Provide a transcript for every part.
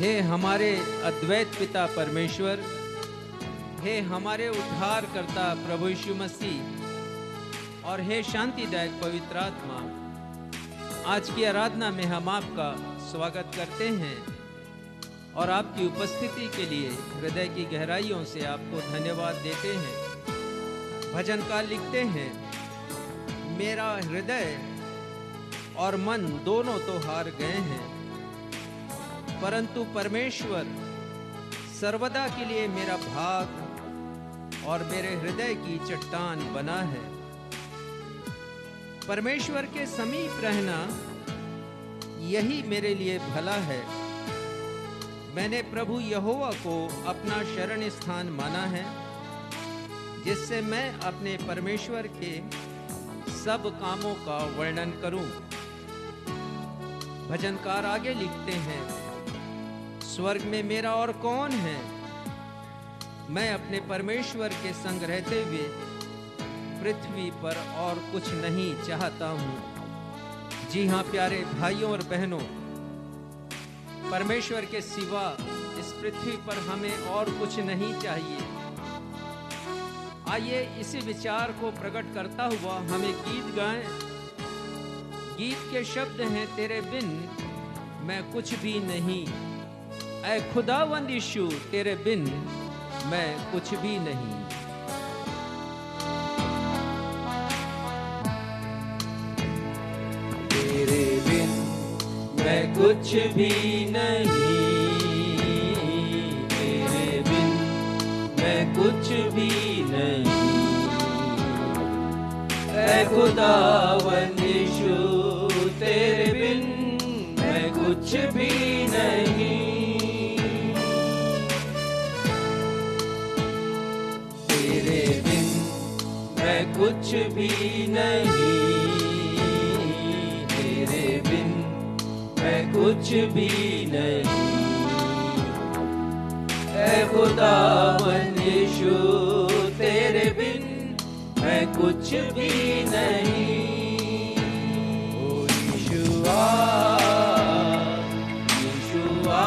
हे हमारे अद्वैत पिता परमेश्वर, हे हमारे उद्धारकर्ता प्रभु यीशु मसीह और हे शांतिदायक पवित्र आत्मा, आज की आराधना में हम आपका स्वागत करते हैं और आपकी उपस्थिति के लिए हृदय की गहराइयों से आपको धन्यवाद देते हैं। भजनकार लिखते हैं, मेरा हृदय और मन दोनों तो हार गए हैं, परंतु परमेश्वर सर्वदा के लिए मेरा भाग और मेरे हृदय की चट्टान बना है। परमेश्वर के समीप रहना यही मेरे लिए भला है। मैंने प्रभु यहोवा को अपना शरण स्थान माना है, जिससे मैं अपने परमेश्वर के सब कामों का वर्णन करूं। भजनकार आगे लिखते हैं, स्वर्ग में मेरा और कौन है, मैं अपने परमेश्वर के संग रहते हुए पृथ्वी पर और कुछ नहीं चाहता हूं। जी हां प्यारे भाइयों और बहनों, परमेश्वर के सिवा इस पृथ्वी पर हमें और कुछ नहीं चाहिए। आइए इसी विचार को प्रकट करता हुआ हमें गीत गाएं। गीत के शब्द हैं, तेरे बिन मैं कुछ भी नहीं, ऐ खुदावंद यीशु तेरे बिन मैं कुछ भी नहीं। तेरे बिन मैं कुछ भी नहीं, तेरे बिन मैं कुछ भी नहीं, ऐ खुदावंद यीशु तेरे बिन मैं कुछ भी नहीं। मैं कुछ भी नहीं, तेरे बिन मैं कुछ भी नहीं, ऐ खुदावंद यीशु तेरे बिन मैं कुछ भी नहीं। ओ यीशुआ यीशुआ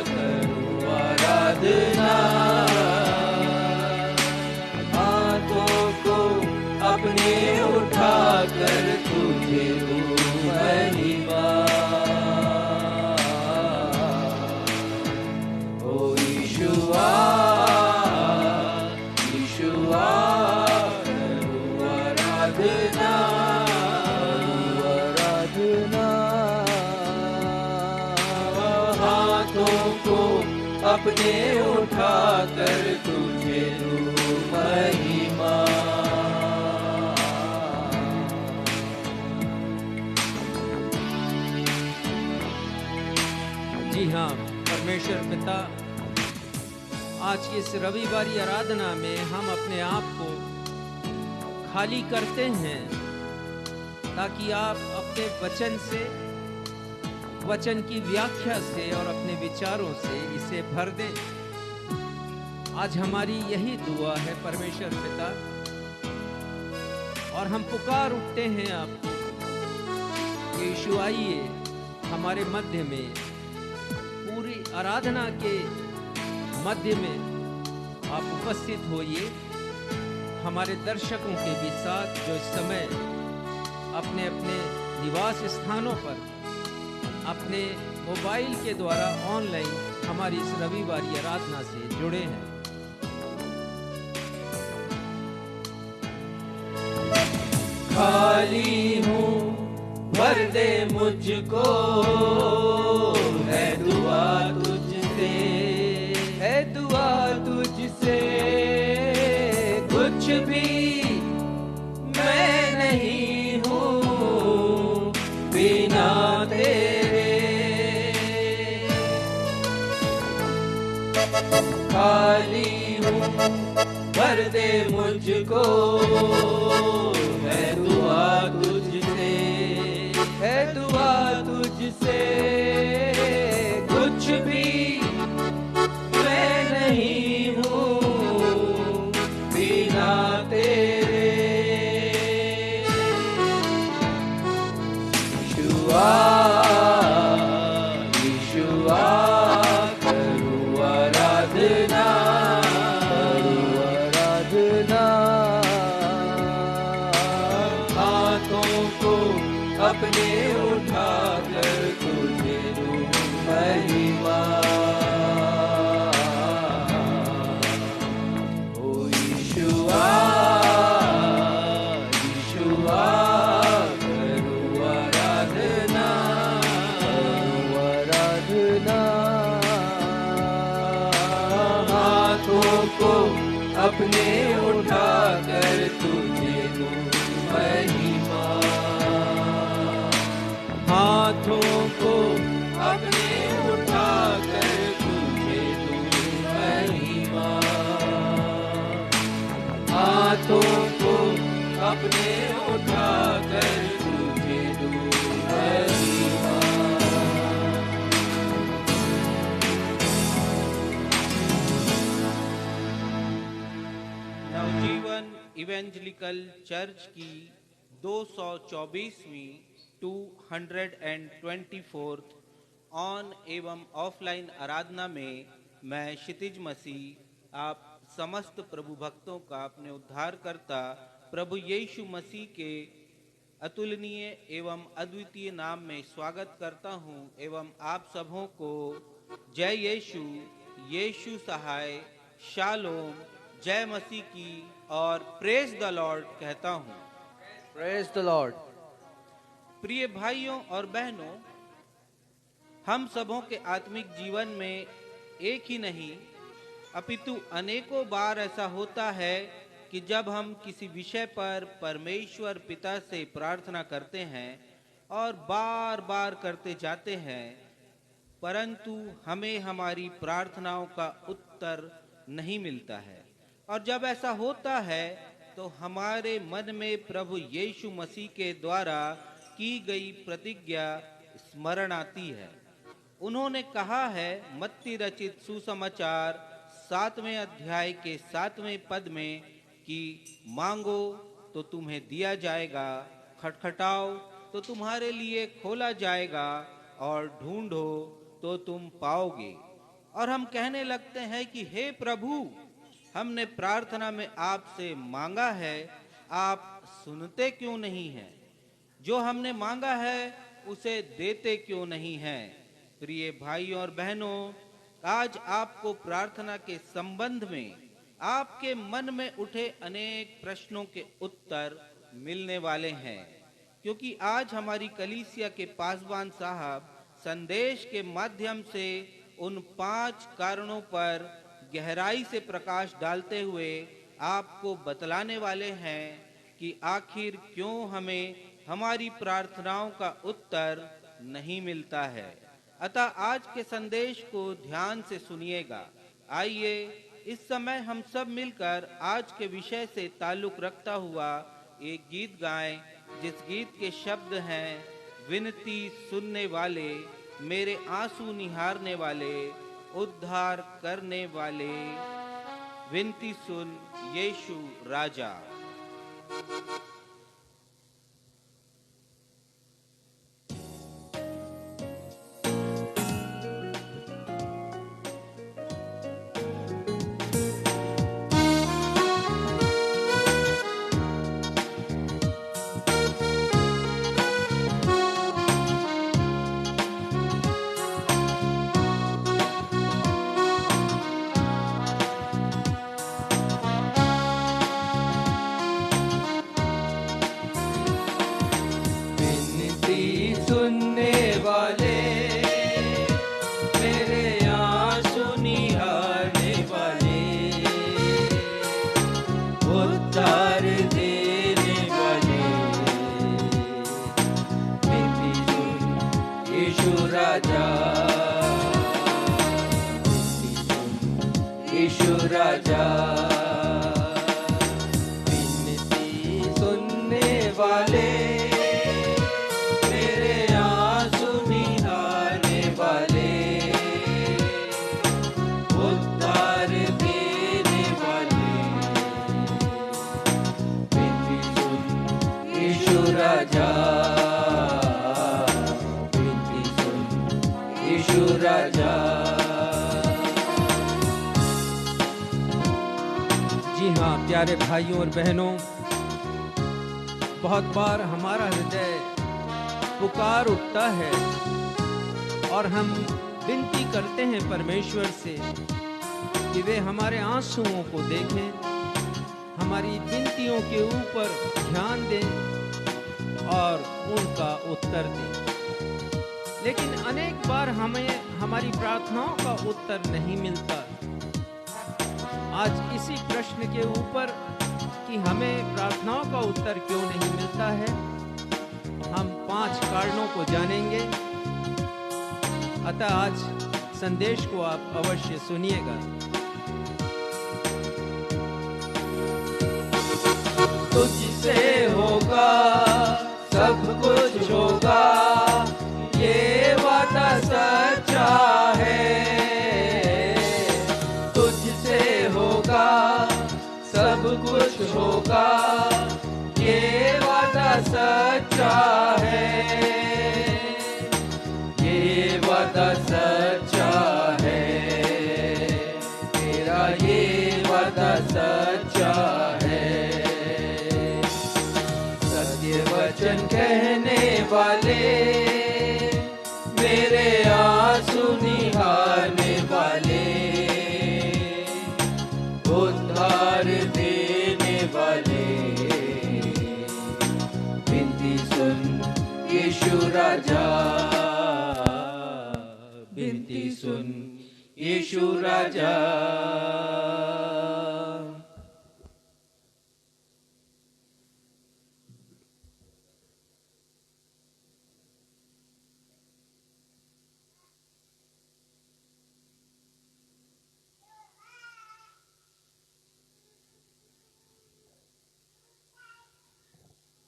करूं आराधना, अपने उठा कर तुझे महिमा। ओ यीशुआ यीशुआ करूं आराधना, आराधना। हाथों को अपने उठा कर तुझे महिमा। जी हाँ परमेश्वर पिता, आज की इस रविवारी आराधना में हम अपने आप को खाली करते हैं, ताकि आप अपने वचन से, वचन की व्याख्या से और अपने विचारों से इसे भर दें। आज हमारी यही दुआ है परमेश्वर पिता, और हम पुकार उठते हैं आपको, यीशु आइए हमारे मध्य में, पूरी आराधना के मध्य में आप उपस्थित होइए। हमारे दर्शकों के भी साथ जो इस समय अपने अपने निवास स्थानों पर अपने मोबाइल के द्वारा ऑनलाइन हमारी इस रविवारी आराधना से जुड़े हैं। खाली हूँ भर दे मुझको, है दुआ तुझसे, है दुआ तुझसे। कुछ भी मैं नहीं हूँ बिना तेरे, खाली हूँ भर दे मुझको, है दुआ तुझसे, है दुआ तुझसे। कुछ भी मैं नहीं हूँ बिना तेरे। यीशुआ यीशुआ को अपने उठा कर तुझे दूं महिमा। हाथों को अपने उठा कर तुझे दूं महिमा। हाथों को अपने उठा कर तुझे दूं महिमा। नवजीवन इवेंजलिकल चर्च की 224वीं 224th ऑन एवं ऑफलाइन आराधना में मैं क्षितिज मसीह आप समस्त प्रभु भक्तों का अपने उद्धारकर्ता प्रभु यीशु मसीह के अतुलनीय एवं अद्वितीय नाम में स्वागत करता हूं एवं आप सबों को जय यीशु, यीशु सहाय, शालोम, जय मसीह की और प्रेज द लॉर्ड कहता हूं। Praise the Lord. प्रिय भाइयों और बहनों, हम सबों के आत्मिक जीवन में एक ही नहीं अपितु अनेकों बार ऐसा होता है कि जब हम किसी विषय पर परमेश्वर पिता से प्रार्थना करते हैं और बार बार करते जाते हैं, परंतु हमें हमारी प्रार्थनाओं का उत्तर नहीं मिलता है। और जब ऐसा होता है तो हमारे मन में प्रभु यीशु मसीह के द्वारा की गई प्रतिज्ञा स्मरण आती है। उन्होंने कहा है मत्ती रचित सुसमाचार 7वें अध्याय के 7वें पद में कि मांगो तो तुम्हें दिया जाएगा, खटखटाओ तो तुम्हारे लिए खोला जाएगा और ढूंढो तो तुम पाओगे। और हम कहने लगते हैं कि हे प्रभु, हमने प्रार्थना में आपसे मांगा है, आप सुनते क्यों नहीं हैं? जो हमने मांगा है उसे देते क्यों नहीं हैं? प्रिय भाइयों और बहनों, आज आपको प्रार्थना के संबंध में आपके मन में उठे अनेक प्रश्नों के उत्तर मिलने वाले हैं, क्योंकि आज हमारी कलीसिया के पासवान साहब संदेश के माध्यम से उन 5 कारणों पर गहराई से प्रकाश डालते हुए आपको बतलाने वाले हैं कि आखिर क्यों हमें हमारी प्रार्थनाओं का उत्तर नहीं मिलता है। अतः आज के संदेश को ध्यान से सुनिएगा। आइए इस समय हम सब मिलकर आज के विषय से ताल्लुक रखता हुआ एक गीत गाएं, जिस गीत के शब्द हैं विनती सुनने वाले, मेरे आंसू निहारने वाले, उद्धार करने वाले, विनती सुन यीशु राजा। यीशु राजा, विनती सुनने वाले, मेरे आंसू निहारने वाले, उद्धार देने वाले, विनती सुन यीशु राजा, विनती सुन यीशु राजा। जी हाँ प्यारे भाइयों और बहनों, बहुत बार हमारा हृदय पुकार उठता है और हम विनती करते हैं परमेश्वर से कि वे हमारे आंसुओं को देखें, हमारी विनतियों के ऊपर ध्यान दें और उनका उत्तर दें। लेकिन अनेक बार हमें हमारी प्रार्थनाओं का उत्तर नहीं मिलता। आज इसी प्रश्न के ऊपर कि हमें प्रार्थनाओं का उत्तर क्यों नहीं मिलता है, हम 5 कारणों को जानेंगे। अतः आज संदेश को आप अवश्य सुनिएगा। तुझसे होगा सब कुछ होगा, ये वादा सच्चा है। तुझसे होगा सब कुछ होगा, ये वादा सच्चा है। ये वादा सच्चा है, तेरा ये वादा सच्चा है। वचन कहने वाले, मेरे आंसू निहारने वाले, उद्धार देने वाले, विनती सुन यीशु राजा, विनती सुन यीशु राजा।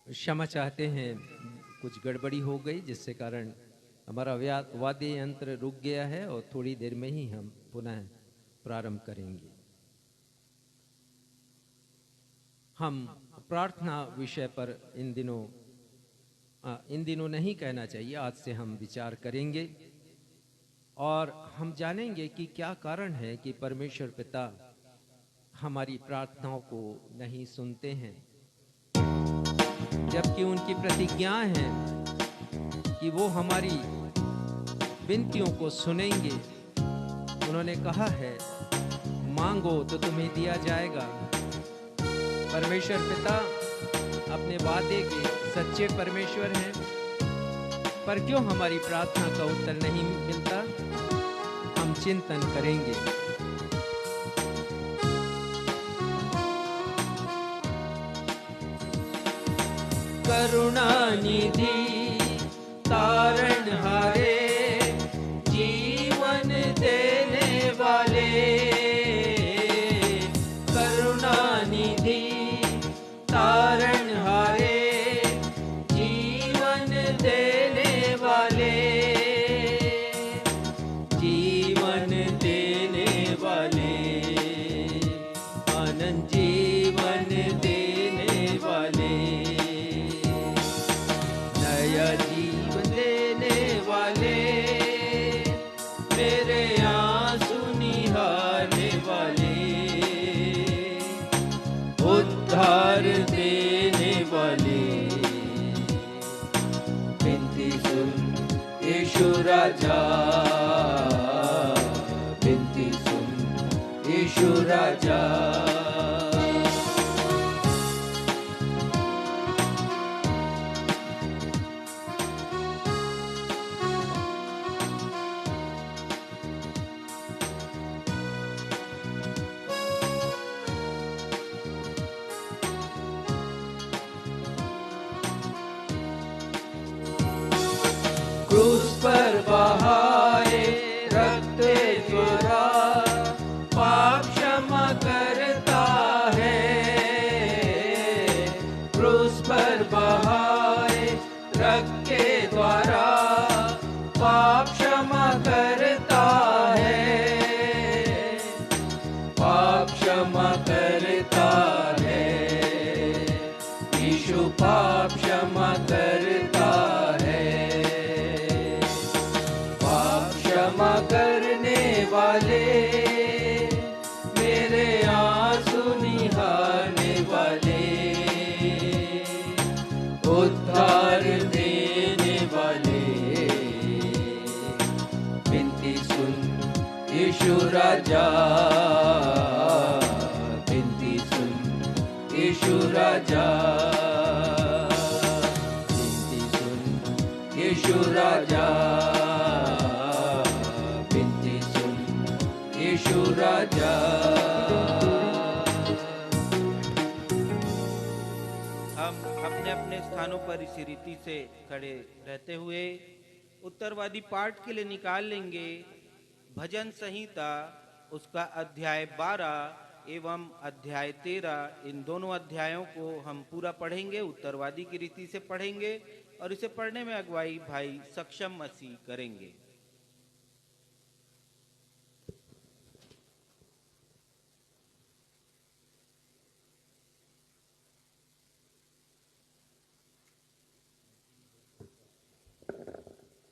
क्षमा चाहते हैं, कुछ गड़बड़ी हो गई जिससे कारण हमारा वाद्य यंत्र रुक गया है और थोड़ी देर में ही हम पुनः प्रारंभ करेंगे। हम प्रार्थना विषय पर इन दिनों नहीं कहना चाहिए, आज से हम विचार करेंगे और हम जानेंगे कि क्या कारण है कि परमेश्वर पिता हमारी प्रार्थनाओं को नहीं सुनते हैं, जबकि उनकी प्रतिज्ञा है कि वो हमारी विनतियों को सुनेंगे। उन्होंने कहा है, मांगो तो तुम्हें दिया जाएगा। परमेश्वर पिता अपने वादे के सच्चे परमेश्वर हैं, पर क्यों हमारी प्रार्थना का उत्तर नहीं मिलता, हम चिंतन करेंगे। करुणा निधि तारणहारे, जीवन देने वाले, करुणा निधि तारणहारे, जीवन देने वाले, जीवन देने वाले, आनंद जीवन देने वाले, जीवन देने वाले, मेरे आंसू निहारने वाले, उद्धार देने वाले, विनती सुन यीशु राजा, विनती सुन यीशु राजा। क्रूस पर बहाए रक्त द्वारा पाप क्षमा करता है। क्रूस पर बहाए रक्त के द्वारा पाप क्षमा करता है, पाप क्षमा करता है। यीशु पाप क्षमा करता है, क्षमा करने वाले, मेरे आंसू निहारने वाले, उद्धार देने वाले, विनती सुन यीशु राजा, विनती सुन यीशु राजा, विनती सुन यीशु राजा, यीशु राजा। अपने स्थानों पर इसी रीति से खड़े रहते हुए उत्तरवादी पाठ के लिए निकाल लेंगे भजन संहिता, उसका अध्याय 12 एवं अध्याय 13। इन दोनों अध्यायों को हम पूरा पढ़ेंगे, उत्तरवादी की रीति से पढ़ेंगे और इसे पढ़ने में अगुवाई भाई सक्षम मसीह करेंगे।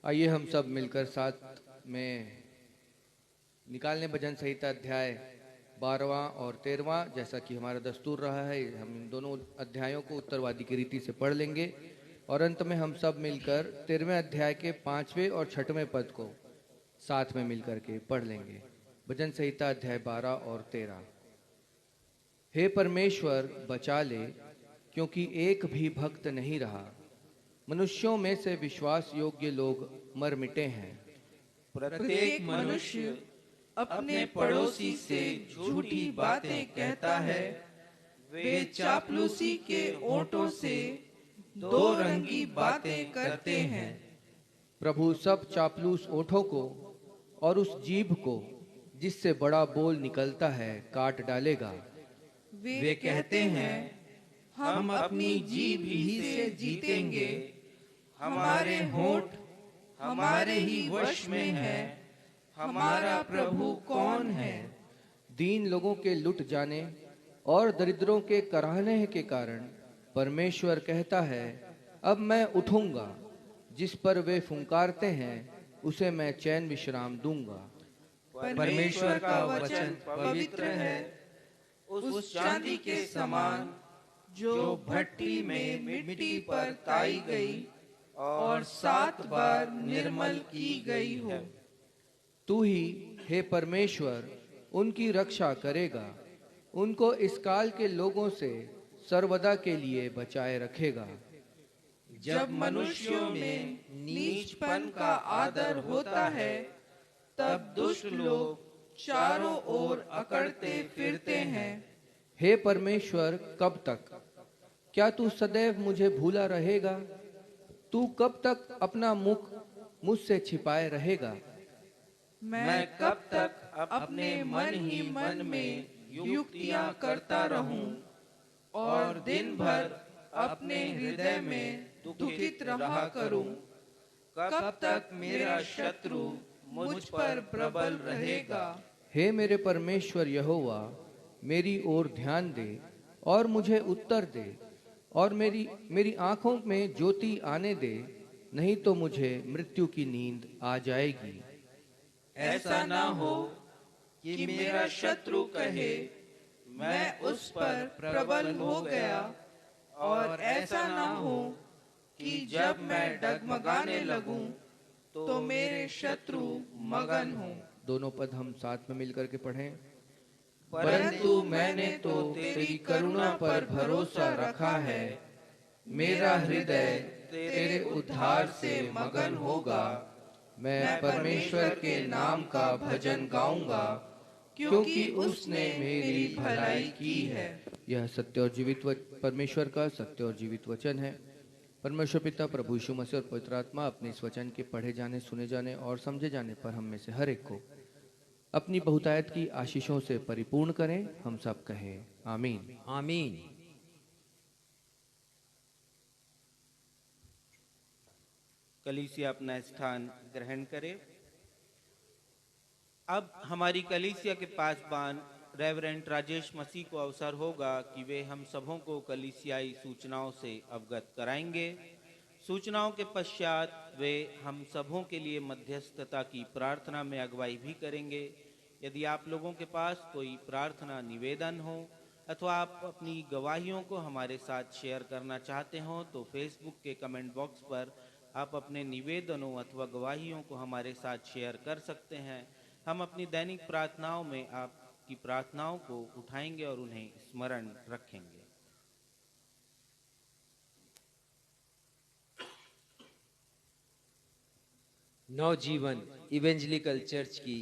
आइए हम सब मिलकर साथ में निकालने भजन संहिता अध्याय 12वां और 13वां। जैसा कि हमारा दस्तूर रहा है, हम इन दोनों अध्यायों को उत्तरवादी की रीति से पढ़ लेंगे और अंत में हम सब मिलकर 13वें अध्याय के 5वें और 6वें पद को साथ में मिलकर के पढ़ लेंगे। भजन संहिता अध्याय 12 और 13। हे परमेश्वर बचा ले, क्योंकि एक भी भक्त नहीं रहा। मनुष्यों में से विश्वास योग्य लोग मर मिटे हैं। प्रत्येक मनुष्य अपने पड़ोसी से झूठी बातें कहता है। वे चापलूसी के ओंठों से दो रंगी बातें करते हैं। प्रभु सब चापलूस ओठों को और उस जीभ को जिससे बड़ा बोल निकलता है काट डालेगा। वे कहते हैं, हम अपनी जीभ ही से जीतेंगे। हमारे होंठ हमारे ही वश में है। हमारा प्रभु कौन है? दीन लोगों के लुट जाने और दरिद्रों के कराहने के कारण परमेश्वर कहता है, अब मैं उठूंगा। जिस पर वे फुंकारते हैं उसे मैं चैन विश्राम दूंगा। परमेश्वर का वचन पवित्र है, उस चांदी के समान जो भट्टी में मिट्टी पर ताई गई और 7 बार निर्मल की गई हो। तू ही हे परमेश्वर उनकी रक्षा करेगा, उनको इस काल के लोगों से सर्वदा के लिए बचाए रखेगा। जब मनुष्यों में नीचपन का आदर होता है, तब दुष्ट लोग चारों ओर अकड़ते फिरते हैं। हे परमेश्वर कब तक? क्या तू सदैव मुझे भूला रहेगा? तू कब तक अपना मुख मुझसे छिपाए रहेगा? मैं कब तक अपने मन ही मन में युक्तियां करता रहूं और दिन भर अपने हृदय में दुखित रहा करूं? कब तक मेरा शत्रु मुझ पर प्रबल रहेगा? हे मेरे परमेश्वर यहोवा, मेरी ओर ध्यान दे और मुझे उत्तर दे और मेरी आंखों में ज्योति आने दे, नहीं तो मुझे मृत्यु की नींद आ जाएगी। ऐसा ना हो कि मेरा शत्रु कहे, मैं उस पर प्रबल हो गया, और ऐसा ना हो कि जब मैं डगमगाने लगूं तो मेरे शत्रु मगन हों। दोनों पद हम साथ में मिलकर के पढ़ें। परंतु मैंने तो तेरी करुणा पर भरोसा रखा है। मेरा हृदय तेरे उद्धार से मगन होगा। मैं परमेश्वर के नाम का भजन गाऊंगा, क्योंकि उसने मेरी भलाई की है। यह सत्य और जीवित परमेश्वर का सत्य और जीवित वचन है। परमेश्वर पिता, प्रभु यीशु मसीह और पवित्र आत्मा अपने इस वचन के पढ़े जाने, सुने जाने और समझे जाने पर हम में से हर एक को अपनी बहुतायत की आशीषों से परिपूर्ण करें। हम सब कहें आमीन। आमीन। कलीसिया अपना स्थान ग्रहण करे। अब हमारी कलीसिया के पासबान रेवरेंड राजेश मसीह को अवसर होगा कि वे हम सबों को कलीसियाई सूचनाओं से अवगत कराएंगे। सूचनाओं के पश्चात वे हम सबों के लिए मध्यस्थता की प्रार्थना में अगुवाई भी करेंगे। यदि आप लोगों के पास कोई प्रार्थना निवेदन हो अथवा आप अपनी गवाहियों को हमारे साथ शेयर करना चाहते हो, तो फेसबुक के कमेंट बॉक्स पर आप अपने निवेदनों अथवा गवाहियों को हमारे साथ शेयर कर सकते हैं। हम अपनी दैनिक प्रार्थनाओं में आपकी प्रार्थनाओं को उठाएंगे और उन्हें स्मरण रखेंगे। नवजीवन इवेंजलिकल चर्च की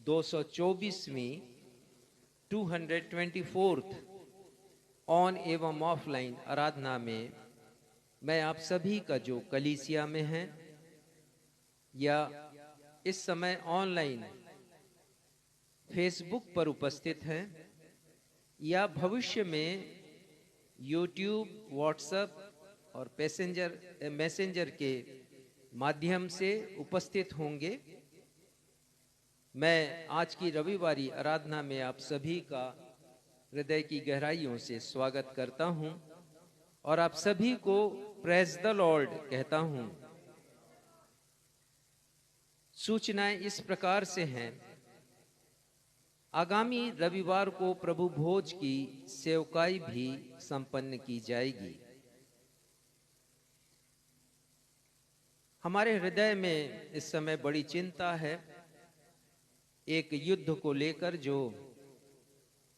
224वीं 224th ऑन एवं ऑफलाइन आराधना में मैं आप सभी का जो कलीसिया में है या इस समय ऑनलाइन फेसबुक पर उपस्थित हैं या भविष्य में यूट्यूब, व्हाट्सएप और मैसेंजर के माध्यम से उपस्थित होंगे, मैं आज की रविवारी आराधना में आप सभी का हृदय की गहराइयों से स्वागत करता हूं और आप सभी को प्रेज द लॉर्ड कहता हूं। सूचनाएं इस प्रकार से हैं। आगामी रविवार को प्रभु भोज की सेवकाई भी संपन्न की जाएगी। हमारे हृदय में इस समय बड़ी चिंता है एक युद्ध को लेकर जो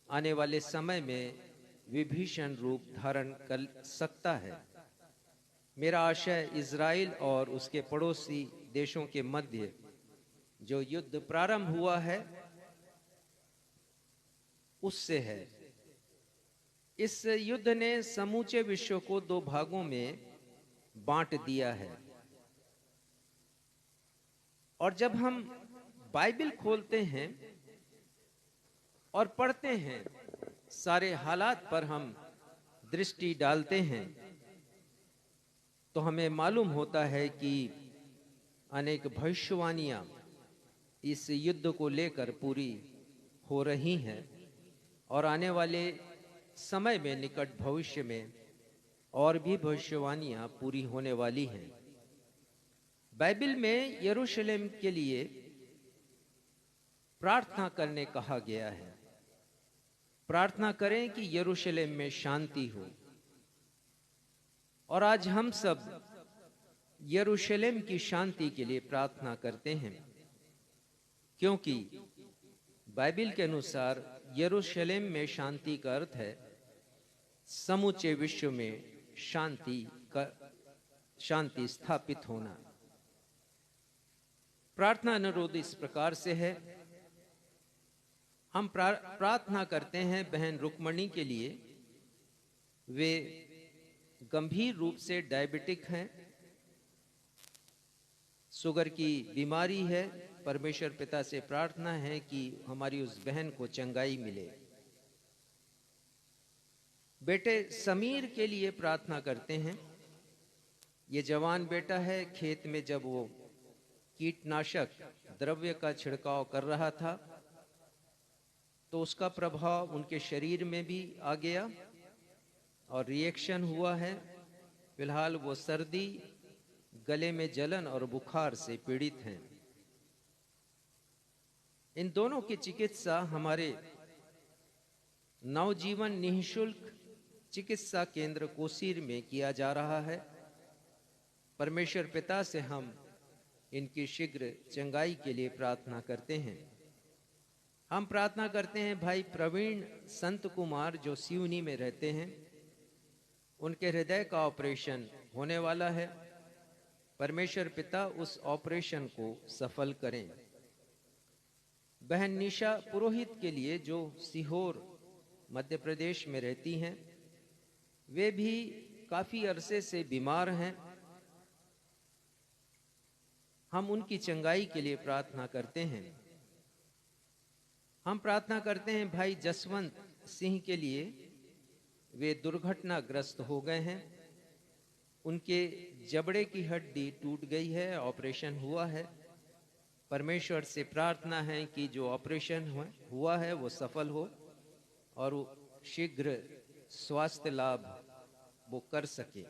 आने वाले समय में विभीषण रूप धारण कर सकता है। मेरा आशय इज़राइल और उसके पड़ोसी देशों के मध्य जो युद्ध प्रारंभ हुआ है उससे है। इस युद्ध ने समूचे विश्व को दो भागों में बांट दिया है और जब हम बाइबल खोलते हैं और पढ़ते हैं, सारे हालात पर हम दृष्टि डालते हैं तो हमें मालूम होता है कि अनेक भविष्यवाणियां इस युद्ध को लेकर पूरी हो रही हैं और आने वाले समय में निकट भविष्य में और भी भविष्यवाणियां पूरी होने वाली हैं। बाइबल में यरूशलेम के लिए प्रार्थना करने कहा गया है। प्रार्थना करें कि यरूशलेम में शांति हो। और आज हम सब यरूशलेम की शांति के लिए प्रार्थना करते हैं, क्योंकि बाइबल के अनुसार यरूशलेम में शांति का अर्थ है समूचे विश्व में शांति स्थापित होना। प्रार्थना अनुरोध इस प्रकार से है। हम प्रार्थना करते हैं बहन रुक्मणी के लिए। वे गंभीर रूप से डायबिटिक हैं, शुगर की बीमारी है। परमेश्वर पिता से प्रार्थना है कि हमारी उस बहन को चंगाई मिले। बेटे समीर के लिए प्रार्थना करते हैं। ये जवान बेटा है, खेत में जब वो कीटनाशक द्रव्य का छिड़काव कर रहा था तो उसका प्रभाव उनके शरीर में भी आ गया और रिएक्शन हुआ है। फिलहाल वो सर्दी, गले में जलन और बुखार से पीड़ित हैं। इन दोनों की चिकित्सा हमारे नवजीवन निःशुल्क चिकित्सा केंद्र कोसीर में किया जा रहा है। परमेश्वर पिता से हम इनकी शीघ्र चंगाई के लिए प्रार्थना करते हैं। हम प्रार्थना करते हैं भाई प्रवीण संत कुमार जो सिवनी में रहते हैं, उनके हृदय का ऑपरेशन होने वाला है। परमेश्वर पिता उस ऑपरेशन को सफल करें। बहन निशा पुरोहित के लिए जो सीहोर मध्य प्रदेश में रहती हैं, वे भी काफी अरसे से बीमार हैं। हम उनकी चंगाई के लिए प्रार्थना करते हैं। हम प्रार्थना करते हैं भाई जसवंत सिंह के लिए। वे दुर्घटनाग्रस्त हो गए हैं। उनके जबड़े की हड्डी टूट गई है, ऑपरेशन हुआ है। परमेश्वर से प्रार्थना है कि जो ऑपरेशन हुआ है वो सफल हो और शीघ्र स्वास्थ्य लाभ वो कर सके,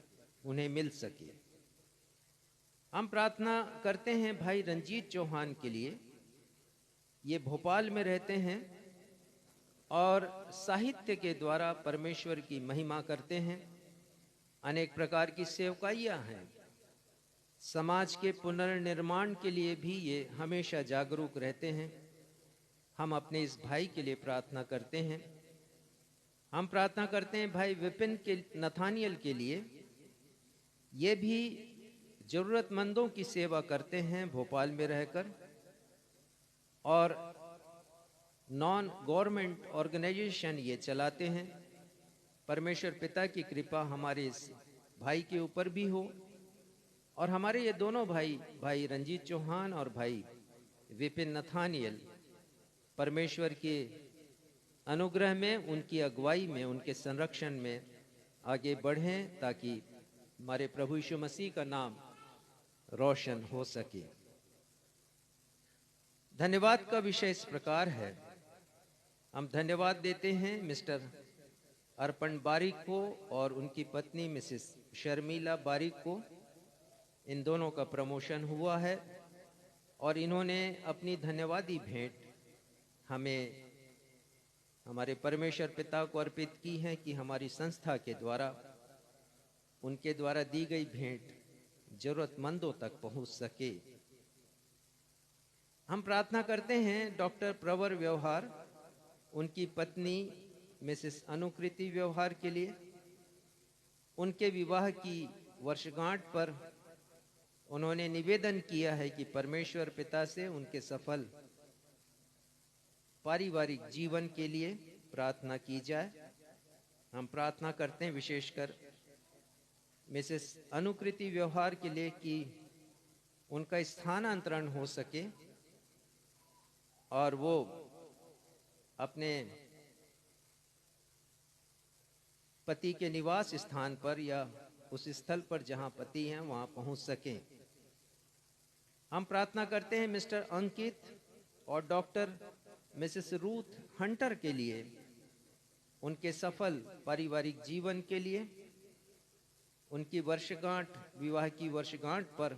उन्हें मिल सके। हम प्रार्थना करते हैं भाई रंजीत चौहान के लिए। ये भोपाल में रहते हैं और साहित्य के द्वारा परमेश्वर की महिमा करते हैं। अनेक प्रकार की सेवकाइयां हैं। समाज के पुनर्निर्माण के लिए भी ये हमेशा जागरूक रहते हैं। हम अपने इस भाई के लिए प्रार्थना करते हैं। हम प्रार्थना करते हैं भाई विपिन के नथानियल के लिए। ये भी जरूरतमंदों की सेवा करते हैं भोपाल में रहकर और नॉन गवर्नमेंट ऑर्गेनाइजेशन ये चलाते हैं। परमेश्वर पिता की कृपा हमारे इस भाई के ऊपर भी हो, और हमारे ये दोनों भाई, भाई रंजीत चौहान और भाई विपिन नथानियल, परमेश्वर के अनुग्रह में, उनकी अगुवाई में, उनके संरक्षण में आगे बढ़ें, ताकि हमारे प्रभु यीशु मसीह का नाम रोशन हो सके। धन्यवाद का विषय इस प्रकार है। हम धन्यवाद देते हैं मिस्टर अर्पण बारिक को और उनकी पत्नी मिसेस शर्मिला बारिक को। इन दोनों का प्रमोशन हुआ है और इन्होंने अपनी धन्यवादी भेंट हमें, हमारे परमेश्वर पिता को अर्पित की है कि हमारी संस्था के द्वारा, उनके द्वारा दी गई भेंट जरूरतमंदों तक पहुंच सके। हम प्रार्थना करते हैं डॉक्टर प्रवर व्यवहार, उनकी पत्नी मिसेस अनुकृति व्यवहार के लिए। उनके विवाह की वर्षगांठ पर उन्होंने निवेदन किया है कि परमेश्वर पिता से उनके सफल पारिवारिक जीवन के लिए प्रार्थना की जाए। हम प्रार्थना करते हैं विशेषकर मिसेस अनुकृति व्यवहार के लिए कि उनका स्थानांतरण हो सके और वो अपने पति के निवास स्थान पर या उस स्थल पर जहां पति हैं वहां पहुंच सकें। हम प्रार्थना करते हैं मिस्टर अंकित और डॉक्टर मिसेस रूथ हंटर के लिए, उनके सफल पारिवारिक जीवन के लिए। उनकी वर्षगांठ, विवाह की वर्षगांठ पर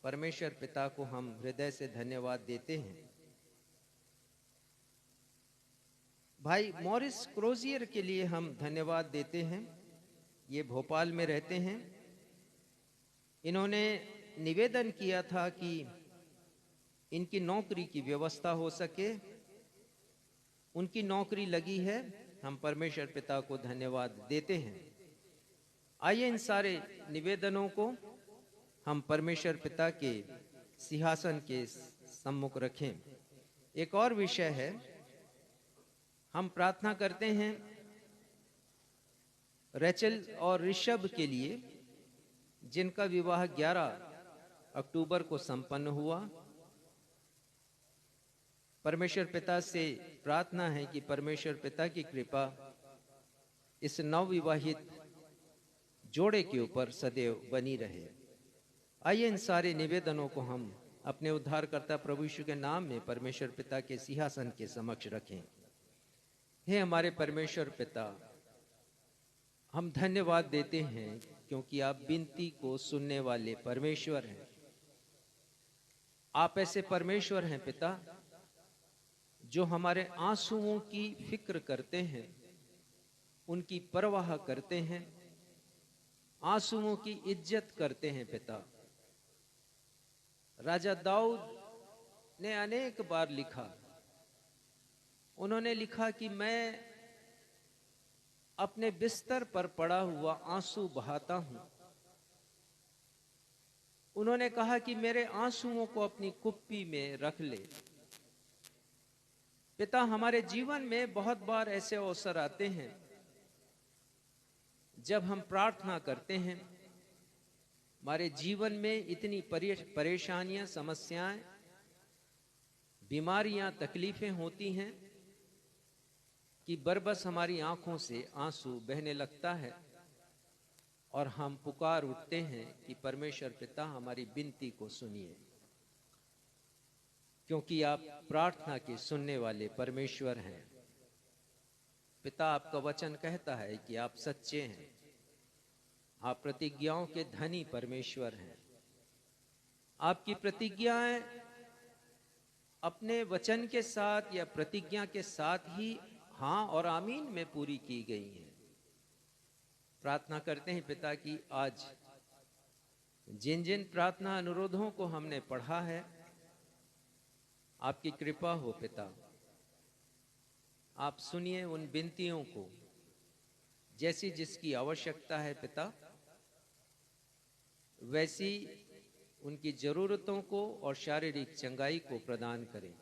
परमेश्वर पिता को हम हृदय से धन्यवाद देते हैं। भाई मॉरिस क्रोजियर के लिए हम धन्यवाद देते हैं। ये भोपाल में रहते हैं। इन्होंने निवेदन किया था कि इनकी नौकरी की व्यवस्था हो सके। उनकी नौकरी लगी है। हम परमेश्वर पिता को धन्यवाद देते हैं। आइए इन सारे निवेदनों को हम परमेश्वर पिता के सिंहासन के सम्मुख रखें। एक और विषय है, हम प्रार्थना करते हैं रेचल और ऋषभ के लिए, जिनका विवाह 11 अक्टूबर को संपन्न हुआ। परमेश्वर पिता से प्रार्थना है कि परमेश्वर पिता की कृपा इस नवविवाहित जोड़े के ऊपर सदैव बनी रहे। आइए इन सारे निवेदनों को हम अपने उद्धारकर्ता प्रभु यीशु के नाम में परमेश्वर पिता के सिंहासन के समक्ष रखें। हे हमारे परमेश्वर पिता, हम धन्यवाद देते हैं क्योंकि आप विनती को सुनने वाले परमेश्वर हैं। आप ऐसे परमेश्वर हैं पिता जो हमारे आंसुओं की फिक्र करते हैं, उनकी परवाह करते हैं, आंसुओं की इज्जत करते हैं पिता। राजा दाऊद ने अनेक बार लिखा, उन्होंने लिखा कि मैं अपने बिस्तर पर पड़ा हुआ आंसू बहाता हूं। उन्होंने कहा कि मेरे आंसुओं को अपनी कुप्पी में रख ले। पिता, हमारे जीवन में बहुत बार ऐसे अवसर आते हैं जब हम प्रार्थना करते हैं, हमारे जीवन में इतनी परेशानियां, समस्याएं, बीमारियां, तकलीफें होती हैं कि बरबस हमारी आंखों से आंसू बहने लगता है और हम पुकार उठते हैं कि परमेश्वर पिता हमारी विनती को सुनिए, क्योंकि आप प्रार्थना के सुनने वाले परमेश्वर हैं। पिता, आपका वचन कहता है कि आप सच्चे हैं, आप प्रतिज्ञाओं के धनी परमेश्वर हैं। आपकी प्रतिज्ञाएं अपने वचन के साथ या प्रतिज्ञा के साथ ही हाँ और आमीन में पूरी की गई हैं। प्रार्थना करते हैं पिता कि आज जिन जिन प्रार्थना अनुरोधों को हमने पढ़ा है, आपकी कृपा हो पिता। आप सुनिए उन विनतियों को, जैसी जिसकी आवश्यकता है पिता, वैसी उनकी जरूरतों को और शारीरिक चंगाई को प्रदान करें।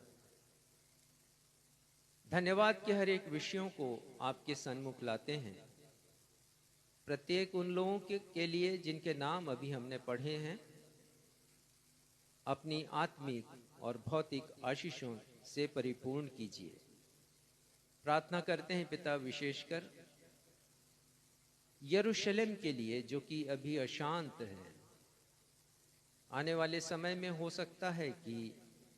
धन्यवाद के हर एक विषयों को आपके सन्मुख लाते हैं। प्रत्येक उन लोगों के लिए जिनके नाम अभी हमने पढ़े हैं अपनी आत्मिक और भौतिक आशीषों से परिपूर्ण कीजिए। प्रार्थना करते हैं पिता विशेषकर यरूशलेम के लिए जो कि अभी अशांत है। आने वाले समय में हो सकता है कि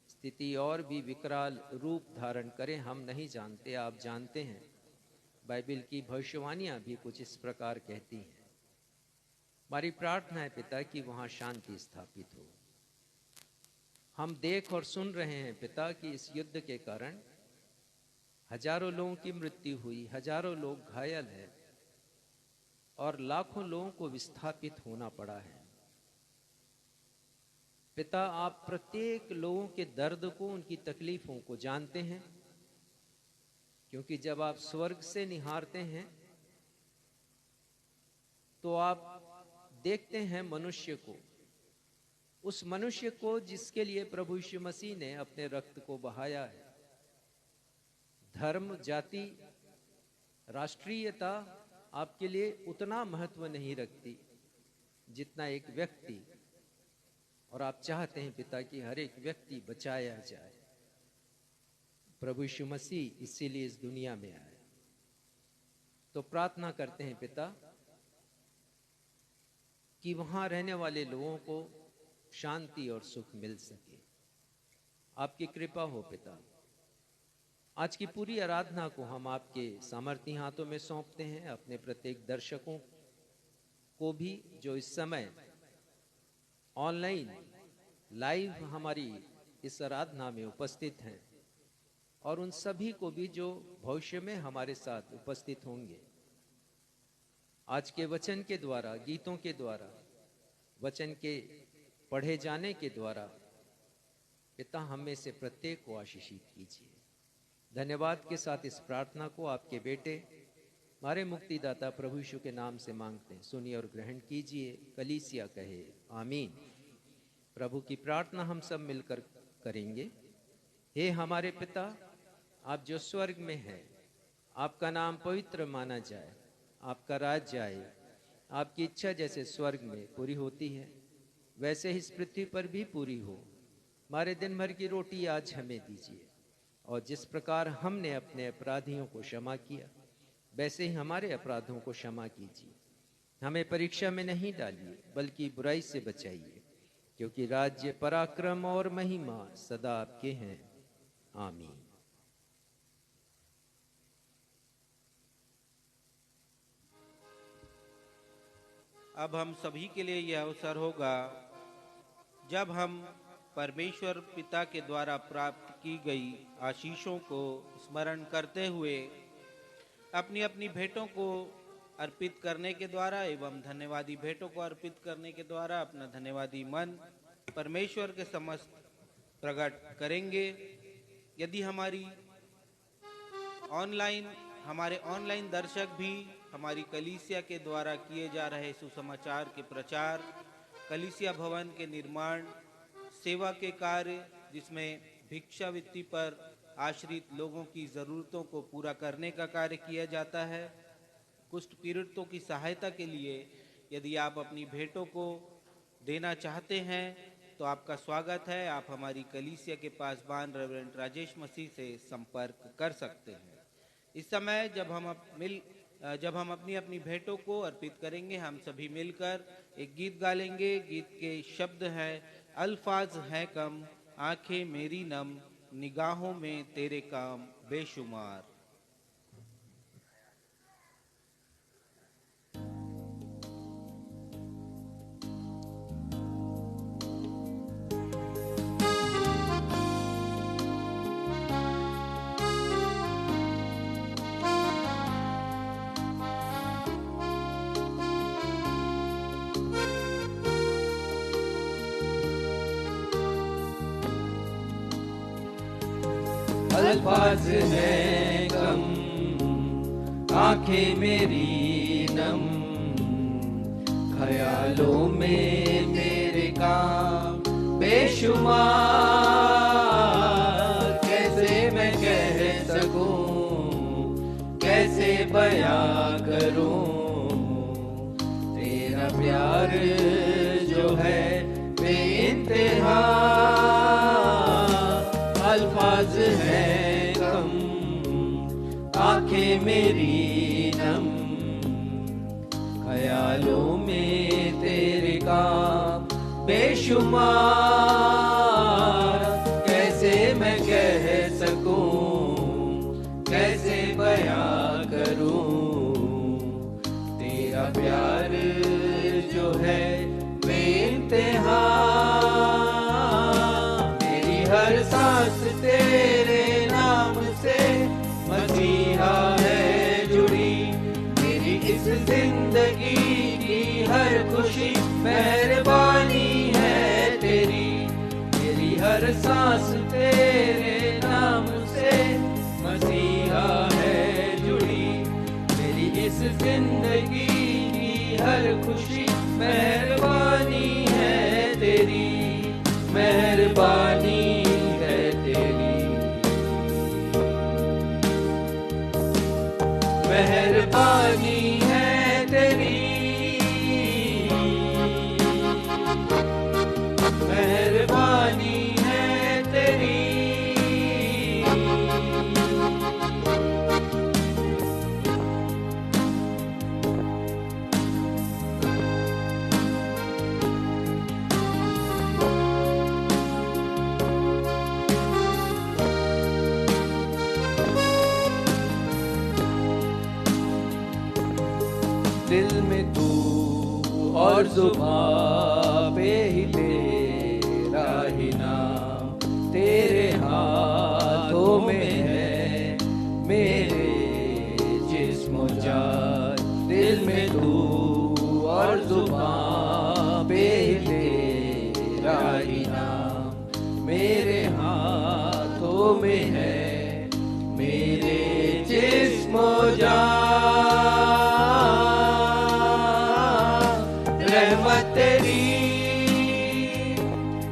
स्थिति और भी विकराल रूप धारण करे, हम नहीं जानते, आप जानते हैं। बाइबल की भविष्यवाणियां भी कुछ इस प्रकार कहती हैं। हमारी प्रार्थना है पिता कि वहां शांति स्थापित हो। हम देख और सुन रहे हैं पिता कि इस युद्ध के कारण हजारों लोगों की मृत्यु हुई, हजारों लोग घायल हैं और लाखों लोगों को विस्थापित होना पड़ा है। पिता, आप प्रत्येक लोगों के दर्द को, उनकी तकलीफों को जानते हैं, क्योंकि जब आप स्वर्ग से निहारते हैं तो आप देखते हैं मनुष्य को, उस मनुष्य को जिसके लिए प्रभु यीशु मसीह ने अपने रक्त को बहाया है। धर्म, जाति, राष्ट्रीयता आपके लिए उतना महत्व नहीं रखती जितना एक व्यक्ति, और आप चाहते हैं पिता कि हर एक व्यक्ति बचाया जाए। प्रभु यीशु मसीह इसीलिए इस दुनिया में आए। तो प्रार्थना करते हैं पिता कि वहां रहने वाले लोगों को शांति और सुख मिल सके। आपकी कृपा हो पिता। आज की पूरी आराधना को हम आपके सामर्थी हाथों में सौंपते हैं। अपने प्रत्येक दर्शकों को भी जो इस समय ऑनलाइन लाइव हमारी इस आराधना में उपस्थित हैं, और उन सभी को भी जो भविष्य में हमारे साथ उपस्थित होंगे। आज के वचन के द्वारा, गीतों के द्वारा, वचन के पढ़े जाने के द्वारा पिता हम में से प्रत्येक को आशीषित कीजिए। धन्यवाद के साथ इस प्रार्थना को आपके बेटे हमारे मुक्तिदाता प्रभु यीशु के नाम से मांगते हैं। सुनिए और ग्रहण कीजिए। कलीसिया कहे आमीन। प्रभु की प्रार्थना हम सब मिलकर करेंगे। हे हमारे पिता, आप जो स्वर्ग में हैं, आपका नाम पवित्र माना जाए, आपका राज्य आए, आपकी इच्छा जैसे स्वर्ग में पूरी होती है वैसे ही इस पृथ्वी पर भी पूरी हो। हमारे दिन भर की रोटी आज हमें दीजिए, और जिस प्रकार हमने अपने अपराधियों को क्षमा किया वैसे ही हमारे अपराधों को क्षमा कीजिए। हमें परीक्षा में नहीं डालिए बल्कि बुराई से बचाइए, क्योंकि राज्य, पराक्रम और महिमा सदा आपके हैं। आमीन। अब हम सभी के लिए यह अवसर होगा जब हम परमेश्वर पिता के द्वारा प्राप्त की गई आशीषों को स्मरण करते हुए अपनी अपनी भेंटों को अर्पित करने के द्वारा एवं धन्यवादी भेंटों को अर्पित करने के द्वारा अपना धन्यवादी मन परमेश्वर के समस्त प्रकट करेंगे। यदि हमारे ऑनलाइन दर्शक भी हमारी कलीसिया के द्वारा किए जा रहे सुसमाचार के प्रचार, कलीसिया भवन के निर्माण, सेवा के कार्य जिसमें भिक्षावृत्ति पर आश्रित लोगों की ज़रूरतों को पूरा करने का कार्य किया जाता है, कुष्ठ पीड़ितों की सहायता के लिए यदि आप अपनी भेंटों को देना चाहते हैं तो आपका स्वागत है। आप हमारी कलीसिया के पासबान रेवरेंड राजेश मसीह से संपर्क कर सकते हैं। इस समय जब हम अपनी अपनी भेंटों को अर्पित करेंगे, हम सभी मिलकर एक गीत गा लेंगे। गीत के शब्द हैं, अल्फाज हैं कम, आंखें मेरी नम, निगाहों में तेरे काम बेशुमार। अल्फाज है कम, आंखें मेरी नम, ख्यालों में तेरे काम बेशुमार। कैसे मैं कह सकूं, कैसे बयां करूं, प्यार जो है बेइंतहा, अल्फाज है कम, आंखें मेरी नम, ख्यालों में तेरे काम बेशुमार, कैसे मैं कह सकूं, कैसे बयां करूं, तेरा प्यार जो है बेइंतहा। मेरी हर सांस तेरे नाम से मसीहा है जुड़ी, मेरी इस जिंदगी की हर खुशी मेहरबानी है तेरी, मेरी हर सांस तेरे नाम से मसीहा है जुड़ी, मेरी इस जिंदगी की हर खुशी मेहरबानी है तेरी, मेहरबानी है तेरी, मेहरबानी है तेरी, मेहरबानी है तेरी। दिल में तू और जुबां पे ही तेरा ही नाम, तेरे हाथों में है मेरे जिस्म जान। दिल में तू और जुबां पे ही तेरा ही नाम, मेरे हाथों में है मेरे जिस्म जान। रहमत तेरी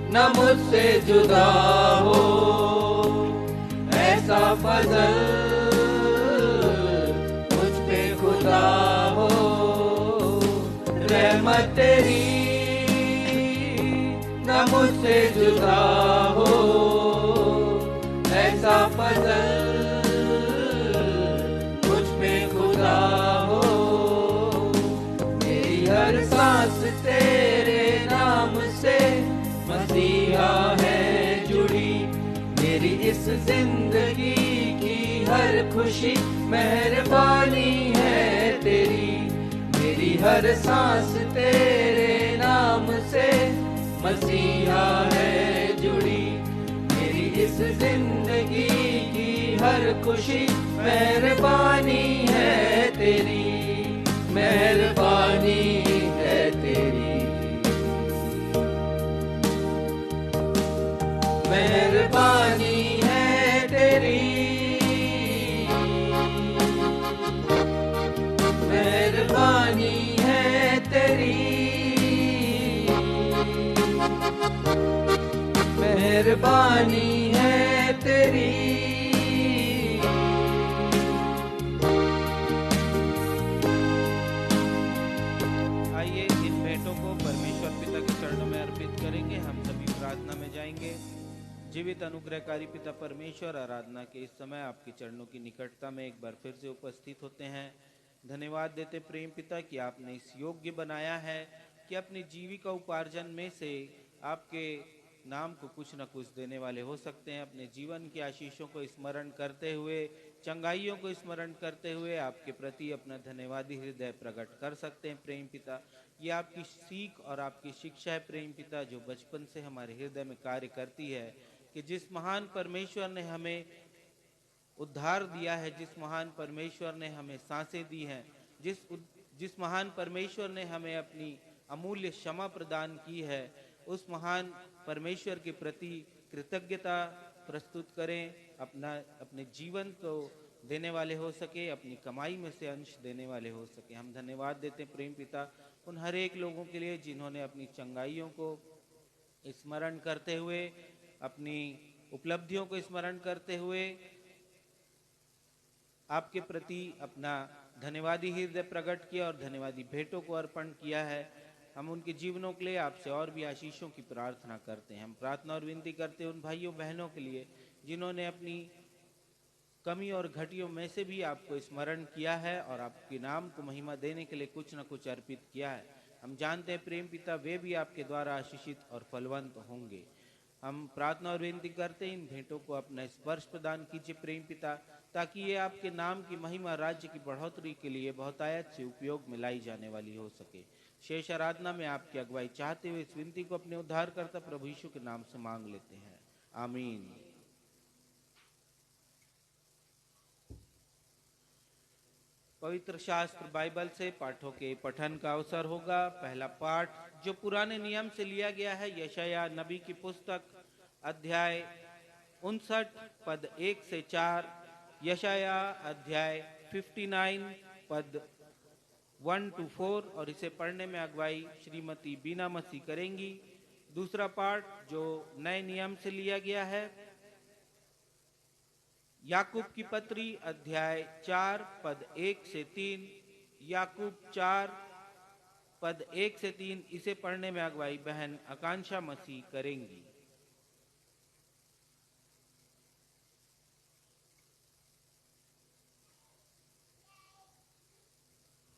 न मुझसे जुदा हो, ऐसा फजल मुझ पे खुदा हो। रहमत तेरी न मुझसे जुदा हो, ऐसा फजल मुझ पे खुदा हो। मेरी हर सांस तेरे नाम से मसीहा है जुड़ी, मेरी इस जिंदगी की हर खुशी मेहरबानी है तेरी, मेरी हर सांस तेरे नाम से मसीहा है जुड़ी, मेरी इस जिंदगी की हर खुशी मेहरबानी है तेरी, मेहरबानी है तेरी, मेहरबानी है तेरी, मेहरबानी है तेरी, मेहरबानी है तेरी। आइए इन भेंटों को परमेश्वर पिता के चरणों में अर्पित करेंगे। हम सभी प्रार्थना में जाएंगे। जीवित अनुग्रहकारी पिता परमेश्वर, आराधना के इस समय आपके चरणों की निकटता में एक बार फिर से उपस्थित होते हैं। धन्यवाद देते प्रेम पिता कि आपने इस योग्य बनाया है कि अपनी जीविका उपार्जन में से आपके नाम को कुछ न कुछ देने वाले हो सकते हैं। अपने जीवन की आशीषों को स्मरण करते हुए, चंगाइयों को स्मरण करते हुए आपके प्रति अपना धन्यवादी हृदय प्रकट कर सकते हैं। प्रेम पिता, ये आपकी सीख और आपकी शिक्षा है प्रेम पिता, जो बचपन से हमारे हृदय में कार्य करती है कि जिस महान परमेश्वर ने हमें उद्धार दिया है, जिस महान परमेश्वर ने हमें सांसें दी हैं, जिस महान परमेश्वर ने हमें अपनी अमूल्य क्षमा प्रदान की है, उस महान परमेश्वर के प्रति कृतज्ञता प्रस्तुत करें। अपने जीवन को देने वाले हो सके, अपनी कमाई में से अंश देने वाले हो सके। हम धन्यवाद देते हैं प्रेम पिता उन हर एक लोगों के लिए जिन्होंने अपनी चंगाइयों को स्मरण करते हुए, अपनी उपलब्धियों को स्मरण करते हुए आपके प्रति अपना धन्यवादी हृदय प्रकट किया और धन्यवादी भेंटों को अर्पण किया है। हम उनके जीवनों के लिए आपसे और भी आशीषों की प्रार्थना करते हैं। हम प्रार्थना और विनती करते हैं उन भाइयों बहनों के लिए जिन्होंने अपनी कमी और घटियों में से भी आपको स्मरण किया है और आपके नाम को महिमा देने के लिए कुछ न कुछ अर्पित किया है। हम जानते हैं प्रेम पिता वे भी आपके द्वारा आशीषित और फलवंत होंगे। हम प्रार्थना और विनती करते हैं इन भेंटों को अपना स्पर्श प्रदान कीजिए प्रेम पिता, ताकि ये आपके नाम की महिमा राज्य की बढ़ोतरी के लिए बहुतायत से उपयोग में लाई जाने वाली हो सके। शेष आराधना में आपकी अगुवाई चाहते हुए इस विनती को अपने उद्धारकर्ता प्रभु यीशु के नाम से मांग लेते हैं, आमीन। पवित्र शास्त्र बाइबल से पाठों के पठन का अवसर होगा। पहला पाठ जो पुराने नियम से लिया गया है, यशायाह नबी की पुस्तक अध्याय 59 पद 1 से 4, यशायाह अध्याय 59 पद 1 to 4, और इसे पढ़ने में अगुवाई श्रीमती बीना मसीह करेंगी। दूसरा पाठ जो नए नियम से लिया गया है, याकूब की पत्री अध्याय 4 पद 1 से 3, याकूब 4 पद 1 से 3, इसे पढ़ने में अगुवाई बहन आकांक्षा मसीह करेंगी।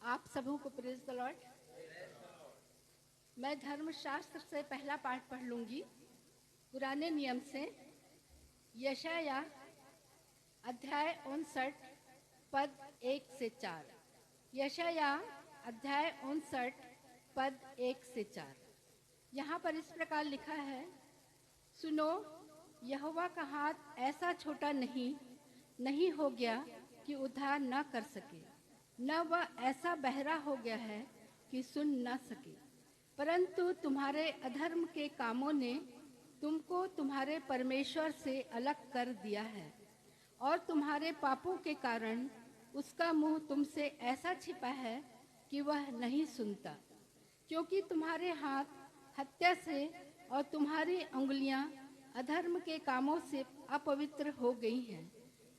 आप सबों को प्रेज द लॉर्ड। मैं धर्मशास्त्र से पहला पाठ पढ़ लूंगी। पुराने नियम से यशायाह अध्याय 59 पद 1 से 4, यशायाह अध्याय 59 पद 1 से 4। यहाँ पर इस प्रकार लिखा है, सुनो, यहोवा का हाथ ऐसा छोटा नहीं हो गया कि उद्धार न कर सके, न वह ऐसा बहरा हो गया है कि सुन न सके। परंतु तुम्हारे अधर्म के कामों ने तुमको तुम्हारे परमेश्वर से अलग कर दिया है, और तुम्हारे पापों के कारण उसका मुंह तुमसे ऐसा छिपा है कि वह नहीं सुनता। क्योंकि तुम्हारे हाथ हत्या से और तुम्हारी उंगलियां अधर्म के कामों से अपवित्र हो गई हैं।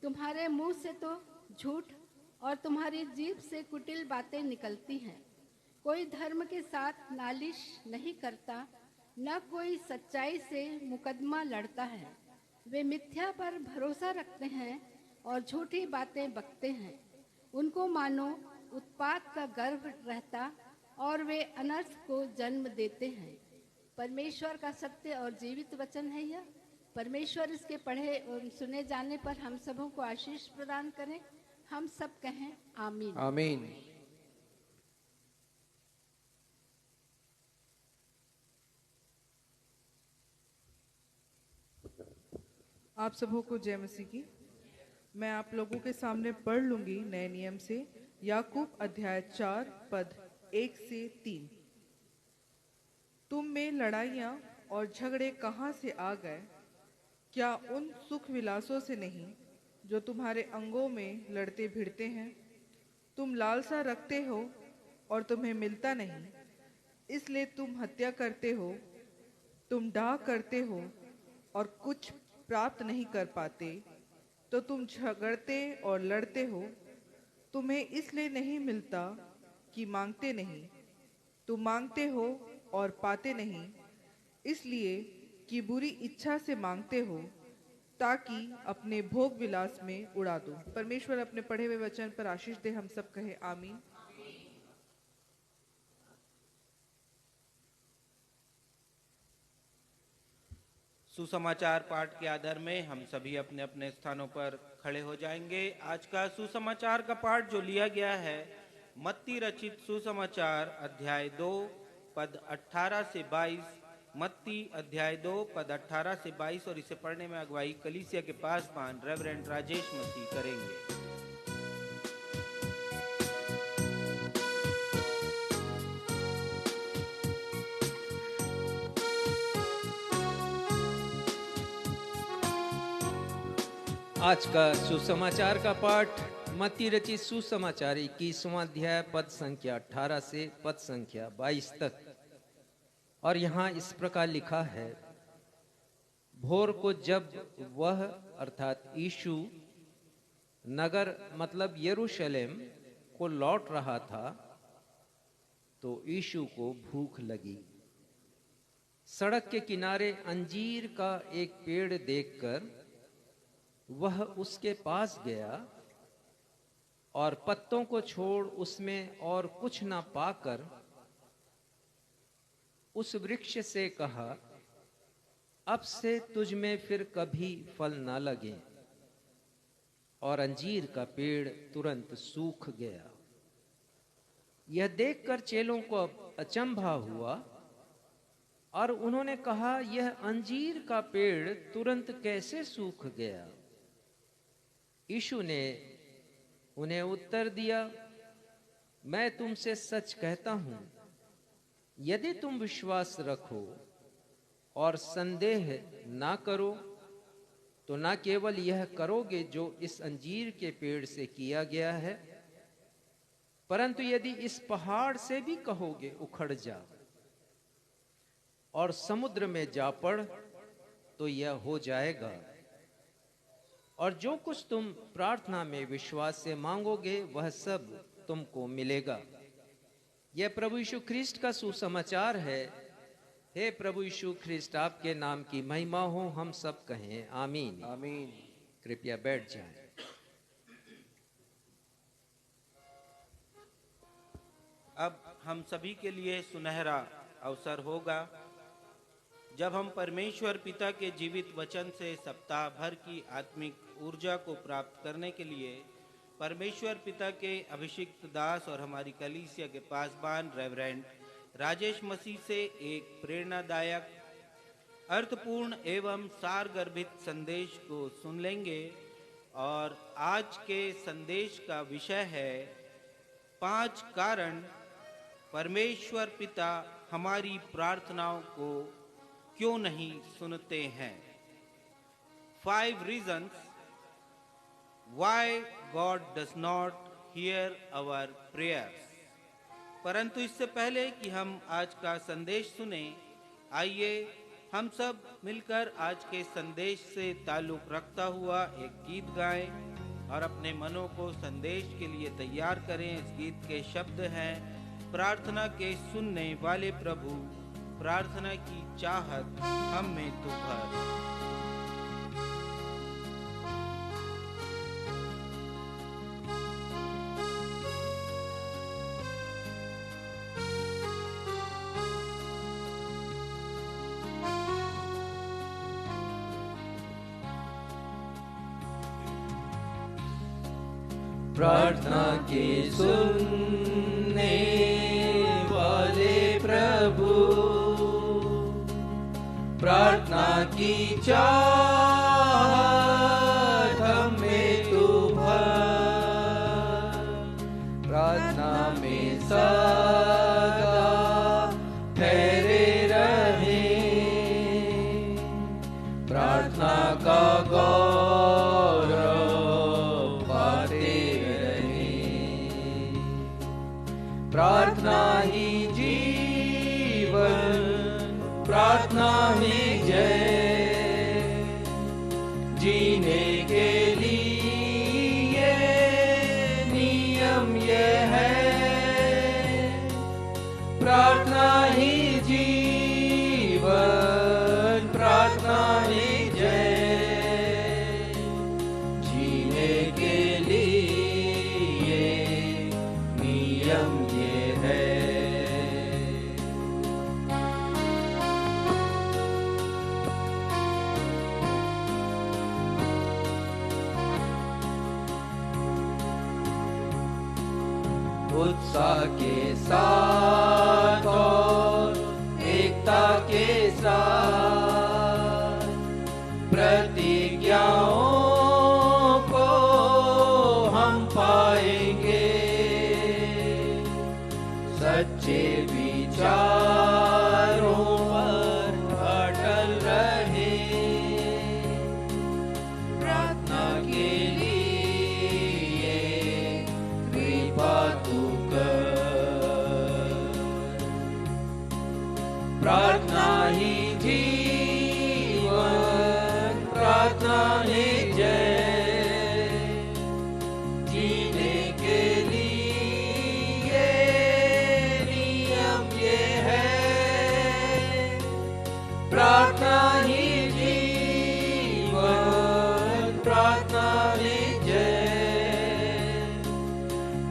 तुम्हारे मुंह से तो झूठ और तुम्हारी जीभ से कुटिल बातें निकलती हैं। कोई धर्म के साथ नालिश नहीं करता, न कोई सच्चाई से मुकदमा लड़ता है। वे मिथ्या पर भरोसा रखते हैं और झूठी बातें बकते हैं। उनको मानो उत्पात का गर्भ रहता और वे अनर्थ को जन्म देते हैं। परमेश्वर का सत्य और जीवित वचन है यह। परमेश्वर इसके पढ़े और सुने जाने पर हम सबों को आशीष प्रदान करें। हम सब कहें आमीन, आमीन। आप सबों को जय मसीह की। मैं आप लोगों के सामने पढ़ लूंगी नए नियम से याकूब अध्याय 4 पद 1 से 3। तुम में लड़ाइयाँ और झगड़े कहाँ से आ गए? क्या उन सुख विलासों से नहीं जो तुम्हारे अंगों में लड़ते भिड़ते हैं? तुम लालसा रखते हो और तुम्हें मिलता नहीं, इसलिए तुम हत्या करते हो। तुम डाह करते हो और कुछ प्राप्त नहीं कर पाते, तो तुम झगड़ते और लड़ते हो। तुम्हें इसलिए नहीं मिलता कि मांगते नहीं। तुम मांगते हो और पाते नहीं, इसलिए कि बुरी इच्छा से मांगते हो, ताकि अपने भोग विलास में उड़ा दो। परमेश्वर अपने पढ़े हुए वचन पर आशीष दे। हम सब कहे आमीन। सुसमाचार पाठ के आधार में हम सभी अपने अपने स्थानों पर खड़े हो जाएंगे। आज का सुसमाचार का पाठ जो लिया गया है, मत्ती रचित सुसमाचार अध्याय 2 पद 18 से 22, मत्ती अध्याय 2 पद 18 से 22, और इसे पढ़ने में अगुवाई कलीसिया के पासवान रेवरेंड राजेश मसीह करेंगे। आज का सुसमाचार का पाठ मत्ती रचित सुसमाचार 21वां अध्याय पद संख्या 18 से पद संख्या 22 तक। और यहाँ इस प्रकार लिखा है, भोर को जब वह अर्थात यीशु नगर मतलब यरूशलेम को लौट रहा था, तो यीशु को भूख लगी। सड़क के किनारे अंजीर का एक पेड़ देखकर वह उसके पास गया और पत्तों को छोड़ उसमें और कुछ न पाकर उस वृक्ष से कहा, अब से तुझ में फिर कभी फल न लगे। और अंजीर का पेड़ तुरंत सूख गया। यह देखकर चेलों को अचंभा हुआ और उन्होंने कहा, यह अंजीर का पेड़ तुरंत कैसे सूख गया? यीशु ने उन्हें उत्तर दिया, मैं तुमसे सच कहता हूं, यदि तुम विश्वास रखो और संदेह ना करो तो न केवल यह करोगे जो इस अंजीर के पेड़ से किया गया है, परंतु यदि इस पहाड़ से भी कहोगे उखड़ जा और समुद्र में जा पड़ तो यह हो जाएगा। और जो कुछ तुम प्रार्थना में विश्वास से मांगोगे वह सब तुमको मिलेगा। यह प्रभु यीशु ख्रिस्ट का सुसमाचार है। हे प्रभु यीशु ख्रिस्ट, आपके नाम की महिमा हो, हम सब कहें आमीन। आमीन। कृपया बैठ जाएं। अब हम सभी के लिए सुनहरा अवसर होगा जब हम परमेश्वर पिता के जीवित वचन से सप्ताह भर की आत्मिक ऊर्जा को प्राप्त करने के लिए परमेश्वर पिता के अभिषिक्त दास और हमारी कलीसिया के पासबान रेवरेंड राजेश मसीह से एक प्रेरणादायक, अर्थपूर्ण एवं सारगर्भित संदेश को सुन लेंगे। और आज के संदेश का विषय है 5 कारण परमेश्वर पिता हमारी प्रार्थनाओं को क्यों नहीं सुनते हैं। 5 reasons why God does not hear our prayers। परंतु इससे पहले कि हम आज का संदेश सुने, आइए हम सब मिलकर आज के संदेश से ताल्लुक रखता हुआ एक गीत गाएं और अपने मनों को संदेश के लिए तैयार करें। इस गीत के शब्द हैं, प्रार्थना के सुनने वाले प्रभु, प्रार्थना की चाहत हम में तू भर। प्रार्थना के सुनने वाले प्रभु, प्रार्थना की चाहत हमें तू भर। प्रार्थना में सदा ठहरे रहे, प्रार्थना का प्रार्थना ही जीवन, प्रार्थना ही जय, जीने के लिए नियम ये है। प्रार्थना ही जीवन, प्रार्थना ही जय, जीने के लिए नियम उत्साह के साथ और एकता के साथ प्रतिज्ञाओं को हम पाएंगे। सच्चे विचारों पर अटल रहे, प्रार्थना के लिए कृपा तू कर। प्रार्थना ही जीवन, प्रार्थना ही जय, जीने के लिए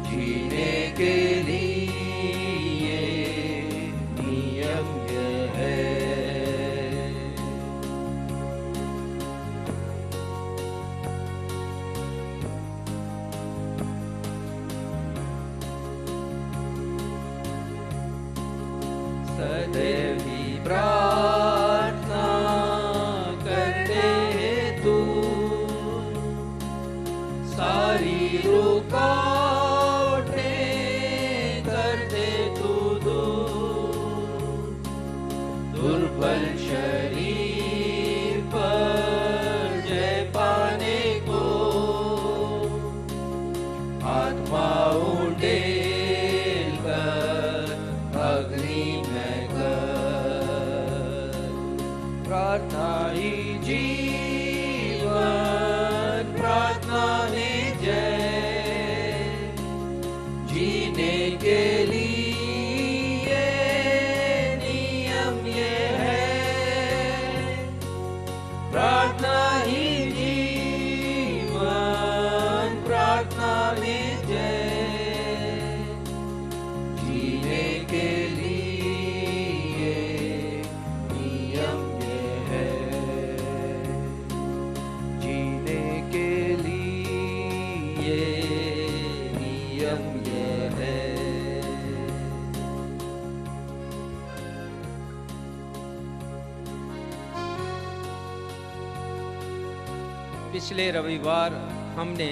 जीने के लिए नियम यह है। सदैव ही प्रार्थना करते तू, सारी रुकावटें कर दे तू दूर। दुर्बल शरीर पर जय पाने को आत्मा उड़ेल कर अग्नि में कर। प्रार्थना ही जीवन, प्रार्थना ही जय। जीने के लिए नियम ये है, प्रार्थना ही जीवन, प्रार्थना ही जय। जीने के लिए नियम ये है, जीने के लिए नियम ये है। पिछले रविवार हमने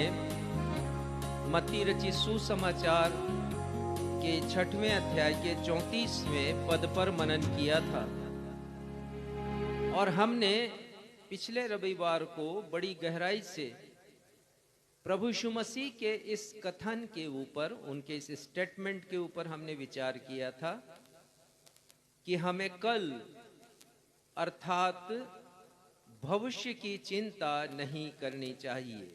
मत्ती रचित सुसमाचार के 6वें अध्याय के 34वें पद पर मनन किया था और हमने पिछले रविवार को बड़ी गहराई से प्रभु यीशु मसीह के इस कथन के ऊपर, उनके इस स्टेटमेंट के ऊपर हमने विचार किया था कि हमें कल अर्थात भविष्य की चिंता नहीं करनी चाहिए।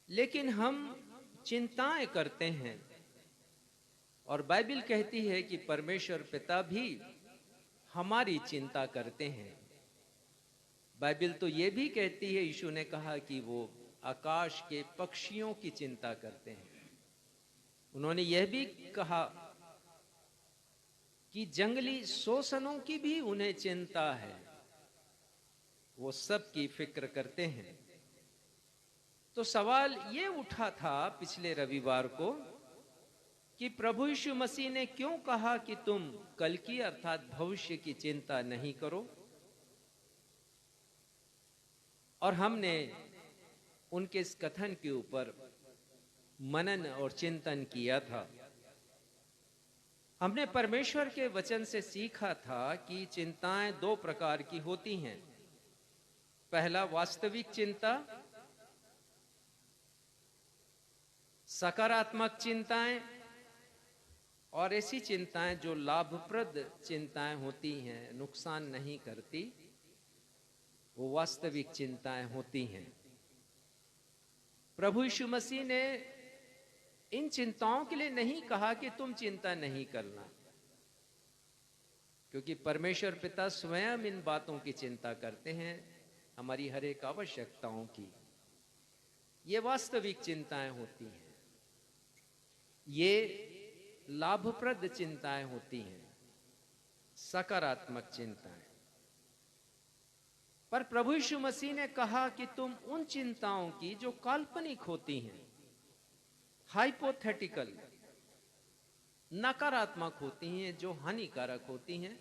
लेकिन हम चिंताएं करते हैं और बाइबल कहती है कि परमेश्वर पिता भी हमारी चिंता करते हैं। बाइबल तो ये भी कहती है, यीशु ने कहा कि वो आकाश के पक्षियों की चिंता करते हैं। उन्होंने यह भी कहा कि जंगली शोषणों की भी उन्हें चिंता है, वो सब की फिक्र करते हैं। तो सवाल ये उठा था पिछले रविवार को कि प्रभु यीशु मसीह ने क्यों कहा कि तुम कल की अर्थात भविष्य की चिंता नहीं करो, और हमने उनके इस कथन के ऊपर मनन और चिंतन किया था। हमने परमेश्वर के वचन से सीखा था कि चिंताएं दो प्रकार की होती हैं। पहला वास्तविक चिंता, सकारात्मक चिंताएं, और ऐसी चिंताएं जो लाभप्रद चिंताएं होती हैं, नुकसान नहीं करती, वो वास्तविक चिंताएं होती हैं। प्रभु यीशु मसीह ने इन चिंताओं के लिए नहीं कहा कि तुम चिंता नहीं करना, क्योंकि परमेश्वर पिता स्वयं इन बातों की चिंता करते हैं, हमारी हर एक आवश्यकताओं की। ये वास्तविक चिंताएं होती हैं, ये लाभप्रद चिंताएं होती हैं, सकारात्मक चिंताएं। पर प्रभु यीशु मसीह ने कहा कि तुम उन चिंताओं की जो काल्पनिक होती हैं, हाइपोथेटिकल, नकारात्मक होती हैं, जो हानिकारक होती हैं,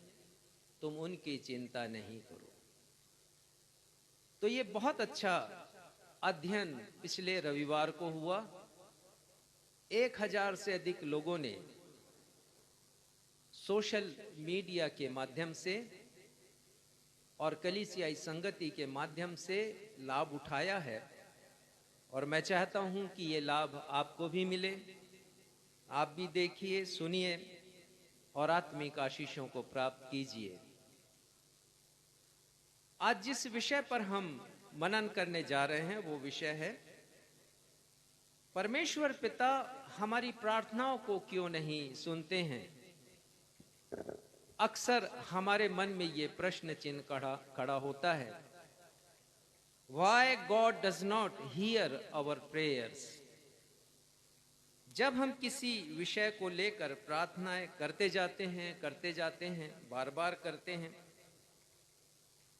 तुम उनकी चिंता नहीं करो। तो ये बहुत अच्छा अध्ययन पिछले रविवार को हुआ। 1000 से अधिक लोगों ने सोशल मीडिया के माध्यम से और कलीसियाई संगति के माध्यम से लाभ उठाया है, और मैं चाहता हूं कि ये लाभ आपको भी मिले। आप भी देखिए, सुनिए और आत्मिक आशीषों को प्राप्त कीजिए। आज जिस विषय पर हम मनन करने जा रहे हैं वो विषय है, परमेश्वर पिता हमारी प्रार्थनाओं को क्यों नहीं सुनते हैं। अक्सर हमारे मन में ये प्रश्न चिन्ह खड़ा होता है, Why God does not hear our prayers? जब हम किसी विषय को लेकर प्रार्थनाएं करते जाते हैं, बार बार करते हैं,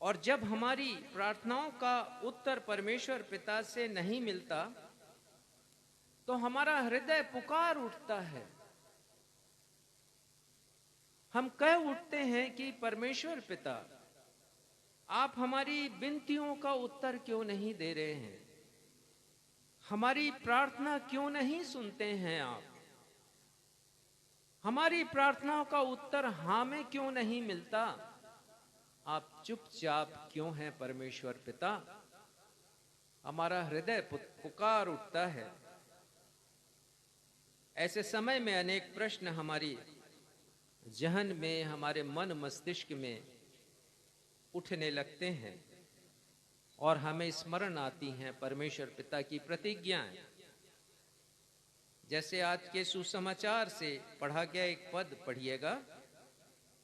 और जब हमारी प्रार्थनाओं का उत्तर परमेश्वर पिता से नहीं मिलता, तो हमारा हृदय पुकार उठता है। हम कह उठते हैं कि परमेश्वर पिता, आप हमारी विनतियों का उत्तर क्यों नहीं दे रहे हैं? हमारी प्रार्थना क्यों नहीं सुनते हैं आप? हमारी प्रार्थनाओं का उत्तर हाँ में क्यों नहीं मिलता? आप चुपचाप क्यों हैं परमेश्वर पिता? हमारा हृदय पुकार उठता है। ऐसे समय में अनेक प्रश्न हमारी जहन में, हमारे मन मस्तिष्क में उठने लगते हैं और हमें स्मरण आती हैं परमेश्वर पिता की प्रतिज्ञाएं। जैसे आज के सुसमाचार से पढ़ा गया एक पद पढ़िएगा,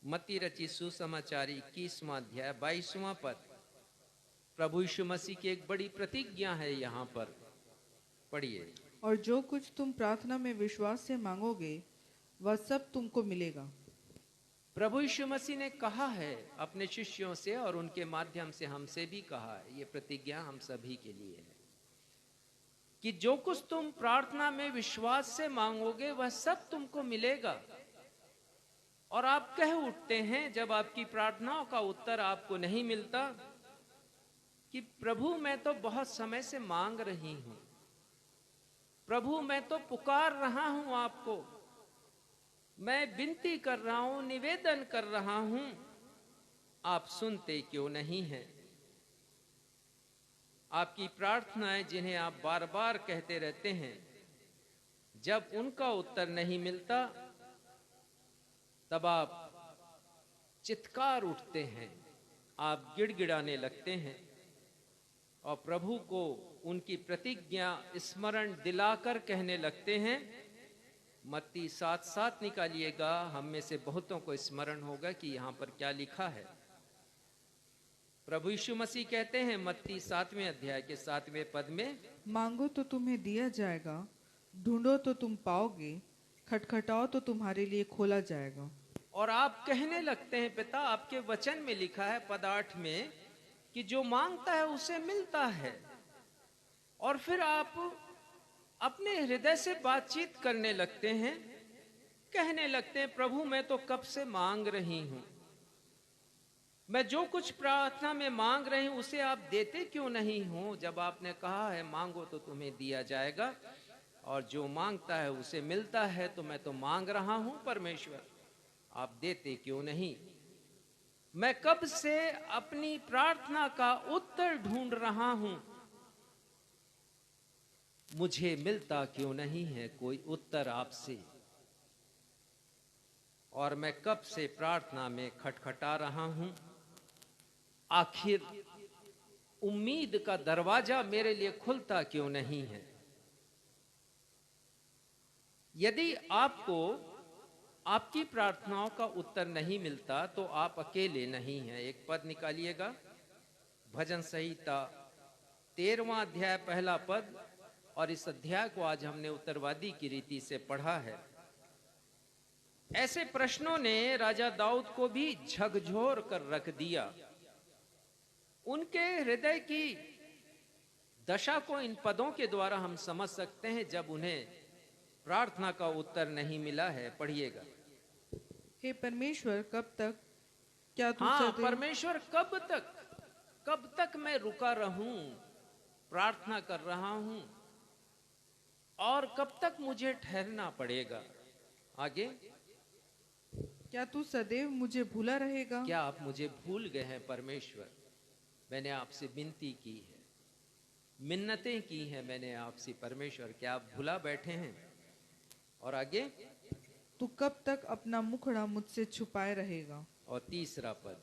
मत्ती रचित सुसमाचार 21वां अध्याय 22वां पद। प्रभु यीशु मसीह की एक बड़ी प्रतिज्ञा है यहाँ पर, पढ़िए। और जो कुछ तुम प्रार्थना में विश्वास से मांगोगे वह सब तुमको मिलेगा। प्रभु यीशु मसीह ने कहा है अपने शिष्यों से, और उनके माध्यम से हमसे भी कहा है, ये प्रतिज्ञा हम सभी के लिए है कि जो कुछ तुम प्रार्थना में विश्वास से मांगोगे वह सब तुमको मिलेगा। और आप कह उठते हैं जब आपकी प्रार्थनाओं का उत्तर आपको नहीं मिलता कि प्रभु मैं तो बहुत समय से मांग रही हूं, प्रभु मैं तो पुकार रहा हूं आपको, मैं विनती कर रहा हूं, निवेदन कर रहा हूं, आप सुनते क्यों नहीं हैं? आपकी प्रार्थनाएं जिन्हें आप बार बार कहते रहते हैं, जब उनका उत्तर नहीं मिलता तब आप चित्कार उठते हैं, आप गिड़गिड़ाने लगते हैं और प्रभु को उनकी प्रतिज्ञा स्मरण दिलाकर कहने लगते हैं। मत्ती 7:7 निकालिएगा, हम में से बहुतों को स्मरण होगा कि यहाँ पर क्या लिखा है। प्रभु यीशु मसीह कहते हैं मत्ती 7वें अध्याय के 7वें पद में, मांगो तो तुम्हें दिया जाएगा, ढूंढो तो तुम पाओगे, खटखटाओ तो तुम्हारे लिए खोला जाएगा। और आप कहने लगते हैं पिता, आपके वचन में लिखा है पद 8 में कि जो मांगता है उसे मिलता है। और फिर आप अपने हृदय से बातचीत करने लगते हैं, कहने लगते हैं प्रभु मैं तो कब से मांग रही हूं, मैं जो कुछ प्रार्थना में मांग रही हूं उसे आप देते क्यों नहीं हो? जब आपने कहा है मांगो तो तुम्हें दिया जाएगा और जो मांगता है उसे मिलता है, तो मैं तो मांग रहा हूं परमेश्वर, आप देते क्यों नहीं? मैं कब से अपनी प्रार्थना का उत्तर ढूंढ रहा हूं, मुझे मिलता क्यों नहीं है कोई उत्तर आपसे? और मैं कब से प्रार्थना में खटखटा रहा हूं, आखिर उम्मीद का दरवाजा मेरे लिए खुलता क्यों नहीं है? यदि आपको आपकी प्रार्थनाओं का उत्तर नहीं मिलता तो आप अकेले नहीं हैं। एक पद निकालिएगा, भजन संहिता 13वां अध्याय पहला पद, और इस अध्याय को आज हमने उत्तरवादी की रीति से पढ़ा है। ऐसे प्रश्नों ने राजा दाऊद को भी झकझोर कर रख दिया। उनके हृदय की दशा को इन पदों के द्वारा हम समझ सकते हैं जब उन्हें प्रार्थना का उत्तर नहीं मिला है। पढ़िएगा, हे परमेश्वर कब तक, क्या तू हाँ सदैव परमेश्वर कब तक मैं रुका रहूं, प्रार्थना कर रहा हूं, और कब तक मुझे ठहरना पड़ेगा? आगे, क्या तू सदैव मुझे भूला रहेगा? क्या आप मुझे भूल गए हैं परमेश्वर? मैंने आपसे विनती की है, मिन्नतें की हैं मैंने आपसे परमेश्वर, क्या आप भुला बैठे हैं? और आगे, तू कब तक अपना मुखड़ा मुझसे छुपाए रहेगा? और तीसरा पद,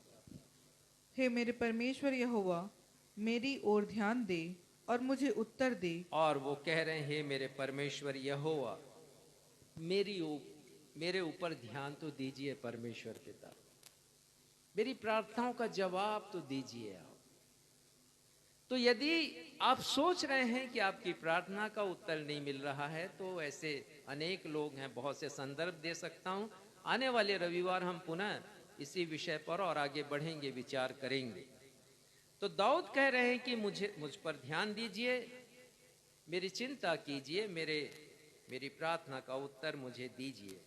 हे मेरे परमेश्वर यहोवा, मेरी ओर ध्यान दे और मुझे उत्तर दे। और वो कह रहे हैं मेरे परमेश्वर यहोवा, मेरे ऊपर ध्यान तो दीजिए परमेश्वर पिता, मेरी प्रार्थनाओं का जवाब तो दीजिए आप। तो यदि आप सोच रहे हैं कि आपकी प्रार्थना का उत्तर नहीं मिल रहा है, तो ऐसे अनेक लोग हैं, बहुत से संदर्भ दे सकता हूं। आने वाले रविवार हम पुनः इसी विषय पर और आगे बढ़ेंगे, विचार करेंगे। तो दाऊद कह रहे हैं कि मुझ पर ध्यान दीजिए, मेरी चिंता कीजिए, मेरी प्रार्थना का उत्तर मुझे दीजिए।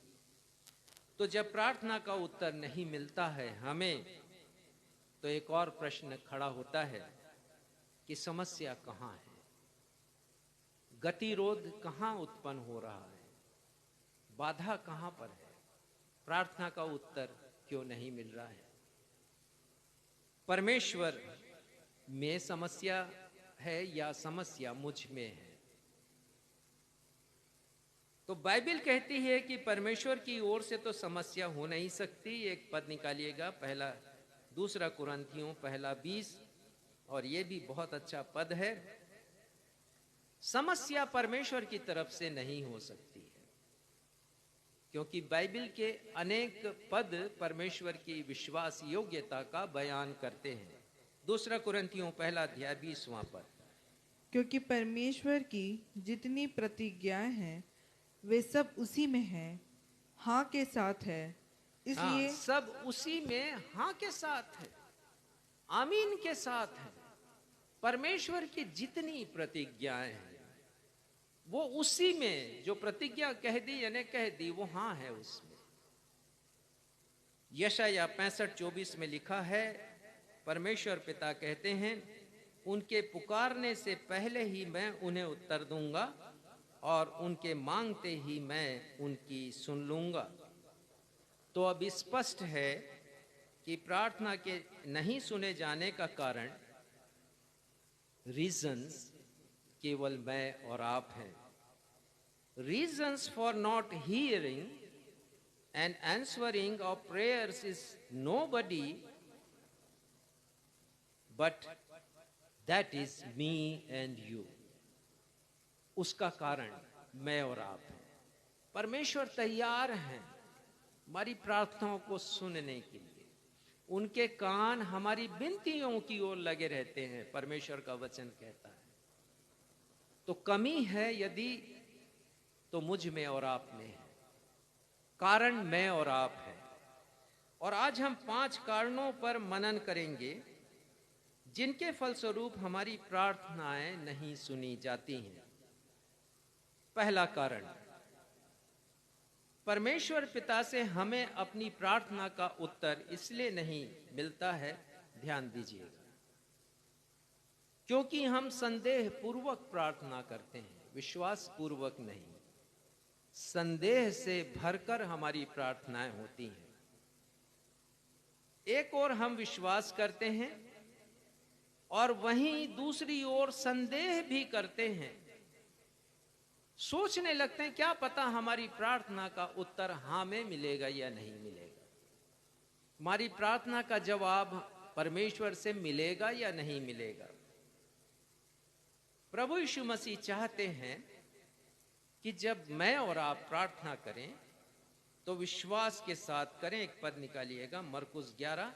तो जब प्रार्थना का उत्तर नहीं मिलता है हमें, तो एक और प्रश्न खड़ा होता है कि समस्या कहाँ है, गतिरोध कहाँ उत्पन्न हो रहा है, बाधा कहाँ पर है, प्रार्थना का उत्तर क्यों नहीं मिल रहा है। परमेश्वर में समस्या है या समस्या मुझ में है? तो बाइबल कहती है कि परमेश्वर की ओर से तो समस्या हो नहीं सकती। एक पद निकालिएगा, दूसरा कुरिन्थियों 1:20, और ये भी बहुत अच्छा पद है। समस्या परमेश्वर की तरफ से नहीं हो सकती है, क्योंकि बाइबल के अनेक पद परमेश्वर की विश्वास योग्यता का बयान करते हैं। दूसरा कुरिन्थियों 1:20 पद, क्योंकि परमेश्वर की जितनी प्रतिज्ञाएं हैं वे सब उसी में हैं, हाँ के साथ है, इसलिए सब उसी में हाँ के साथ है, आमीन के साथ है। परमेश्वर की जितनी प्रतिज्ञाएं हैं वो उसी में, जो प्रतिज्ञा कह दी यानी कह दी, वो हाँ है उसमें। यशायाह 65:24 में लिखा है, परमेश्वर पिता कहते हैं, उनके पुकारने से पहले ही मैं उन्हें उत्तर दूंगा और उनके मांगते ही मैं उनकी सुन लूंगा। तो अब स्पष्ट है कि प्रार्थना के नहीं सुने जाने का कारण, रीजंस, केवल मैं और आप हैं। Reasons for not hearing and answering of prayers is nobody but that is me and you. उसका कारण मैं और आप हैं। परमेश्वर तैयार हैं हमारी प्रार्थनाओं को सुनने के लिए, उनके कान हमारी विनतियों की ओर लगे रहते हैं, परमेश्वर का वचन कहता है। तो कमी है यदि, तो मुझ में और आप में है, कारण मैं और आप है। और आज हम 5 कारणों पर मनन करेंगे जिनके फलस्वरूप हमारी प्रार्थनाएं नहीं सुनी जाती हैं। पहला कारण, परमेश्वर पिता से हमें अपनी प्रार्थना का उत्तर इसलिए नहीं मिलता है, ध्यान दीजिएगा, क्योंकि हम संदेह पूर्वक प्रार्थना करते हैं, विश्वास पूर्वक नहीं। संदेह से भरकर हमारी प्रार्थनाएं होती हैं। एक ओर हम विश्वास करते हैं और वहीं दूसरी ओर संदेह भी करते हैं। सोचने लगते हैं क्या पता हमारी प्रार्थना का उत्तर हाँ में मिलेगा या नहीं मिलेगा, हमारी प्रार्थना का जवाब परमेश्वर से मिलेगा या नहीं मिलेगा। प्रभु यीशु मसीह चाहते हैं कि जब मैं और आप प्रार्थना करें तो विश्वास के साथ करें। एक पद निकालिएगा, मरकुस 11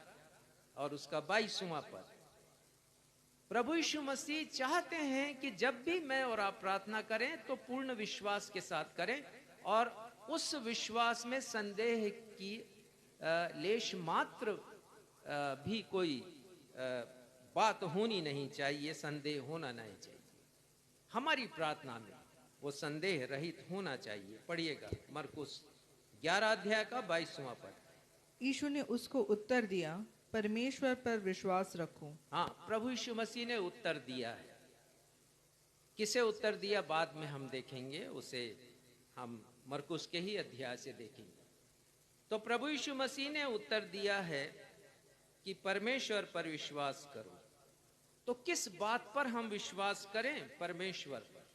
और उसका 22वां पद। प्रभु यीशु मसीह चाहते हैं कि जब भी मैं और आप प्रार्थना करें तो पूर्ण विश्वास के साथ करें, और उस विश्वास में संदेह की लेश मात्र भी कोई बात होनी नहीं चाहिए, संदेह होना नहीं चाहिए। हमारी प्रार्थना में वो संदेह रहित होना चाहिए। पढ़िएगा मरकुस 11 का 22वां पद। यीशु ने उसको उत्तर दिया, परमेश्वर पर विश्वास रखो। हाँ, प्रभु यीशु मसीह ने उत्तर दिया है। किसे उत्तर दिया बाद में हम देखेंगे, उसे हम मरकुस के ही अध्याय से देखेंगे। तो प्रभु यीशु मसीह ने उत्तर दिया है कि परमेश्वर पर विश्वास करो। तो किस बात पर हम विश्वास करें? परमेश्वर पर।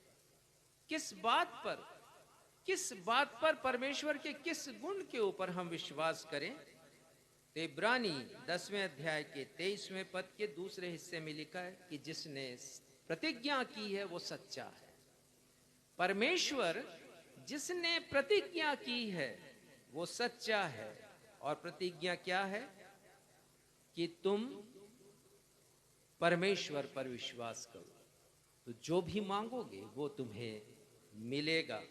किस बात पर? किस बात पर? परमेश्वर के किस गुण के ऊपर हम विश्वास करें? तो इब्रानी 10वें अध्याय के 23वें पद के दूसरे हिस्से में लिखा है कि जिसने प्रतिज्ञा की है वो सच्चा है। परमेश्वर जिसने प्रतिज्ञा की है वो सच्चा है। और प्रतिज्ञा क्या है? कि तुम परमेश्वर पर विश्वास करो, तो जो भी मांगोगे वो तुम्हें मिलेगा।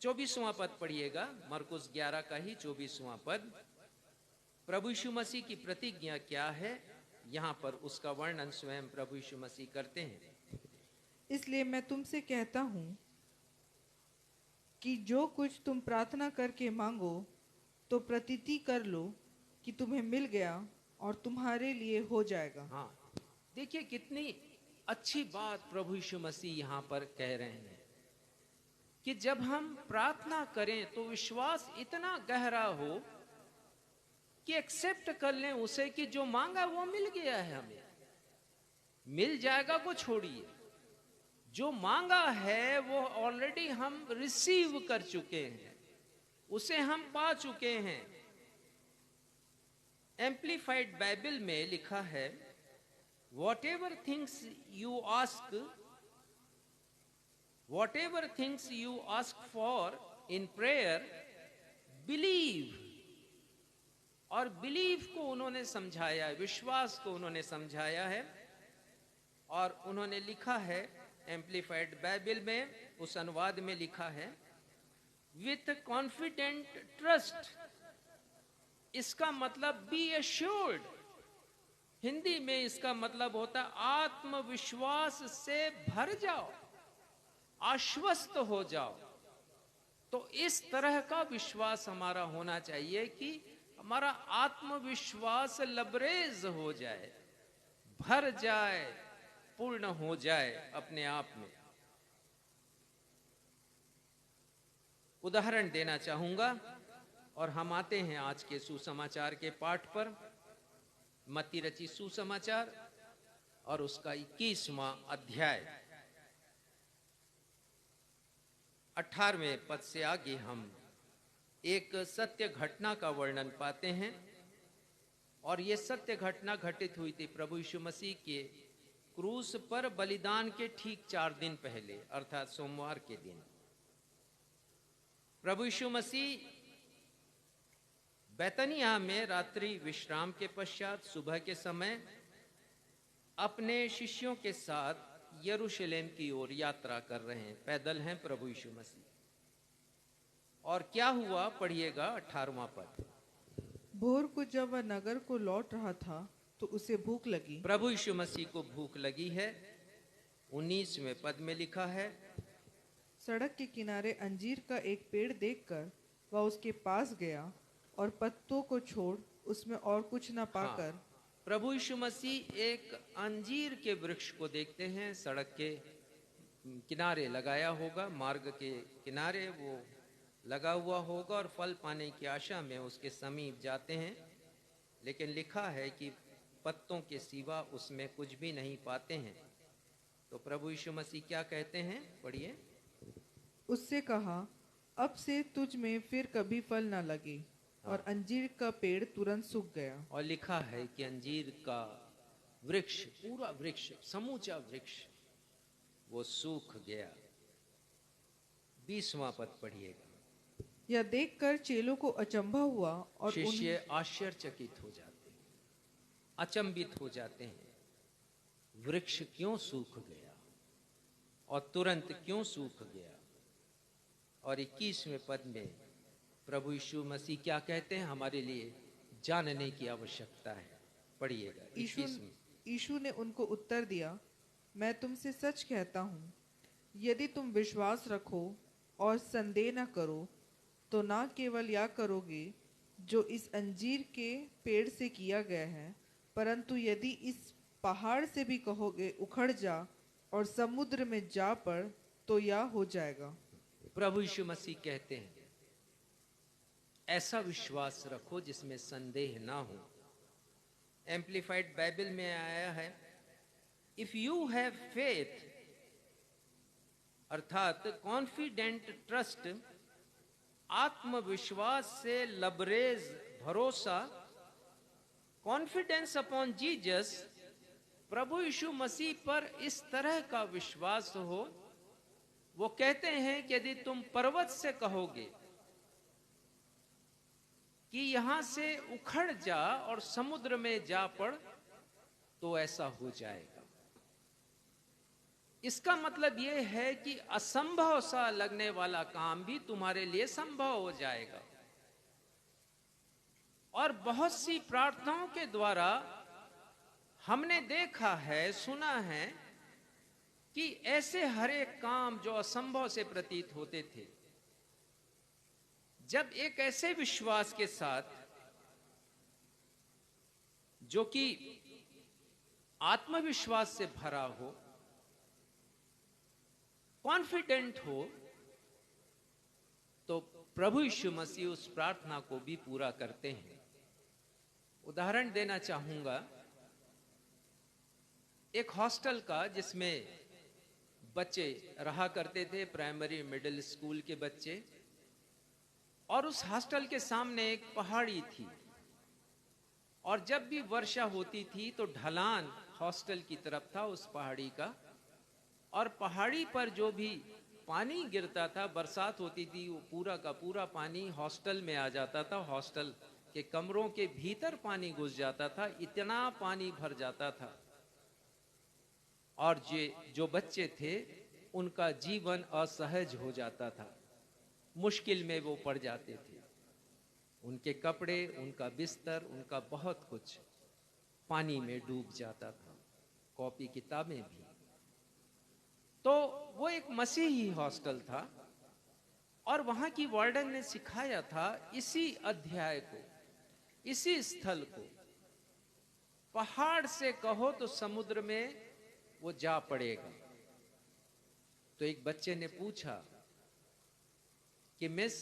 24वां पद पढ़िएगा, मरकुस 11 का ही 24वां पद। प्रभु यीशु मसीह की प्रतिज्ञा क्या है, यहां पर उसका वर्णन स्वयं प्रभु यीशु मसीह करते हैं। इसलिए मैं तुमसे कहता हूँ कि जो कुछ तुम प्रार्थना करके मांगो तो प्रतीति कर लो कि तुम्हें मिल गया और तुम्हारे लिए हो जाएगा। हाँ, देखिए कितनी अच्छी बात प्रभु यीशु मसीह यहाँ पर कह रहे हैं कि जब हम प्रार्थना करें तो विश्वास इतना गहरा हो कि एक्सेप्ट कर लें उसे कि जो मांगा वो मिल गया है, हमें मिल जाएगा को छोड़िए, जो मांगा है वो ऑलरेडी हम रिसीव कर चुके हैं, उसे हम पा चुके हैं। एम्प्लीफाइड बाइबल में लिखा है, whatever things you ask for in prayer, believe। और बिलीव को उन्होंने समझाया, विश्वास को उन्होंने समझाया है, और उन्होंने लिखा है एम्प्लीफाइड बाइबल में, उस अनुवाद में लिखा है, विथ कॉन्फिडेंट ट्रस्ट। इसका मतलब बी एश्योर्ड, हिंदी में इसका मतलब होता है आत्मविश्वास से भर जाओ, आश्वस्त हो जाओ। तो इस तरह का विश्वास हमारा होना चाहिए कि हमारा आत्मविश्वास लबरेज हो जाए, भर जाए, पूर्ण हो जाए अपने आप में। उदाहरण देना चाहूंगा और हम आते हैं आज के सुसमाचार के पाठ पर। मत्ती रची सुसमाचार और उसका 21वां अध्याय 18वें पद से आगे हम एक सत्य घटना का वर्णन पाते हैं, और यह सत्य घटना घटित हुई थी प्रभु यीशु मसीह के क्रूस पर बलिदान के ठीक 4 दिन पहले, अर्थात सोमवार के दिन। प्रभु यीशु मसीह बैतनिया में रात्रि विश्राम के पश्चात सुबह के समय अपने शिष्यों के साथ यरूशलेम की ओर यात्रा कर रहे हैं, पैदल हैं प्रभु यीशु मसीह। और क्या हुआ, पढ़िएगा 18वां पद। भोर को जब वह नगर को लौट रहा था तो उसे भूख लगी। प्रभु यीशु मसीह को भूख लगी है। 19वें पद में लिखा है, सड़क के किनारे अंजीर का एक पेड़ देखकर वह उसके पास गया और पत्तों को छोड़ उसमें और कुछ न पाकर। हाँ, प्रभु यीशु मसीह एक अंजीर के वृक्ष को देखते हैं, सड़क के किनारे लगाया होगा, मार्ग के किनारे वो लगा हुआ होगा, और फल पाने की आशा में उसके समीप जाते हैं। लेकिन लिखा है कि पत्तों के सिवा उसमें कुछ भी नहीं पाते हैं। तो प्रभु यीशु मसीह क्या कहते हैं, पढ़िए। उससे कहा, अब से तुझ में फिर कभी फल न लगे। और अंजीर का पेड़ तुरंत सूख गया। और लिखा है कि अंजीर का वृक्ष, पूरा वृक्ष, समूचा वृक्ष वो सूख गया। 20वां पद पढ़िएगा। यह देखकर चेलों को अचंभा हुआ और शिष्य आश्चर्यचकित हो जाते हैं, अचंभित हो जाते हैं, वृक्ष क्यों सूख गया और तुरंत क्यों सूख गया। और 21वें पद में प्रभु यीशु मसीह क्या कहते हैं, हमारे लिए जानने की आवश्यकता है, पढ़िएगा। यीशु ने उनको उत्तर दिया, मैं तुमसे सच कहता हूँ, यदि तुम विश्वास रखो और संदेह न करो तो ना केवल या करोगे जो इस अंजीर के पेड़ से किया गया है, परंतु यदि इस पहाड़ से भी कहोगे उखड़ जा और समुद्र में जा पड़, तो या हो जाएगा। प्रभु यीशु मसीह कहते हैं ऐसा विश्वास रखो जिसमें संदेह ना हो। एम्प्लीफाइड बाइबल में आया है, इफ यू हैव फेथ, अर्थात कॉन्फिडेंट ट्रस्ट, आत्मविश्वास से लबरेज भरोसा, कॉन्फिडेंस अपॉन जीसस, प्रभु यीशु मसीह पर इस तरह का विश्वास हो। वो कहते हैं कि यदि तुम पर्वत से कहोगे कि यहां से उखड़ जा और समुद्र में जा पड़, तो ऐसा हो जाएगा। इसका मतलब यह है कि असंभव सा लगने वाला काम भी तुम्हारे लिए संभव हो जाएगा। और बहुत सी प्रार्थनाओं के द्वारा हमने देखा है, सुना है कि ऐसे हर एक काम जो असंभव से प्रतीत होते थे, जब एक ऐसे विश्वास के साथ जो कि आत्मविश्वास से भरा हो, कॉन्फिडेंट हो, तो प्रभु यीशु मसीह उस प्रार्थना को भी पूरा करते हैं। उदाहरण देना चाहूंगा एक हॉस्टल का, जिसमें बच्चे रहा करते थे, प्राइमरी मिडिल स्कूल के बच्चे। और उस हॉस्टल के सामने एक पहाड़ी थी, और जब भी वर्षा होती थी तो ढलान हॉस्टल की तरफ था उस पहाड़ी का, और पहाड़ी पर जो भी पानी गिरता था, बरसात होती थी, वो पूरा का पूरा पानी हॉस्टल में आ जाता था। हॉस्टल के कमरों के भीतर पानी घुस जाता था, इतना पानी भर जाता था। और जो बच्चे थे उनका जीवन असहज हो जाता था, मुश्किल में वो पड़ जाते थे। उनके कपड़े, उनका बिस्तर, उनका बहुत कुछ पानी में डूब जाता था, कॉपी किताबें भी। तो वो एक मसीही हॉस्टल था, और वहां की वार्डन ने सिखाया था इसी अध्याय को, इसी स्थल को, पहाड़ से कहो तो समुद्र में वो जा पड़ेगा। तो एक बच्चे ने पूछा कि मिस,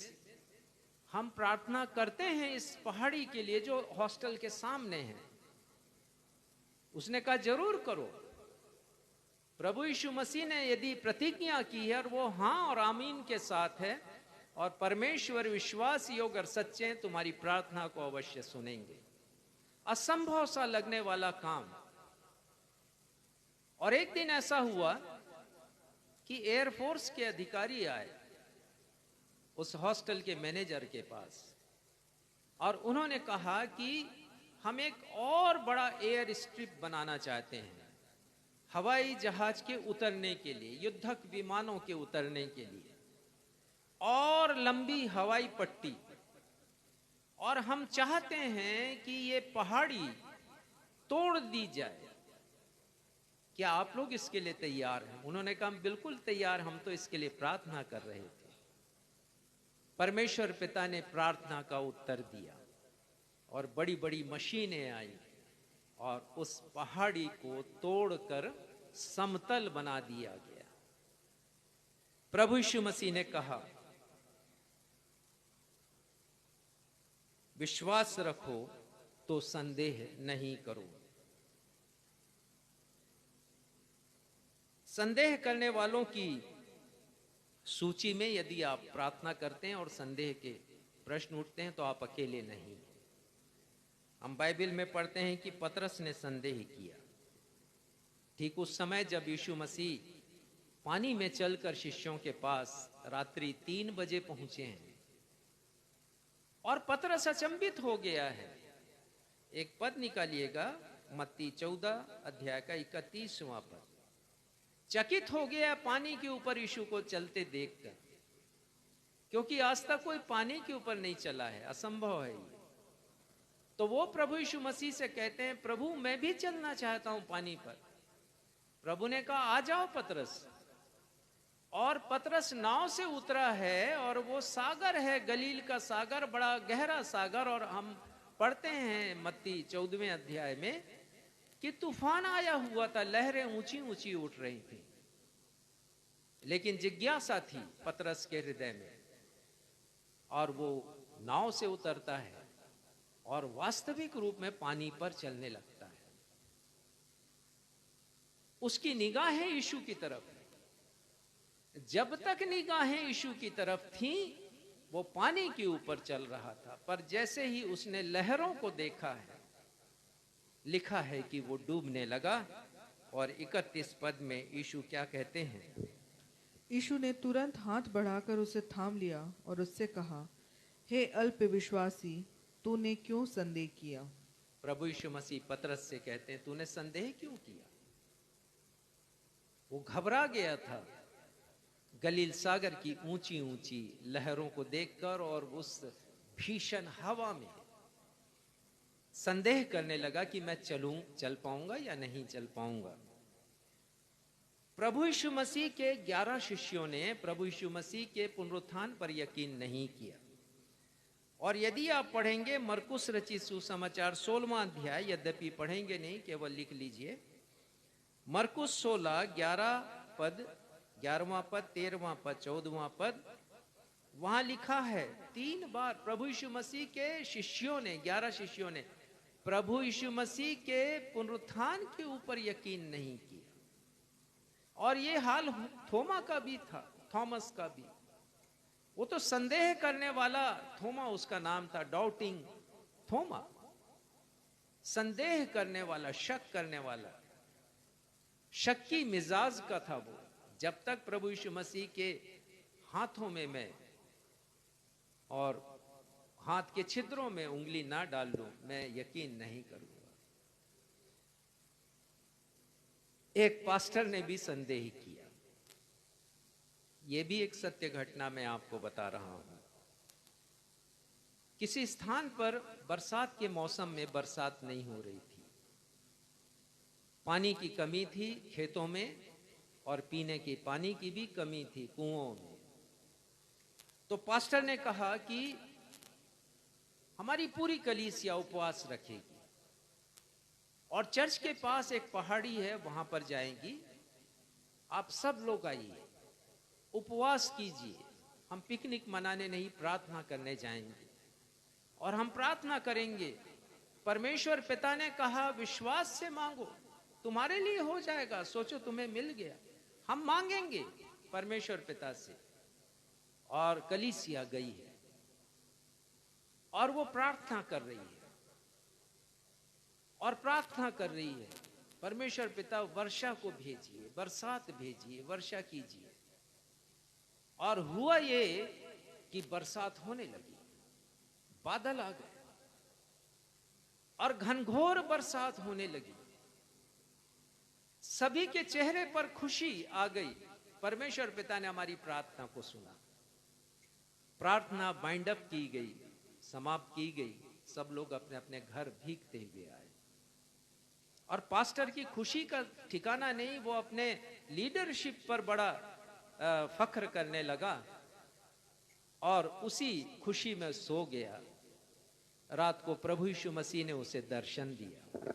हम प्रार्थना करते हैं इस पहाड़ी के लिए जो हॉस्टल के सामने है। उसने कहा जरूर करो। प्रभु यीशु मसीह ने यदि प्रतिज्ञा की है और वो हाँ और आमीन के साथ है, और परमेश्वर विश्वास योग्य और सच्चे हैं, तुम्हारी प्रार्थना को अवश्य सुनेंगे। असंभव सा लगने वाला काम। और एक दिन ऐसा हुआ कि एयरफोर्स के अधिकारी आए उस हॉस्टल के मैनेजर के पास, और उन्होंने कहा कि हम एक और बड़ा एयर स्ट्रिप बनाना चाहते हैं, हवाई जहाज के उतरने के लिए, युद्धक विमानों के उतरने के लिए, और लंबी हवाई पट्टी। और हम चाहते हैं कि ये पहाड़ी तोड़ दी जाए। क्या आप लोग इसके लिए तैयार हैं? उन्होंने कहा बिल्कुल तैयार, हम तो इसके लिए प्रार्थना कर रहे थे। परमेश्वर पिता ने प्रार्थना का उत्तर दिया, और बड़ी बड़ी मशीनें आई और उस पहाड़ी को तोड़कर समतल बना दिया गया। प्रभु यीशु मसीह ने कहा, विश्वास रखो तो संदेह नहीं करो। संदेह करने वालों की सूची में यदि आप प्रार्थना करते हैं और संदेह के प्रश्न उठते हैं तो आप अकेले नहीं। हम बाइबल में पढ़ते हैं कि पतरस ने संदेह किया, ठीक उस समय जब यीशु मसीह पानी में चलकर शिष्यों के पास रात्रि 3 बजे पहुंचे हैं, और पतरस अचंभित हो गया है। एक पद निकालिएगा, मत्ती 14 अध्याय का 31वां पद। चकित हो गया पानी के ऊपर यीशु को चलते देखकर, क्योंकि आज तक कोई पानी के ऊपर नहीं चला है, असंभव है ये। तो वो प्रभु यीशु मसीह से कहते हैं, प्रभु मैं भी चलना चाहता हूं पानी पर। प्रभु ने कहा आ जाओ पतरस। और पतरस नाव से उतरा है, और वो सागर है, गलील का सागर, बड़ा गहरा सागर। और हम पढ़ते हैं मत्ती 14वें अध्याय में कि तूफान आया हुआ था, लहरें ऊंची ऊंची उठ रही थी। लेकिन जिज्ञासा थी पतरस के हृदय में, और वो नाव से उतरता है और वास्तविक रूप में पानी पर चलने लगता है। उसकी निगाहें यीशु की तरफ। जब तक निगाहें यीशु की तरफ थी वो पानी के ऊपर चल रहा था, पर जैसे ही उसने लहरों को देखा है, लिखा है कि वो डूबने लगा। और 31 पद में यीशु क्या कहते हैं? यीशु ने तुरंत हाथ बढ़ाकर उसे थाम लिया और उससे कहा, हे अल्प विश्वासी, तूने क्यों संदेह किया? प्रभु यीशु मसीह पतरस से कहते हैं, तूने संदेह क्यों किया? वो घबरा गया था गलील सागर की ऊंची ऊंची लहरों को देखकर, और उस भीषण हवा में संदेह करने लगा कि मैं चल पाऊंगा या नहीं चल पाऊंगा। प्रभु यीशु मसीह के 11 शिष्यों ने प्रभु यीशु मसीह के पुनरुत्थान पर यकीन नहीं किया। और यदि आप पढ़ेंगे मरकुस रचित सुसमाचार 16वां अध्याय, यद्यपि पढ़ेंगे नहीं, केवल लिख लीजिए, मरकुस 16 11 पद, 11वां पद, 13वां पद, 14वां पद, वहां लिखा है 3 बार प्रभु यीशु मसीह के शिष्यों ने, 11 शिष्यों ने प्रभु यीशु मसीह के पुनरुत्थान के ऊपर यकीन नहीं किया। और ये हाल थोमा का भी था, थॉमस का भी। वो तो संदेह करने वाला थोमा उसका नाम था, डाउटिंग थोमा, संदेह करने वाला, शक करने वाला, शक्की मिजाज का था वो। जब तक प्रभु यीशु मसीह के हाथों में मैं और हाथ के छिद्रों में उंगली ना डाल लूं, मैं यकीन नहीं करूंगा। एक पास्टर ने भी संदेह किया। यह भी एक सत्य घटना मैं आपको बता रहा हूं। किसी स्थान पर बरसात के मौसम में बरसात नहीं हो रही थी, पानी की कमी थी खेतों में, और पीने की पानी की भी कमी थी कुओं में। तो पास्टर ने कहा कि हमारी पूरी कलीसिया उपवास रखेगी और चर्च के पास एक पहाड़ी है, वहां पर जाएंगी। आप सब लोग आइए, उपवास कीजिए। हम पिकनिक मनाने नहीं, प्रार्थना करने जाएंगे और हम प्रार्थना करेंगे। परमेश्वर पिता ने कहा विश्वास से मांगो, तुम्हारे लिए हो जाएगा। सोचो तुम्हें मिल गया। हम मांगेंगे परमेश्वर पिता से। और कलीसिया गई है और वो प्रार्थना कर रही है और प्रार्थना कर रही है, परमेश्वर पिता वर्षा को भेजिए, बरसात भेजिए, वर्षा कीजिए। और हुआ ये कि बरसात होने लगी, बादल आ गए और घनघोर बरसात होने लगी। सभी के चेहरे पर खुशी आ गई। परमेश्वर पिता ने हमारी प्रार्थना को सुना। प्रार्थना बाइंड अप की गई, समाप्त की गई। सब लोग अपने अपने घर भीगते हुए आए और पास्टर की खुशी का ठिकाना नहीं, वो अपने लीडरशिप पर बड़ा फख्र करने लगा और उसी खुशी में सो गया। रात को प्रभु यीशु मसीह ने उसे दर्शन दिया।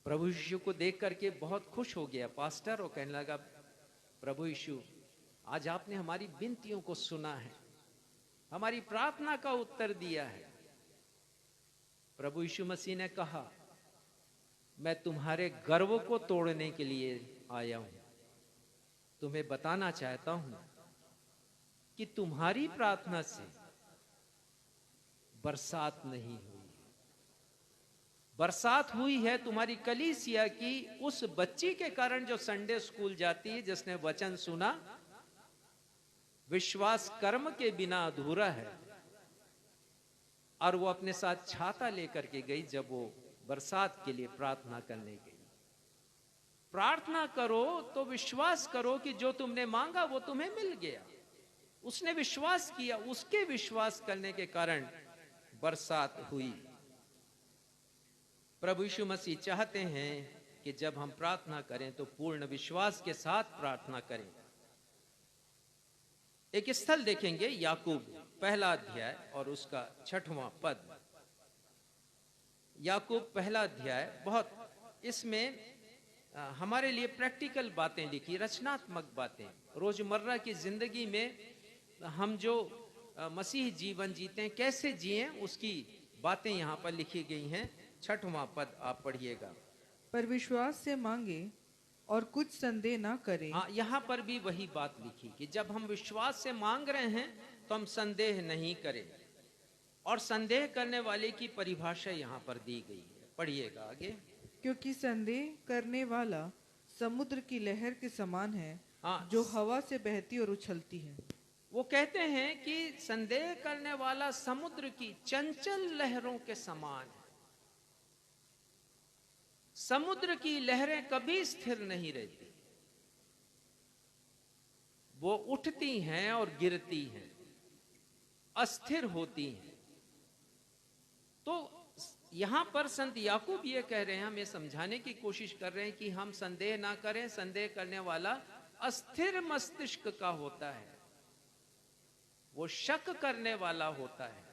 प्रभु यीशु को देख करके बहुत खुश हो गया पास्टर, और कहने लगा, प्रभु यीशु, आज आपने हमारी विनतियों को सुना है, हमारी प्रार्थना का उत्तर दिया है। प्रभु यीशु मसीह ने कहा, मैं तुम्हारे गर्व को तोड़ने के लिए आया हूं। तुम्हें बताना चाहता हूं कि तुम्हारी प्रार्थना से बरसात नहीं हुई। बरसात हुई है तुम्हारी कलीसिया की उस बच्ची के कारण जो संडे स्कूल जाती है, जिसने वचन सुना। विश्वास कर्म के बिना अधूरा है। और वो अपने साथ छाता लेकर के गई जब वो बरसात के लिए प्रार्थना करने गई। प्रार्थना करो तो विश्वास करो कि जो तुमने मांगा वो तुम्हें मिल गया। उसने विश्वास किया, उसके विश्वास करने के कारण बरसात हुई। प्रभु यीशु मसीह चाहते हैं कि जब हम प्रार्थना करें तो पूर्ण विश्वास के साथ प्रार्थना करें। एक स्थल देखेंगे, याकूब पहला अध्याय और उसका 6वां पद। याकूब पहला अध्याय, बहुत इसमें हमारे लिए प्रैक्टिकल बातें लिखी, रचनात्मक बातें। रोजमर्रा की जिंदगी में हम जो मसीह जीवन जीते हैं, कैसे जिए, उसकी बातें यहाँ पर लिखी गई हैं। 6वां पद आप पढ़िएगा। पर विश्वास से मांगे और कुछ संदेह ना करें। हाँ, यहाँ पर भी वही बात लिखी कि जब हम विश्वास से मांग रहे हैं तो हम संदेह नहीं करें। और संदेह करने वाले की परिभाषा यहाँ पर दी गई है। पढ़िएगा आगे। क्योंकि संदेह करने वाला समुद्र की लहर के समान है, हाँ, जो हवा से बहती और उछलती है। वो कहते हैं कि संदेह करने वाला समुद्र की चंचल लहरों के समान है। समुद्र की लहरें कभी स्थिर नहीं रहती, वो उठती हैं और गिरती हैं, अस्थिर होती हैं। तो यहां पर संत याकूब ये कह रहे हैं, हमें समझाने की कोशिश कर रहे हैं कि हम संदेह ना करें। संदेह करने वाला अस्थिर मस्तिष्क का होता है, वो शक करने वाला होता है।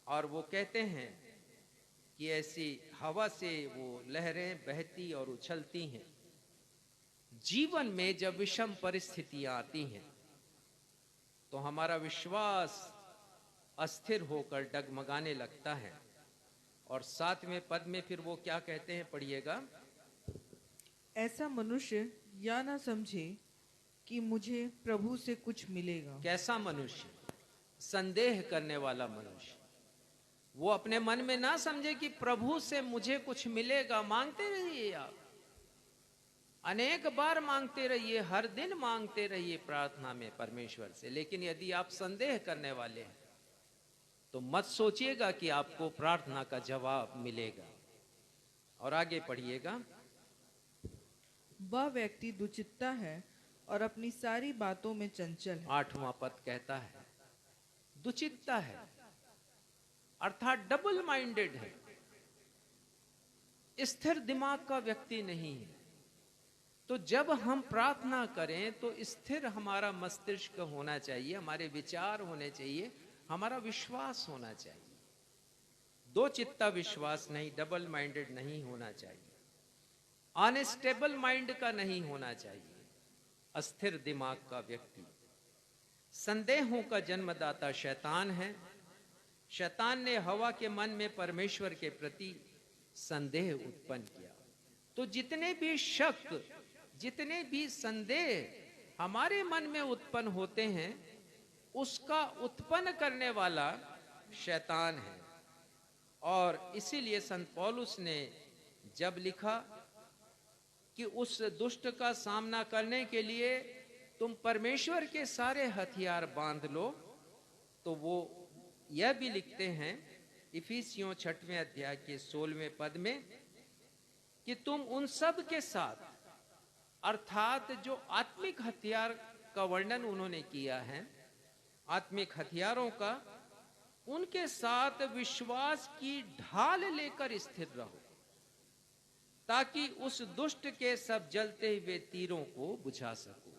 और वो कहते हैं कि ऐसी हवा से वो लहरें बहती और उछलती हैं। जीवन में जब विषम परिस्थितियां आती हैं तो हमारा विश्वास अस्थिर होकर डगमगाने लगता है। और साथ में पद में फिर वो क्या कहते हैं, पढ़िएगा। ऐसा मनुष्य या ना समझे कि मुझे प्रभु से कुछ मिलेगा। कैसा मनुष्य? संदेह करने वाला मनुष्य। वो अपने मन में ना समझे कि प्रभु से मुझे कुछ मिलेगा। मांगते रहिए, आप अनेक बार मांगते रहिए, हर दिन मांगते रहिए प्रार्थना में परमेश्वर से। लेकिन यदि आप संदेह करने वाले हैं तो मत सोचिएगा कि आपको प्रार्थना का जवाब मिलेगा। और आगे पढ़िएगा। वह व्यक्ति दुचित्ता है और अपनी सारी बातों में चंचल है। 8वां पद कहता है दुचित्ता है, अर्थात डबल माइंडेड है, स्थिर दिमाग का व्यक्ति नहीं है। तो जब हम प्रार्थना करें तो स्थिर हमारा मस्तिष्क होना चाहिए, हमारे विचार होने चाहिए, हमारा विश्वास होना चाहिए। दो चित्ता विश्वास नहीं, डबल माइंडेड नहीं होना चाहिए, अनस्टेबल माइंड का नहीं होना चाहिए, अस्थिर दिमाग का व्यक्ति। संदेहों का जन्मदाता शैतान है। शैतान ने हवा के मन में परमेश्वर के प्रति संदेह उत्पन्न किया। तो जितने भी शक, जितने भी संदेह हमारे मन में उत्पन्न होते हैं, उसका उत्पन्न करने वाला शैतान है। और इसीलिए संत पौलुस ने जब लिखा कि उस दुष्ट का सामना करने के लिए तुम परमेश्वर के सारे हथियार बांध लो, तो वो यह भी लिखते हैं इफिसियों 6वें अध्याय के 16वें पद में कि तुम उन सब के साथ, अर्थात जो आत्मिक हथियार का वर्णन उन्होंने किया है, आत्मिक हथियारों का, उनके साथ विश्वास की ढाल लेकर स्थिर रहो, ताकि उस दुष्ट के सब जलते हुए तीरों को बुझा सको।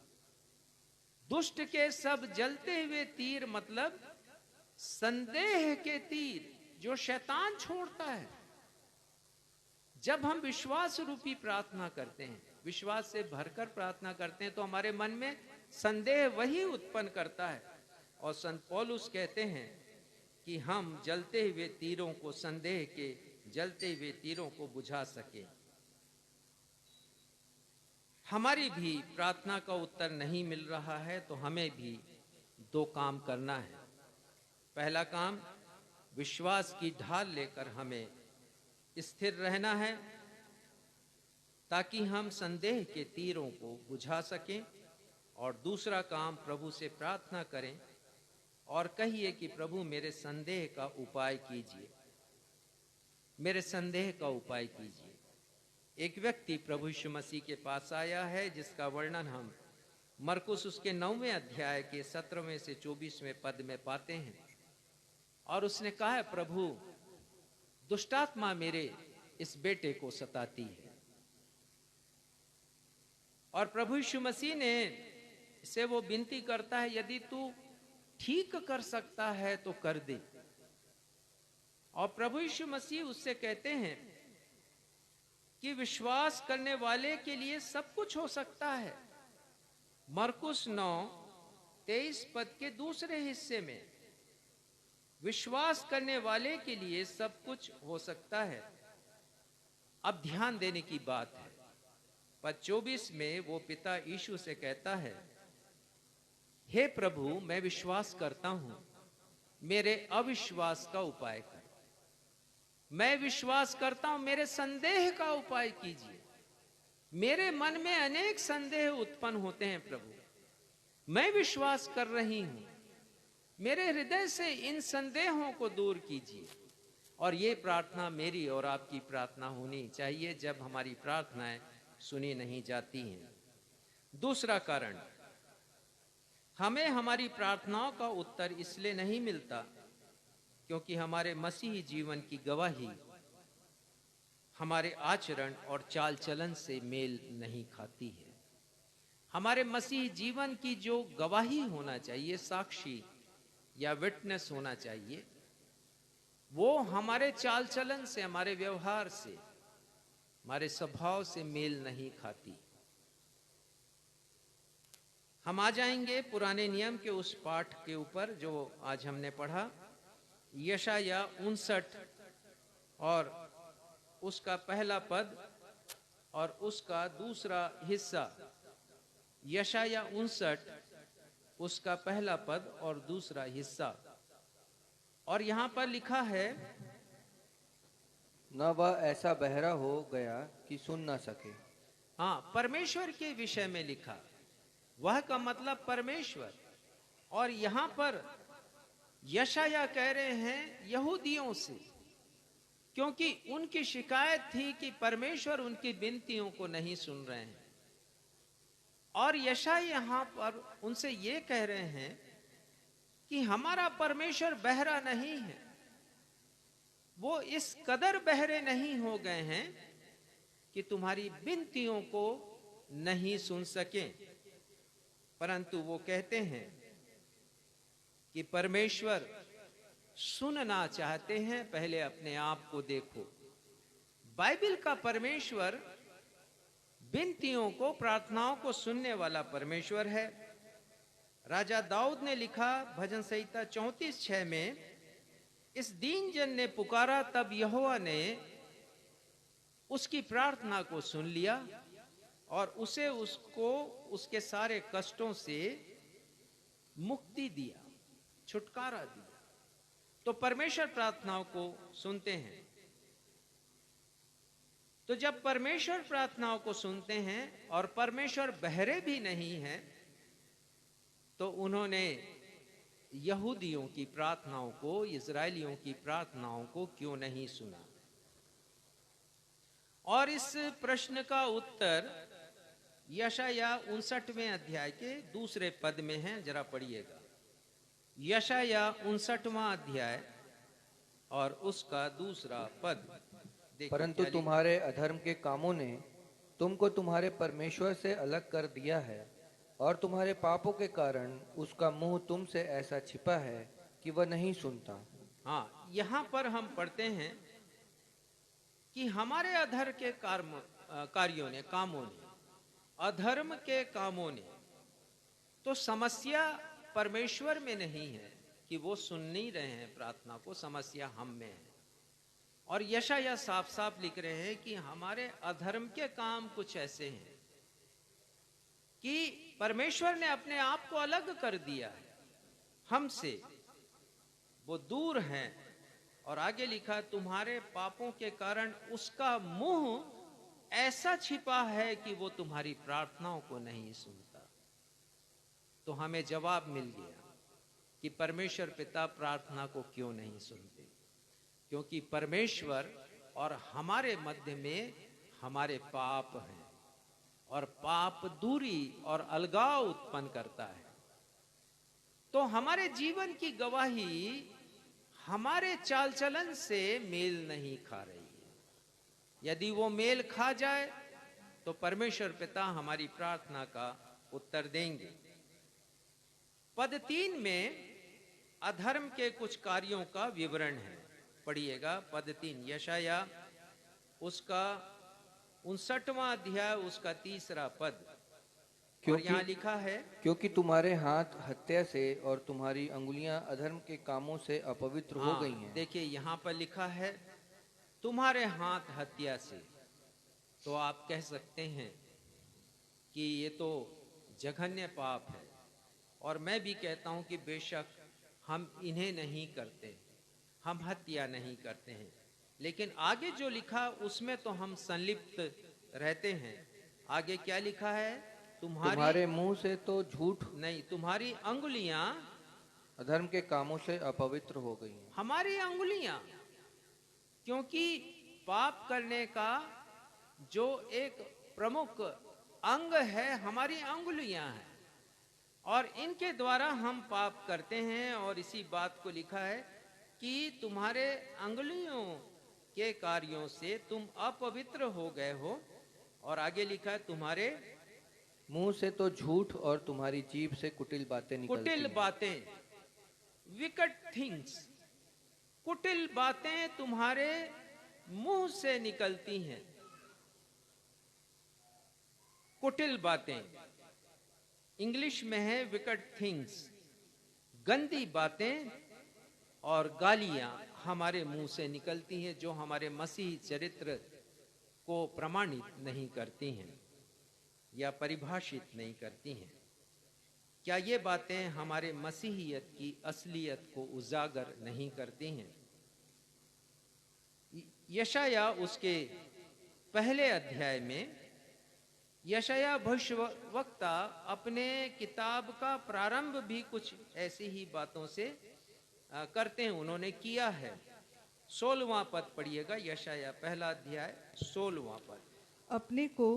दुष्ट के सब जलते हुए तीर मतलब संदेह के तीर जो शैतान छोड़ता है। जब हम विश्वास रूपी प्रार्थना करते हैं, विश्वास से भरकर प्रार्थना करते हैं, तो हमारे मन में संदेह वही उत्पन्न करता है। और संत पौलुस कहते हैं कि हम जलते हुए तीरों को, संदेह के जलते हुए तीरों को बुझा सके। हमारी भी प्रार्थना का उत्तर नहीं मिल रहा है तो हमें भी दो काम करना है। पहला काम, विश्वास की ढाल लेकर हमें स्थिर रहना है ताकि हम संदेह के तीरों को बुझा सकें। और दूसरा काम, प्रभु से प्रार्थना करें और कहिए कि प्रभु मेरे संदेह का उपाय कीजिए, मेरे संदेह का उपाय कीजिए। एक व्यक्ति प्रभु यीशु मसीह के पास आया है जिसका वर्णन हम मरकुस उसके 9वें अध्याय के 17वें से 24वें पद में पाते हैं। और उसने कहा है, प्रभु दुष्टात्मा मेरे इस बेटे को सताती है। और प्रभु यीशु मसीह ने से वो विनती करता है, यदि तू ठीक कर सकता है तो कर दे। और प्रभु यीशु मसीह उससे कहते हैं कि विश्वास करने वाले के लिए सब कुछ हो सकता है। मरकुस 9:23 पद के दूसरे हिस्से में विश्वास करने वाले के लिए सब कुछ हो सकता है। अब ध्यान देने की बात है, पद 24 में वो पिता यीशु से कहता है, हे प्रभु मैं विश्वास करता हूं, मेरे अविश्वास का उपाय कर। मैं विश्वास करता हूं, मेरे संदेह का उपाय कीजिए। मेरे मन में अनेक संदेह उत्पन्न होते हैं प्रभु, मैं विश्वास कर रही हूं, मेरे हृदय से इन संदेहों को दूर कीजिए और ये प्रार्थना मेरी और आपकी प्रार्थना होनी चाहिए जब हमारी प्रार्थनाएं सुनी नहीं जाती हैं। दूसरा कारण, हमें हमारी प्रार्थनाओं का उत्तर इसलिए नहीं मिलता क्योंकि हमारे मसीही जीवन की गवाही हमारे आचरण और चाल चलन से मेल नहीं खाती है। हमारे मसीही जीवन की जो गवाही होना चाहिए, साक्षी या विटनेस होना चाहिए, वो हमारे चाल चलन से, हमारे व्यवहार से, हमारे स्वभाव से मेल नहीं खाती। हम आ जाएंगे पुराने नियम के उस पाठ के ऊपर जो आज हमने पढ़ा, यशाया 59 और उसका पहला पद और उसका दूसरा हिस्सा। यशाया 59 उसका पहला पद और दूसरा हिस्सा। और यहां पर लिखा है, न वह ऐसा बहरा हो गया कि सुन ना सके। हाँ, परमेश्वर के विषय में लिखा, वह का मतलब परमेश्वर। और यहां पर यशाया कह रहे हैं यहूदियों से, क्योंकि उनकी शिकायत थी कि परमेश्वर उनकी विनतियों को नहीं सुन रहे हैं। और यशाया यहां पर उनसे ये कह रहे हैं कि हमारा परमेश्वर बहरा नहीं है, वो इस कदर बहरे नहीं हो गए हैं कि तुम्हारी विनतियों को नहीं सुन सके। परंतु वो कहते हैं कि परमेश्वर सुनना चाहते हैं, पहले अपने आप को देखो। बाइबल का परमेश्वर विनतियों को, प्रार्थनाओं को सुनने वाला परमेश्वर है। राजा दाऊद ने लिखा भजन संहिता 34:6 में, इस दीन जन ने पुकारा तब यहोवा ने उसकी प्रार्थना को सुन लिया और उसको उसके सारे कष्टों से मुक्ति दिया, छुटकारा दिया। तो परमेश्वर प्रार्थनाओं को सुनते हैं। तो जब परमेश्वर प्रार्थनाओं को सुनते हैं और परमेश्वर बहरे भी नहीं हैं, तो उन्होंने यहूदियों की प्रार्थनाओं को, इजरायलियों की प्रार्थनाओं को क्यों नहीं सुना? और इस प्रश्न का उत्तर यशाया 59वें अध्याय के दूसरे पद में है, जरा पढ़िएगा। यशाया 59वां अध्याय और उसका दूसरा पद। परंतु तुम्हारे अधर्म के कामों ने तुमको तुम्हारे परमेश्वर से अलग कर दिया है, और तुम्हारे पापों के कारण उसका मुंह तुमसे ऐसा छिपा है कि वह नहीं सुनता। हाँ, यहाँ पर हम पढ़ते हैं कि हमारे अधर्म के कार्यों ने, कामों ने, अधर्म के कामों ने, तो समस्या परमेश्वर में नहीं है कि वो सुन नहीं रहे हैं प्रार्थना को, समस्या हम में है। और यशाया साफ साफ लिख रहे हैं कि हमारे अधर्म के काम कुछ ऐसे हैं कि परमेश्वर ने अपने आप को अलग कर दिया है हमसे, वो दूर हैं। और आगे लिखा, तुम्हारे पापों के कारण उसका मुंह ऐसा छिपा है कि वो तुम्हारी प्रार्थनाओं को नहीं सुनता। तो हमें जवाब मिल गया कि परमेश्वर पिता प्रार्थना को क्यों नहीं सुनते, क्योंकि परमेश्वर और हमारे मध्य में हमारे पाप हैं, और पाप दूरी और अलगाव उत्पन्न करता है। तो हमारे जीवन की गवाही हमारे चाल चलन से मेल नहीं खा रही है। यदि वो मेल खा जाए तो परमेश्वर पिता हमारी प्रार्थना का उत्तर देंगे। पद 3 में अधर्म के कुछ कार्यों का विवरण है, पढ़िएगा। पद 3 यशाया उसका 59वां अध्याय उसका तीसरा पद। और यहाँ लिखा है, क्योंकि तुम्हारे हाथ हत्या से और तुम्हारी अंगुलियां अधर्म के कामों से अपवित्र हो गई हैं। देखिए यहाँ पर लिखा है तुम्हारे हाथ हत्या से। तो आप कह सकते हैं कि ये तो जघन्य पाप है, और मैं भी कहता हूं कि बेशक हम इन्हें नहीं करते, हम हत्या नहीं करते हैं, लेकिन आगे जो लिखा उसमें तो हम संलिप्त रहते हैं। आगे क्या लिखा है? तुम्हारे मुंह से तो झूठ नहीं, तुम्हारी अंगुलियां अधर्म के कामों से अपवित्र हो गई हैं। हमारी अंगुलियां क्योंकि पाप करने का जो एक प्रमुख अंग है हमारी अंगुलियां हैं, और इनके द्वारा हम पाप करते हैं। और इसी बात को लिखा है कि तुम्हारे अंगुलियों के कार्यों से तुम अपवित्र हो गए हो। और आगे लिखा है तुम्हारे मुंह से तो झूठ और तुम्हारी जीभ से कुटिल बातें निकलती कुटिल हैं। बातें, विकट थिंग्स, कुटिल बातें तुम्हारे मुंह से निकलती हैं। कुटिल बातें इंग्लिश में है विकट थिंग्स, गंदी बातें और गालियां हमारे मुंह से निकलती हैं, जो हमारे मसीही चरित्र को प्रमाणित नहीं करती हैं या परिभाषित नहीं करती हैं। क्या ये बातें हमारे मसीहियत की असलियत को उजागर नहीं करती हैं? यशाया उसके पहले अध्याय में यशाया भविष्यवक्ता अपने किताब का प्रारंभ भी कुछ ऐसी ही बातों से करते हैं, उन्होंने किया है। 16वां पद पढ़िएगा, यशाया पहला अध्याय 16वां पद। अपने को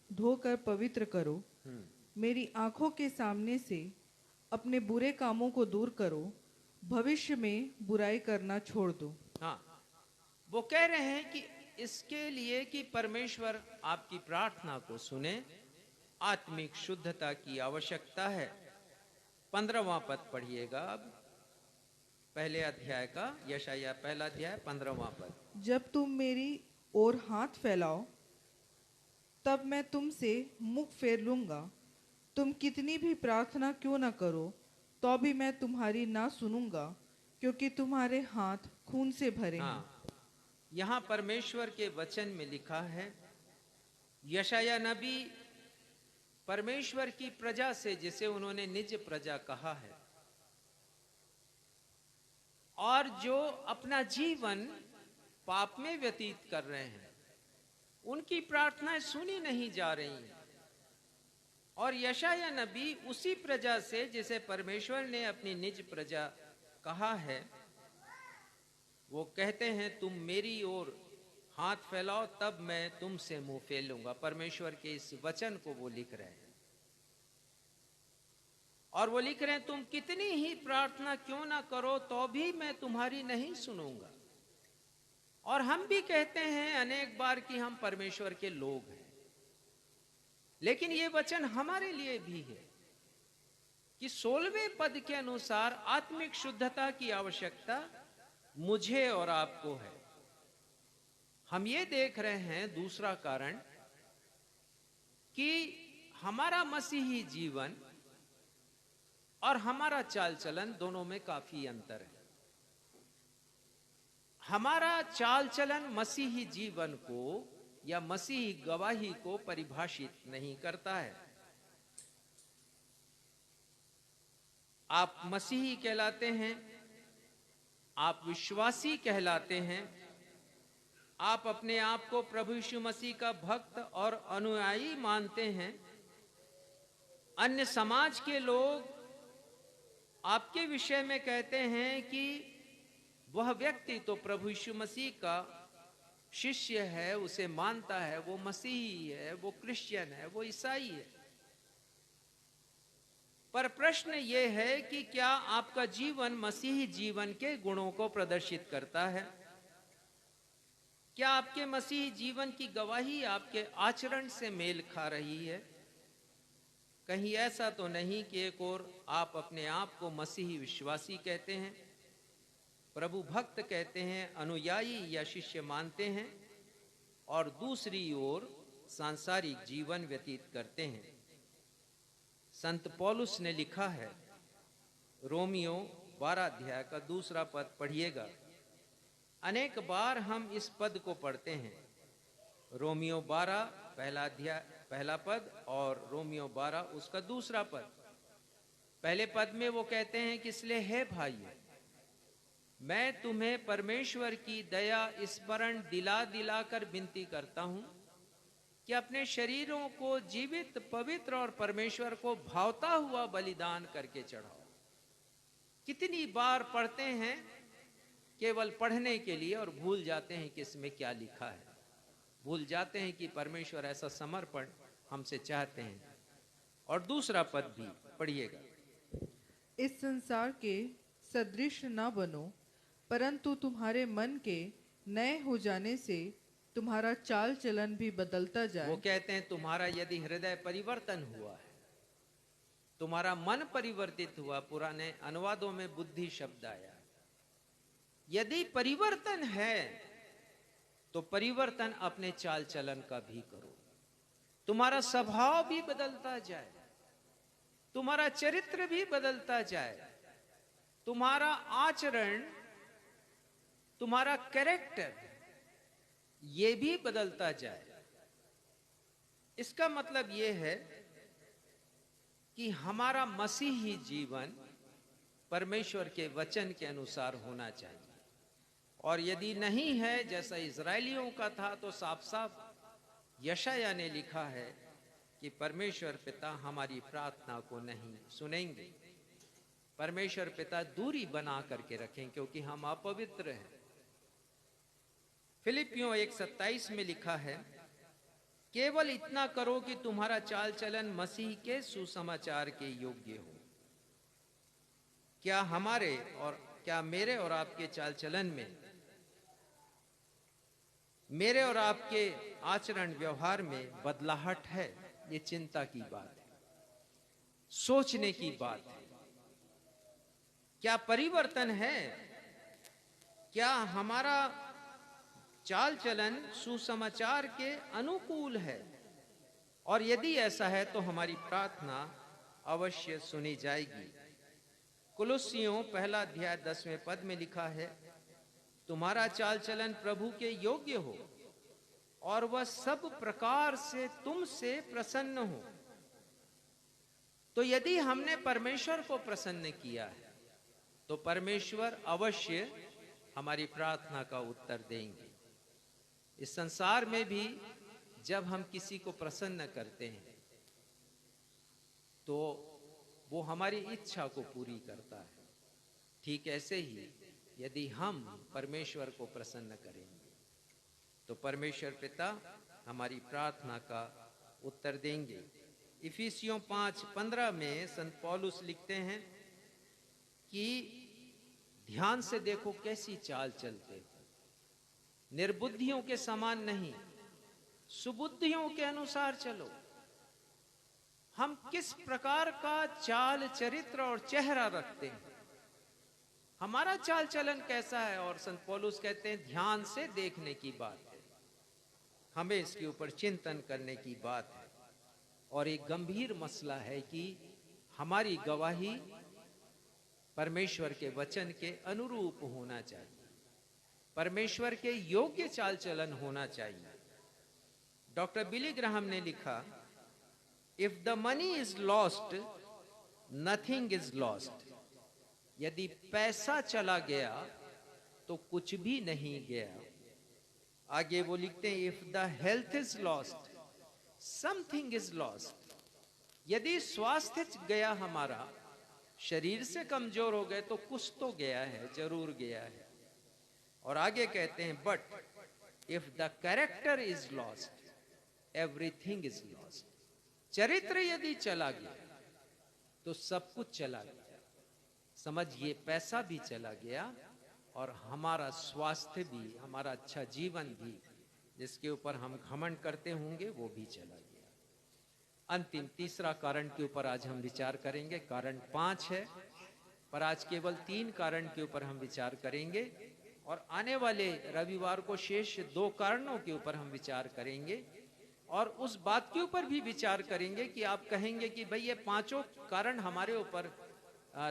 धोकर पवित्र करो, मेरी आंखों के सामने से अपने बुरे कामों को दूर करो, भविष्य में बुराई करना छोड़ दो। हाँ, वो कह रहे हैं कि इसके लिए कि परमेश्वर आपकी प्रार्थना को सुने, आत्मिक शुद्धता की आवश्यकता है। 15वां पद पढ़िएगा अब, पहले अध्याय का, यशाया पहला अध्याय 15वां पद। जब तुम मेरी ओर हाथ फैलाओ तब मैं तुमसे मुख फेर लूंगा, तुम कितनी भी प्रार्थना क्यों न करो तो भी मैं तुम्हारी ना सुनूंगा, क्योंकि तुम्हारे हाथ खून से भरे हैं। हाँ, यहाँ परमेश्वर के वचन में लिखा है, यशाया नबी परमेश्वर की प्रजा से, जिसे उन्होंने निज प्रजा कहा है, और जो अपना जीवन पाप में व्यतीत कर रहे हैं, उनकी प्रार्थनाएं सुनी नहीं जा रही हैं। और यशाया नबी उसी प्रजा से, जिसे परमेश्वर ने अपनी निज प्रजा कहा है, वो कहते हैं तुम मेरी ओर हाथ फैलाओ तब मैं तुमसे मुंह फेर लूंगा। परमेश्वर के इस वचन को वो लिख रहे हैं, और वो लिख रहे हैं तुम कितनी ही प्रार्थना क्यों ना करो तो भी मैं तुम्हारी नहीं सुनूंगा। और हम भी कहते हैं अनेक बार कि हम परमेश्वर के लोग हैं, लेकिन ये वचन हमारे लिए भी है कि 16वें पद के अनुसार आत्मिक शुद्धता की आवश्यकता मुझे और आपको है। हम ये देख रहे हैं दूसरा कारण कि हमारा मसीही जीवन और हमारा चाल चलन दोनों में काफी अंतर है। हमारा चाल चलन मसीही जीवन को या मसीही गवाही को परिभाषित नहीं करता है। आप मसीही कहलाते हैं, आप विश्वासी कहलाते हैं, आप अपने आप को प्रभु यीशु मसीह का भक्त और अनुयायी मानते हैं। अन्य समाज के लोग आपके विषय में कहते हैं कि वह व्यक्ति तो प्रभु यीशु मसीह का शिष्य है, उसे मानता है, वो मसीही है, वो क्रिश्चियन है, वो ईसाई है। पर प्रश्न ये है कि क्या आपका जीवन मसीही जीवन के गुणों को प्रदर्शित करता है? क्या आपके मसीही जीवन की गवाही आपके आचरण से मेल खा रही है? कहीं ऐसा तो नहीं कि एक ओर आप अपने आप को मसीही विश्वासी कहते हैं, प्रभु भक्त कहते हैं, अनुयायी या शिष्य मानते हैं, और दूसरी ओर सांसारिक जीवन व्यतीत करते हैं। संत पौलुस ने लिखा है, रोमियो 12 अध्याय का 2 पद पढ़िएगा। अनेक बार हम इस पद को पढ़ते हैं, रोमियो 12 पहला अध्याय पहला पद और रोमियो 12 उसका 2 पद। पहले पद में वो कहते हैं कि इसलिए है भाइयों, मैं तुम्हें परमेश्वर की दया स्मरण दिला दिलाकर विनती करता हूं कि अपने शरीरों को जीवित, पवित्र और परमेश्वर को भावता हुआ बलिदान करके चढ़ाओ। कितनी बार पढ़ते हैं केवल पढ़ने के लिए, और भूल जाते हैं कि इसमें क्या लिखा है। भूल जाते हैं कि परमेश्वर ऐसा समर्पण हमसे चाहते हैं। और दूसरा पद भी पढ़िएगा। इस संसार के सदृश न बनो, परंतु तुम्हारे मन के नए हो जाने से तुम्हारा चाल चलन भी बदलता जाए। वो कहते हैं तुम्हारा यदि हृदय परिवर्तन हुआ है, तुम्हारा मन परिवर्तित हुआ, पुराने अनुवादों में बुद्धि शब्द आया, यदि परिवर्तन है तो परिवर्तन अपने चाल चलन का भी करो। तुम्हारा स्वभाव भी बदलता जाए, तुम्हारा चरित्र भी बदलता जाए, तुम्हारा आचरण, तुम्हारा कैरेक्टर ये भी बदलता जाए। इसका मतलब यह है कि हमारा मसीही जीवन परमेश्वर के वचन के अनुसार होना चाहिए। और यदि नहीं है, जैसा इजरायलियों का था, तो साफ साफ यशायाह ने लिखा है कि परमेश्वर पिता हमारी प्रार्थना को नहीं सुनेंगे। परमेश्वर पिता दूरी बना करके रखें क्योंकि हम अपवित्र हैं। फिलिपियों 1:27 में लिखा है, केवल इतना करो कि तुम्हारा चाल चलन मसीह के सुसमाचार के योग्य हो। क्या मेरे और आपके चाल चलन में, मेरे और आपके आचरण व्यवहार में बदलाहट है? ये चिंता की बात है, सोचने की बात है। क्या परिवर्तन है? क्या हमारा चाल चलन सुसमाचार के अनुकूल है? और यदि ऐसा है तो हमारी प्रार्थना अवश्य सुनी जाएगी। कुलुस्सियों 1:10 में लिखा है, तुम्हारा चाल चलन प्रभु के योग्य हो और वह सब प्रकार से तुमसे प्रसन्न हो। तो यदि हमने परमेश्वर को प्रसन्न किया है तो परमेश्वर अवश्य हमारी प्रार्थना का उत्तर देंगे। इस संसार में भी जब हम किसी को प्रसन्न करते हैं तो वो हमारी इच्छा को पूरी करता है। ठीक ऐसे ही यदि हम परमेश्वर को प्रसन्न करेंगे तो परमेश्वर पिता हमारी प्रार्थना का उत्तर देंगे। इफिसियों 5:15 में संत पौलुस लिखते हैं कि ध्यान से देखो कैसी चाल चलते हो, निर्बुद्धियों के समान नहीं, सुबुद्धियों के अनुसार चलो। हम किस प्रकार का चाल चरित्र और चेहरा रखते हैं, हमारा चाल चलन कैसा है? और संत पौलुस कहते हैं ध्यान से देखने की बात है, हमें इसके ऊपर चिंतन करने की बात है। और एक गंभीर मसला है कि हमारी गवाही परमेश्वर के वचन के अनुरूप होना चाहिए, परमेश्वर के योग्य चाल चलन होना चाहिए। डॉक्टर बिली ग्राहम ने लिखा, if the money is lost nothing is lost. यदि पैसा चला गया तो कुछ भी नहीं गया। आगे वो लिखते हैं, if the health is lost something is lost. यदि स्वास्थ्य गया, हमारा शरीर से कमजोर हो गए तो कुछ तो गया है, जरूर गया है। और आगे कहते हैं, but if the character is lost everything is lost. चरित्र यदि चला गया तो सब कुछ चला गया। समझिए, पैसा भी चला गया और हमारा स्वास्थ्य भी, हमारा अच्छा जीवन भी, जिसके ऊपर हम घमंड करते होंगे, वो भी चला गया। अंतिम तीसरा कारण के ऊपर आज हम विचार करेंगे। कारण 5 है, पर आज केवल 3 कारण के ऊपर हम विचार करेंगे। और आने वाले रविवार को शेष 2 कारणों के ऊपर हम विचार करेंगे। और उस बात के ऊपर भी विचार करेंगे कि आप कहेंगे कि भाई ये 5 कारण हमारे ऊपर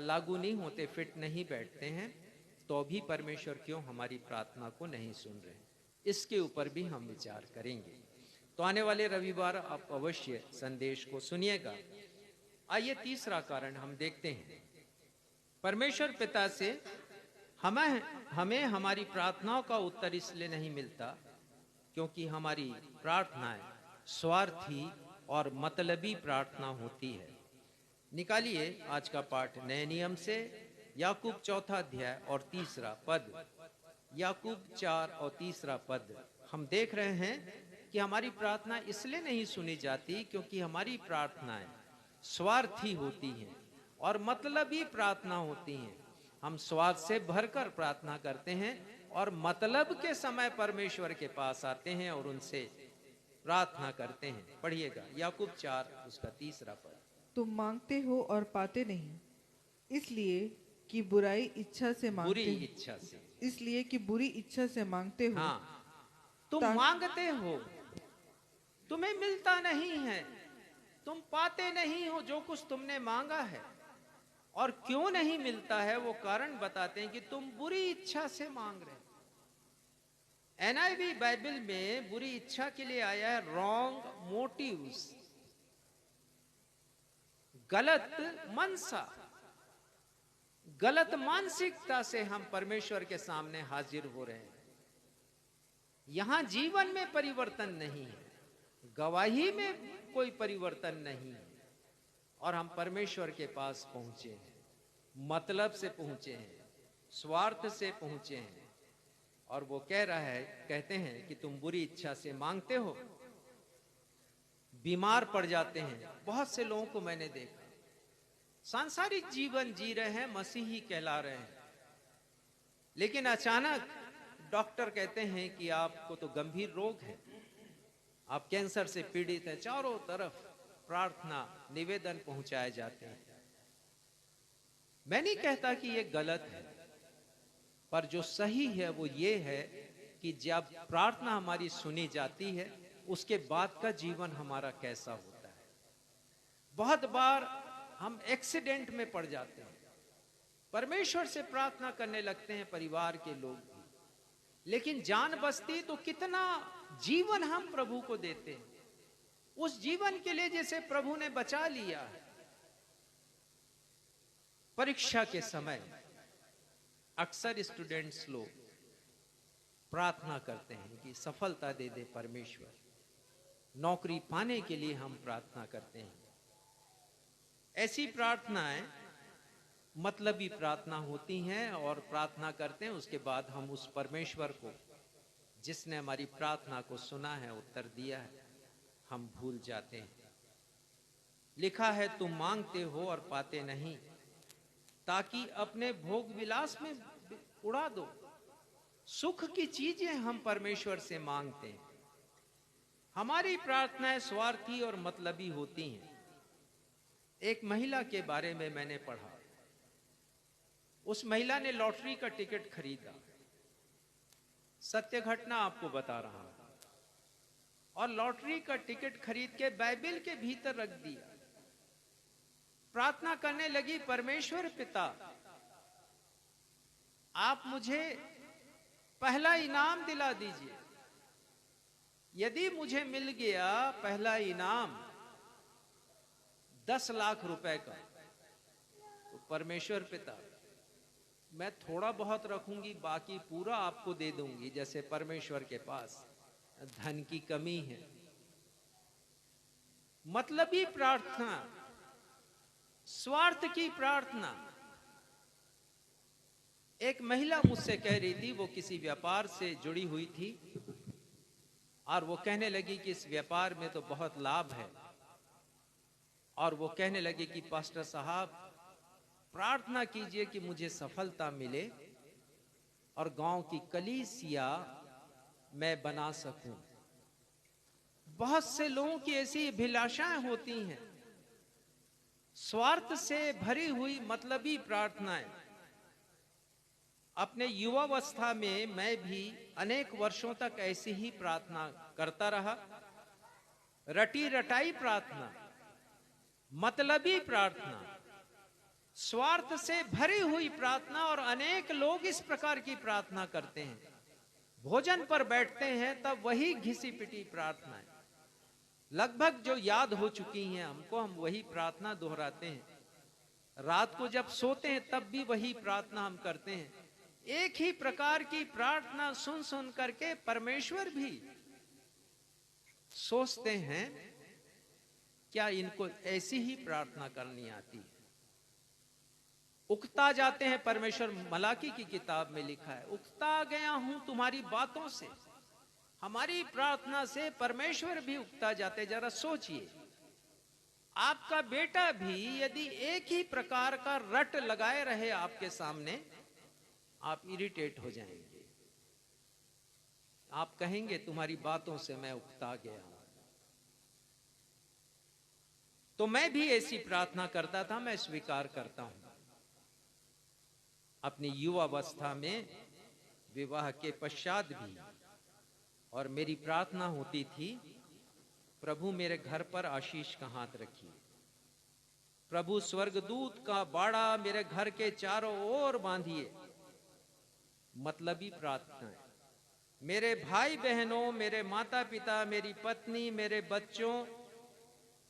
लागू नहीं होते, फिट नहीं बैठते हैं, तो भी परमेश्वर क्यों हमारी प्रार्थना को नहीं सुन रहे? इसके ऊपर भी हम विचार करेंगे। तो आने वाले रविवार आप अवश्य संदेश को सुनिएगा। आइए तीसरा कारण हम देखते हैं। परमेश्वर पिता से हमें हमारी प्रार्थनाओं का उत्तर इसलिए नहीं मिलता क्योंकि हमारी प्रार्थनाएं स्वार्थी और मतलबी प्रार्थना होती है। निकालिए आज का पाठ नए नियम से, याकूब 4 अध्याय और 3 पद। याकूब 4 और 3 पद हम देख रहे हैं कि हमारी प्रार्थना इसलिए नहीं सुनी जाती क्योंकि हमारी प्रार्थनाएं स्वार्थी होती हैं और मतलबी प्रार्थना होती हैं। हम स्वार्थ से भरकर प्रार्थना करते हैं और मतलब के समय परमेश्वर के पास आते हैं और उनसे प्रार्थना करते हैं। पढ़िएगा याकूब 4 उसका 3 पद। तुम मांगते हो और पाते नहीं, इसलिए कि बुराई इच्छा से मांगते बुरी हो। इच्छा से, इसलिए कि बुरी इच्छा से मांगते हो। हाँ, तुम ता- मांगते हो, तुम्हें मिलता नहीं है, तुम पाते नहीं हो जो कुछ तुमने मांगा है। और क्यों नहीं मिलता है वो कारण बताते हैं कि तुम बुरी इच्छा से मांग रहे हो। NIV बाइबल में बुरी इच्छा के लिए आया है रॉन्ग मोटिव्स, गलत मनसा, गलत मानसिकता से हम परमेश्वर के सामने हाजिर हो रहे हैं। यहां जीवन में परिवर्तन नहीं है, गवाही में कोई परिवर्तन नहीं है, और हम परमेश्वर के पास पहुंचे हैं, मतलब से पहुंचे हैं, स्वार्थ से पहुंचे हैं। और वो कह रहा है, कहते हैं कि तुम बुरी इच्छा से मांगते हो, बीमार पड़ जाते हैं। बहुत से लोगों को मैंने देखा सांसारिक जीवन जी रहे हैं, मसीही कहला रहे हैं, लेकिन अचानक डॉक्टर कहते हैं कि आपको तो गंभीर रोग है, आप कैंसर से पीड़ित हैं। चारों तरफ प्रार्थना निवेदन पहुंचाए जाते हैं। मैं नहीं कहता कि ये गलत है, पर जो सही है वो ये है कि जब प्रार्थना हमारी सुनी जाती है उसके बाद का जीवन हमारा कैसा होता है। बहुत बार हम एक्सीडेंट में पड़ जाते हैं, परमेश्वर से प्रार्थना करने लगते हैं परिवार के लोग भी, लेकिन जान बचती तो कितना जीवन हम प्रभु को देते हैं, उस जीवन के लिए जैसे प्रभु ने बचा लिया है। परीक्षा के समय अक्सर स्टूडेंट्स लोग प्रार्थना करते हैं कि सफलता दे दे परमेश्वर, नौकरी पाने के लिए हम प्रार्थना करते हैं। ऐसी प्रार्थनाएं मतलबी प्रार्थना होती हैं और प्रार्थना करते हैं, उसके बाद हम उस परमेश्वर को जिसने हमारी प्रार्थना को सुना है, उत्तर दिया है, हम भूल जाते हैं। लिखा है तुम मांगते हो और पाते नहीं, ताकि अपने भोग विलास में उड़ा दो। सुख की चीजें हम परमेश्वर से मांगते हैं। हमारी प्रार्थनाएं स्वार्थी और मतलबी होती हैं। एक महिला के बारे में मैंने पढ़ा, उस महिला ने लॉटरी का टिकट खरीदा, सत्य घटना आपको बता रहा हूं, और लॉटरी का टिकट खरीद के बाइबल के भीतर रख दिया। प्रार्थना करने लगी, परमेश्वर पिता आप मुझे पहला इनाम दिला दीजिए। यदि मुझे मिल गया पहला इनाम 10 लाख रुपए का, तो परमेश्वर पिता मैं थोड़ा बहुत रखूंगी, बाकी पूरा आपको दे दूंगी। जैसे परमेश्वर के पास धन की कमी है। मतलबी प्रार्थना, स्वार्थ की प्रार्थना। एक महिला मुझसे कह रही थी, वो किसी व्यापार से जुड़ी हुई थी और वो कहने लगी कि इस व्यापार में तो बहुत लाभ है, और वो कहने लगी कि पास्टर साहब प्रार्थना कीजिए कि मुझे सफलता मिले और गांव की कलीसिया मैं बना सकूं। बहुत से लोगों की ऐसी अभिलाषाएं होती हैं, स्वार्थ से भरी हुई मतलबी प्रार्थनाएं। अपने युवावस्था में मैं भी अनेक वर्षों तक ऐसी ही प्रार्थना करता रहा। रटी रटाई प्रार्थना, मतलबी प्रार्थना, स्वार्थ से भरी हुई प्रार्थना। और अनेक लोग इस प्रकार की प्रार्थना करते हैं। भोजन पर बैठते हैं तब वही घिसी पिटी प्रार्थनाएं लगभग जो याद हो चुकी हैं हमको, हम वही प्रार्थना दोहराते हैं। रात को जब सोते हैं तब भी वही प्रार्थना हम करते हैं। एक ही प्रकार की प्रार्थना सुन सुन करके परमेश्वर भी सोचते हैं क्या इनको ऐसी ही प्रार्थना करनी आती है। उकता जाते हैं। परमेश्वर मलाकी की किताब में लिखा है, उकता गया हूं तुम्हारी बातों से। हमारी प्रार्थना से परमेश्वर भी उकता जाते। जरा सोचिए, आपका बेटा भी यदि एक ही प्रकार का रट लगाए रहे आपके सामने, आप इरिटेट हो जाएंगे। आप कहेंगे तुम्हारी बातों से मैं उकता गया हूं। तो मैं भी ऐसी प्रार्थना करता था, मैं स्वीकार करता हूं। अपनी युवावस्था में, विवाह के पश्चात भी, और मेरी प्रार्थना होती थी, प्रभु मेरे घर पर आशीष का हाथ रखिए। प्रभु स्वर्गदूत का बाड़ा मेरे घर के चारों ओर बांधिए। मतलबी प्रार्थना है। मेरे भाई बहनों, मेरे माता पिता, मेरी पत्नी, मेरे बच्चों,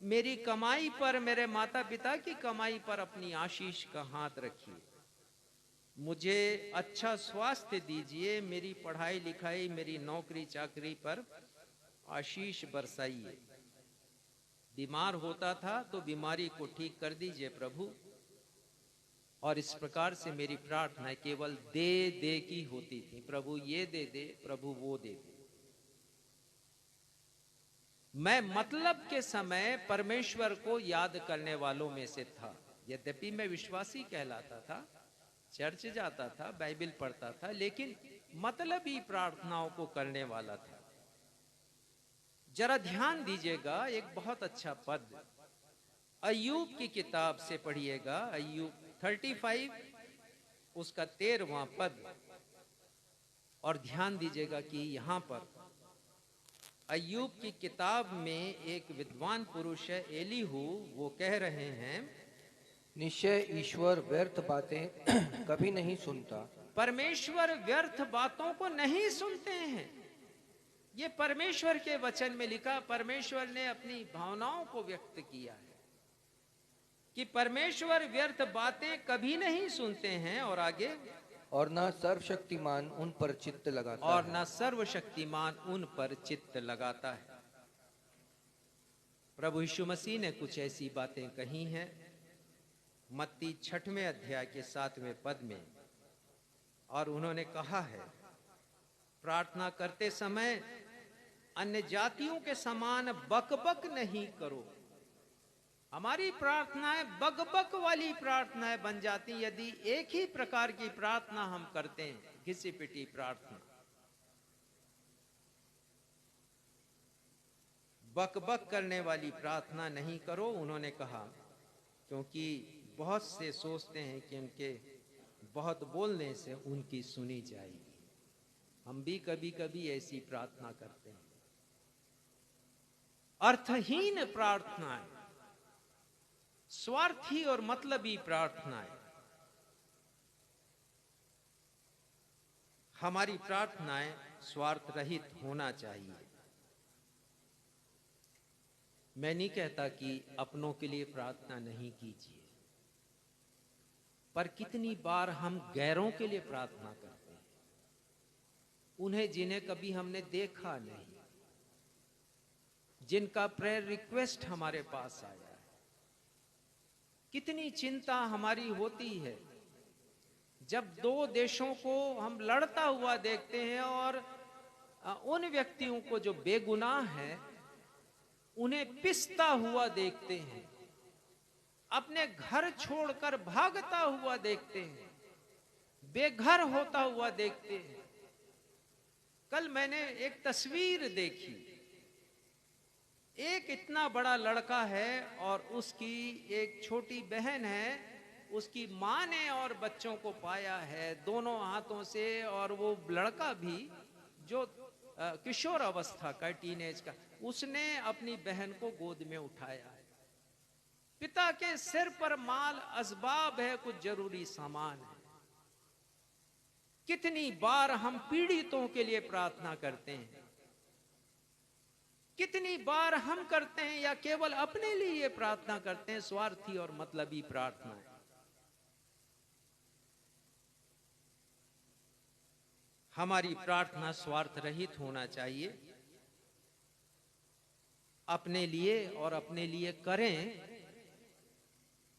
मेरी कमाई पर, मेरे माता पिता की कमाई पर अपनी आशीष का हाथ रखिए। मुझे अच्छा स्वास्थ्य दीजिए। मेरी पढ़ाई लिखाई, मेरी नौकरी चाकरी पर आशीष बरसाइए। बीमार होता था तो बीमारी को ठीक कर दीजिए प्रभु। और इस प्रकार से मेरी प्रार्थना केवल दे दे की होती थी। प्रभु ये दे दे, प्रभु वो दे दे। मैं मतलब के समय परमेश्वर को याद करने वालों में से था। यद्यपि मैं विश्वासी कहलाता था, चर्च जाता था, बाइबल पढ़ता था, लेकिन मतलबी प्रार्थनाओं को करने वाला था। जरा ध्यान दीजिएगा, एक बहुत अच्छा पद अय्यूब की किताब से पढ़िएगा। अय्यूब 35 उसका 13वां पद। और ध्यान दीजिएगा कि यहां पर अय्यूब की किताब में एक विद्वान पुरुष है एलीहू, वो कह रहे हैं, निश्चय ईश्वर व्यर्थ बातें कभी नहीं सुनता। परमेश्वर व्यर्थ बातों को नहीं सुनते हैं। ये परमेश्वर के वचन में लिखा। परमेश्वर ने अपनी भावनाओं को व्यक्त किया है कि परमेश्वर व्यर्थ बातें कभी नहीं सुनते हैं। और आगे, और न सर्वशक्तिमान उन पर चित्त लगाता और है। न सर्वशक्तिमान उन पर चित्त लगाता है। प्रभु यीशु मसीह ने कुछ ऐसी बातें कही हैं मत्ती 6वें अध्याय के 7वें पद में। और उन्होंने कहा है, प्रार्थना करते समय अन्य जातियों के समान बकबक नहीं करो। हमारी प्रार्थनाएं बकबक वाली प्रार्थनाएं बन जाती यदि एक ही प्रकार की प्रार्थना हम करते हैं, घिसी पिटी प्रार्थना। बकबक करने वाली प्रार्थना नहीं करो, उन्होंने कहा, क्योंकि बहुत से सोचते हैं कि उनके बहुत बोलने से उनकी सुनी जाएगी। हम भी कभी कभी ऐसी प्रार्थना करते हैं। अर्थहीन प्रार्थनाएं, स्वार्थी और मतलबी प्रार्थनाएं। हमारी प्रार्थनाएं स्वार्थ रहित होना चाहिए। मैं नहीं कहता कि अपनों के लिए प्रार्थना नहीं कीजिए, पर कितनी बार हम गैरों के लिए प्रार्थना करते हैं, उन्हें जिन्हें कभी हमने देखा नहीं, जिनका प्रेयर रिक्वेस्ट हमारे पास आया है। कितनी चिंता हमारी होती है जब दो देशों को हम लड़ता हुआ देखते हैं और उन व्यक्तियों को जो बेगुनाह हैं उन्हें पिसता हुआ देखते हैं, अपने घर छोड़कर भागता हुआ देखते हैं, बेघर होता हुआ देखते हैं। कल मैंने एक तस्वीर देखी, एक इतना बड़ा लड़का है और उसकी एक छोटी बहन है। उसकी माँ ने और बच्चों को पाया है दोनों हाथों से, और वो लड़का भी जो किशोर अवस्था का, टीनेज का, उसने अपनी बहन को गोद में उठाया है। पिता के सिर पर माल असबाब है, कुछ जरूरी सामान है। कितनी बार हम पीड़ितों के लिए प्रार्थना करते हैं, कितनी बार हम करते हैं या केवल अपने लिए प्रार्थना करते हैं, स्वार्थी और मतलबी प्रार्थनाएं। हमारी प्रार्थना स्वार्थ रहित होना चाहिए। अपने लिए और अपने लिए करें,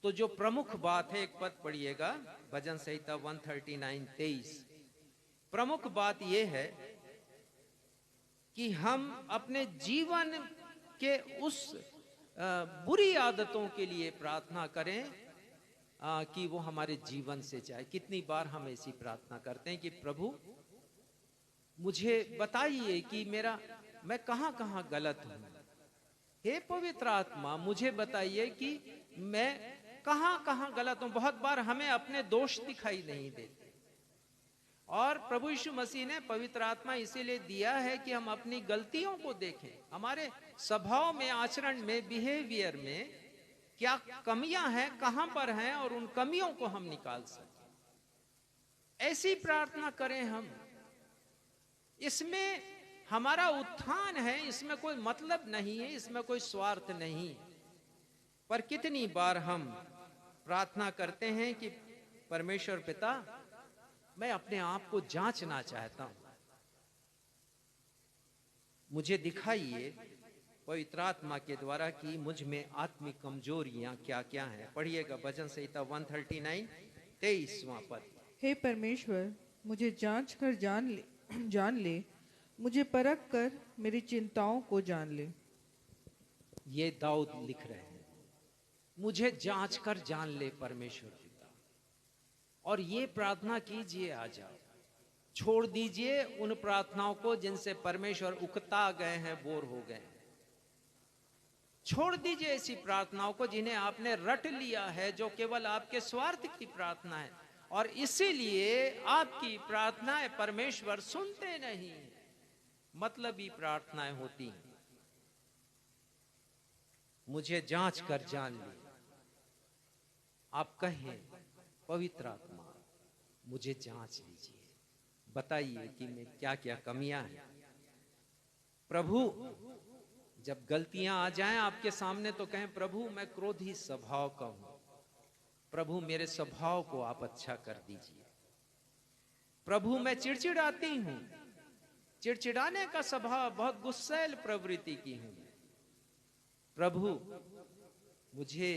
तो जो प्रमुख बात है, एक पद पढ़िएगा, भजन संहिता 139:23। प्रमुख बात यह है कि हम अपने जीवन के उस बुरी आदतों के लिए प्रार्थना करें कि वो हमारे जीवन से जाए। कितनी बार हम ऐसी प्रार्थना करते हैं कि प्रभु मुझे बताइए कि मैं कहां कहां गलत हूं। हे पवित्र आत्मा, मुझे बताइए कि मैं कहां कहां गलत हूं। बहुत बार हमें अपने दोष दिखाई नहीं देते, और प्रभु यीशु मसीह ने पवित्र आत्मा इसीलिए दिया है कि हम अपनी गलतियों को देखें, हमारे स्वभाव में, आचरण में, बिहेवियर में क्या कमियां हैं, कहां पर हैं, और उन कमियों को हम निकाल सकें। ऐसी प्रार्थना करें हम। इसमें हमारा उत्थान है, इसमें कोई मतलब नहीं है, इसमें कोई स्वार्थ नहीं है। पर कितनी बार हम प्रार्थना करते हैं कि परमेश्वर पिता, मैं अपने आप को जांचना चाहता हूं, मुझे दिखाइए पवित्र आत्मा के द्वारा कि मुझ में आत्मिक कमजोरियां क्या क्या हैं। पढ़िएगा भजन संहिता 139:23वां पद। हे परमेश्वर, मुझे जांच कर जान ले, मुझे परख कर मेरी चिंताओं को जान ले। ये दाऊद लिख रहे हैं, मुझे जांच कर जान ले परमेश्वर पिता। और ये प्रार्थना कीजिए आज आप। छोड़ दीजिए उन प्रार्थनाओं को जिनसे परमेश्वर उकता गए हैं, बोर हो गए हैं। छोड़ दीजिए ऐसी प्रार्थनाओं को जिन्हें आपने रट लिया है, जो केवल आपके स्वार्थ की प्रार्थना है, और इसीलिए आपकी प्रार्थनाएं परमेश्वर सुनते नहीं, मतलबी प्रार्थनाएं होती हैं। मुझे जांच कर जान ले। आप कहें, पवित्र आत्मा मुझे जांच लीजिए, बताइए कि मैं क्या क्या कमियां हैं। प्रभु जब गलतियां आ जाएं आपके सामने तो कहें, प्रभु मैं क्रोधी स्वभाव का हूं, प्रभु मेरे स्वभाव को आप अच्छा कर दीजिए। प्रभु मैं चिड़चिड़ाती हूं, चिड़चिड़ाने का स्वभाव, बहुत गुस्सैल प्रवृत्ति की हूं। प्रभु मुझे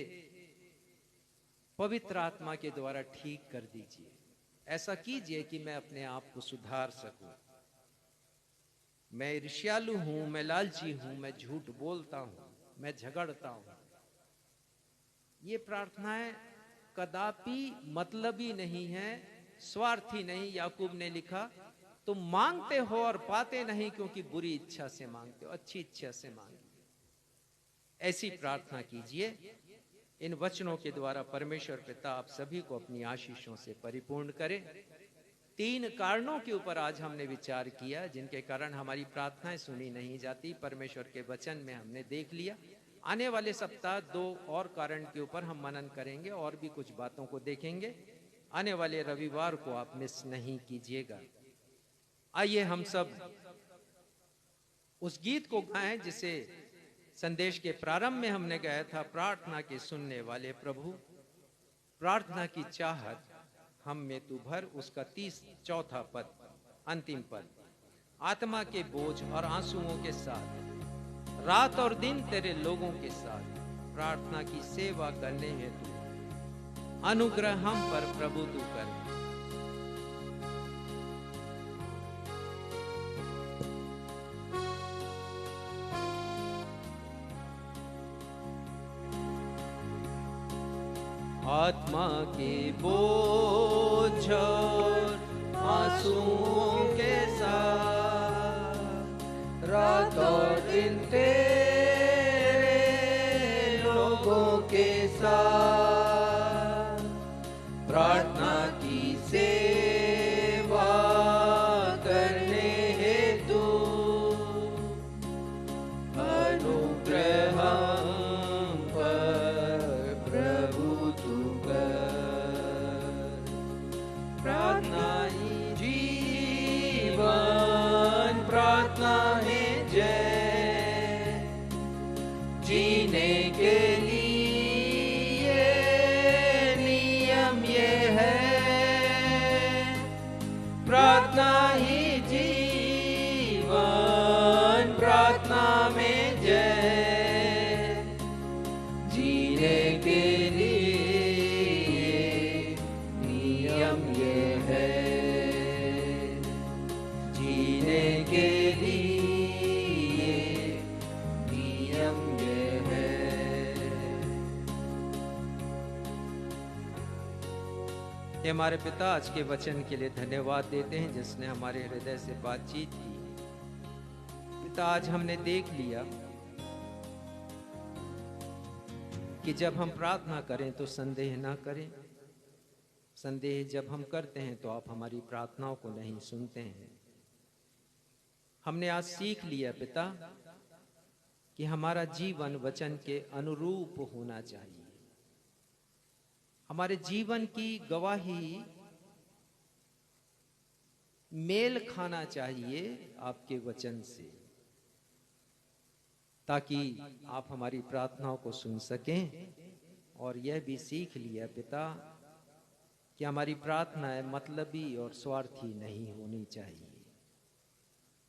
पवित्र आत्मा के द्वारा ठीक कर दीजिए। ऐसा कीजिए कि मैं अपने आप को सुधार सकूं। मैं ईर्ष्यालु हूं, मैं लालची हूं, मैं झूठ बोलता हूं, मैं झगड़ता हूं। ये प्रार्थनाएं कदापि मतलबी नहीं है, स्वार्थी नहीं। याकूब ने लिखा, तुम मांगते हो और पाते नहीं, क्योंकि बुरी इच्छा से मांगते हो, अच्छी इच्छा से मांगिए। ऐसी प्रार्थना कीजिए। इन वचनों के द्वारा परमेश्वर पिता आप सभी को अपनी आशीषों से परिपूर्ण करे। 3 कारणों के ऊपर आज हमने विचार किया जिनके कारण हमारी प्रार्थनाएं सुनी नहीं जाती, परमेश्वर के वचन में हमने देख लिया। आने वाले सप्ताह 2 और कारण के ऊपर हम मनन करेंगे और भी कुछ बातों को देखेंगे। आने वाले रविवार को आप मिस नहीं कीजिएगा। आइए हम सब उस गीत को गाएं जिसे संदेश के प्रारंभ में हमने गाया था, प्रार्थना के सुनने वाले प्रभु, प्रार्थना की चाहत हम में तू भर। उसका 34 पद, अंतिम पद। आत्मा के बोझ और आंसुओं के साथ रात और दिन तेरे लोगों के साथ प्रार्थना की सेवा करने हेतु अनुग्रह हम पर प्रभु तू कर। आत्मा के बोझ और आंसुओं के साथ रात और दिन तेरे लोगों के साथ प्रार्थना की सेवा करने हेतु अनुग्रह हम पर प्रभु तू कर। प्रार्थना हमारे पिता, आज के वचन के लिए धन्यवाद देते हैं जिसने हमारे हृदय से बातचीत की। पिता, आज हमने देख लिया कि जब हम प्रार्थना करें तो संदेह ना करें। संदेह जब हम करते हैं तो आप हमारी प्रार्थनाओं को नहीं सुनते हैं। हमने आज सीख लिया पिता कि हमारा जीवन वचन के अनुरूप होना चाहिए। हमारे जीवन की गवाही मेल खाना चाहिए आपके वचन से, ताकि आप हमारी प्रार्थनाओं को सुन सकें। और यह भी सीख लिया पिता कि हमारी प्रार्थनाएं मतलबी और स्वार्थी नहीं होनी चाहिए।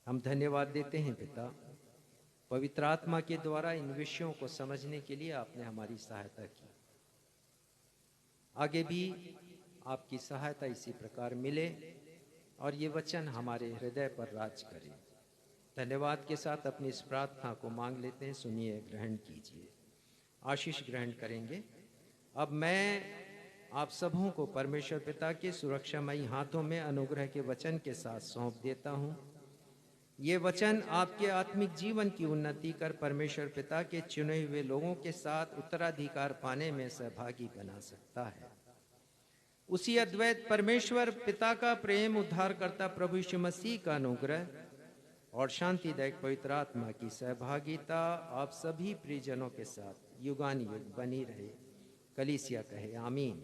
हम धन्यवाद देते हैं पिता, पवित्र आत्मा के द्वारा इन विषयों को समझने के लिए आपने हमारी सहायता की। आगे भी आपकी सहायता इसी प्रकार मिले और ये वचन हमारे हृदय पर राज करे। धन्यवाद के साथ अपनी इस प्रार्थना को मांग लेते हैं। सुनिए, ग्रहण कीजिए, आशीष ग्रहण करेंगे। अब मैं आप सबों को परमेश्वर पिता के सुरक्षामयी हाथों में अनुग्रह के वचन के साथ सौंप देता हूँ। ये वचन आपके आत्मिक जीवन की उन्नति कर परमेश्वर पिता के चुने हुए लोगों के साथ उत्तराधिकार पाने में सहभागी बना सकता है। उसी अद्वैत परमेश्वर पिता का प्रेम, उद्धारकर्ता प्रभु यीशु मसीह का अनुग्रह और शांतिदायक पवित्र आत्मा की सहभागिता आप सभी प्रियजनों के साथ युगानुयुग बनी रहे। कलीसिया कहे आमीन।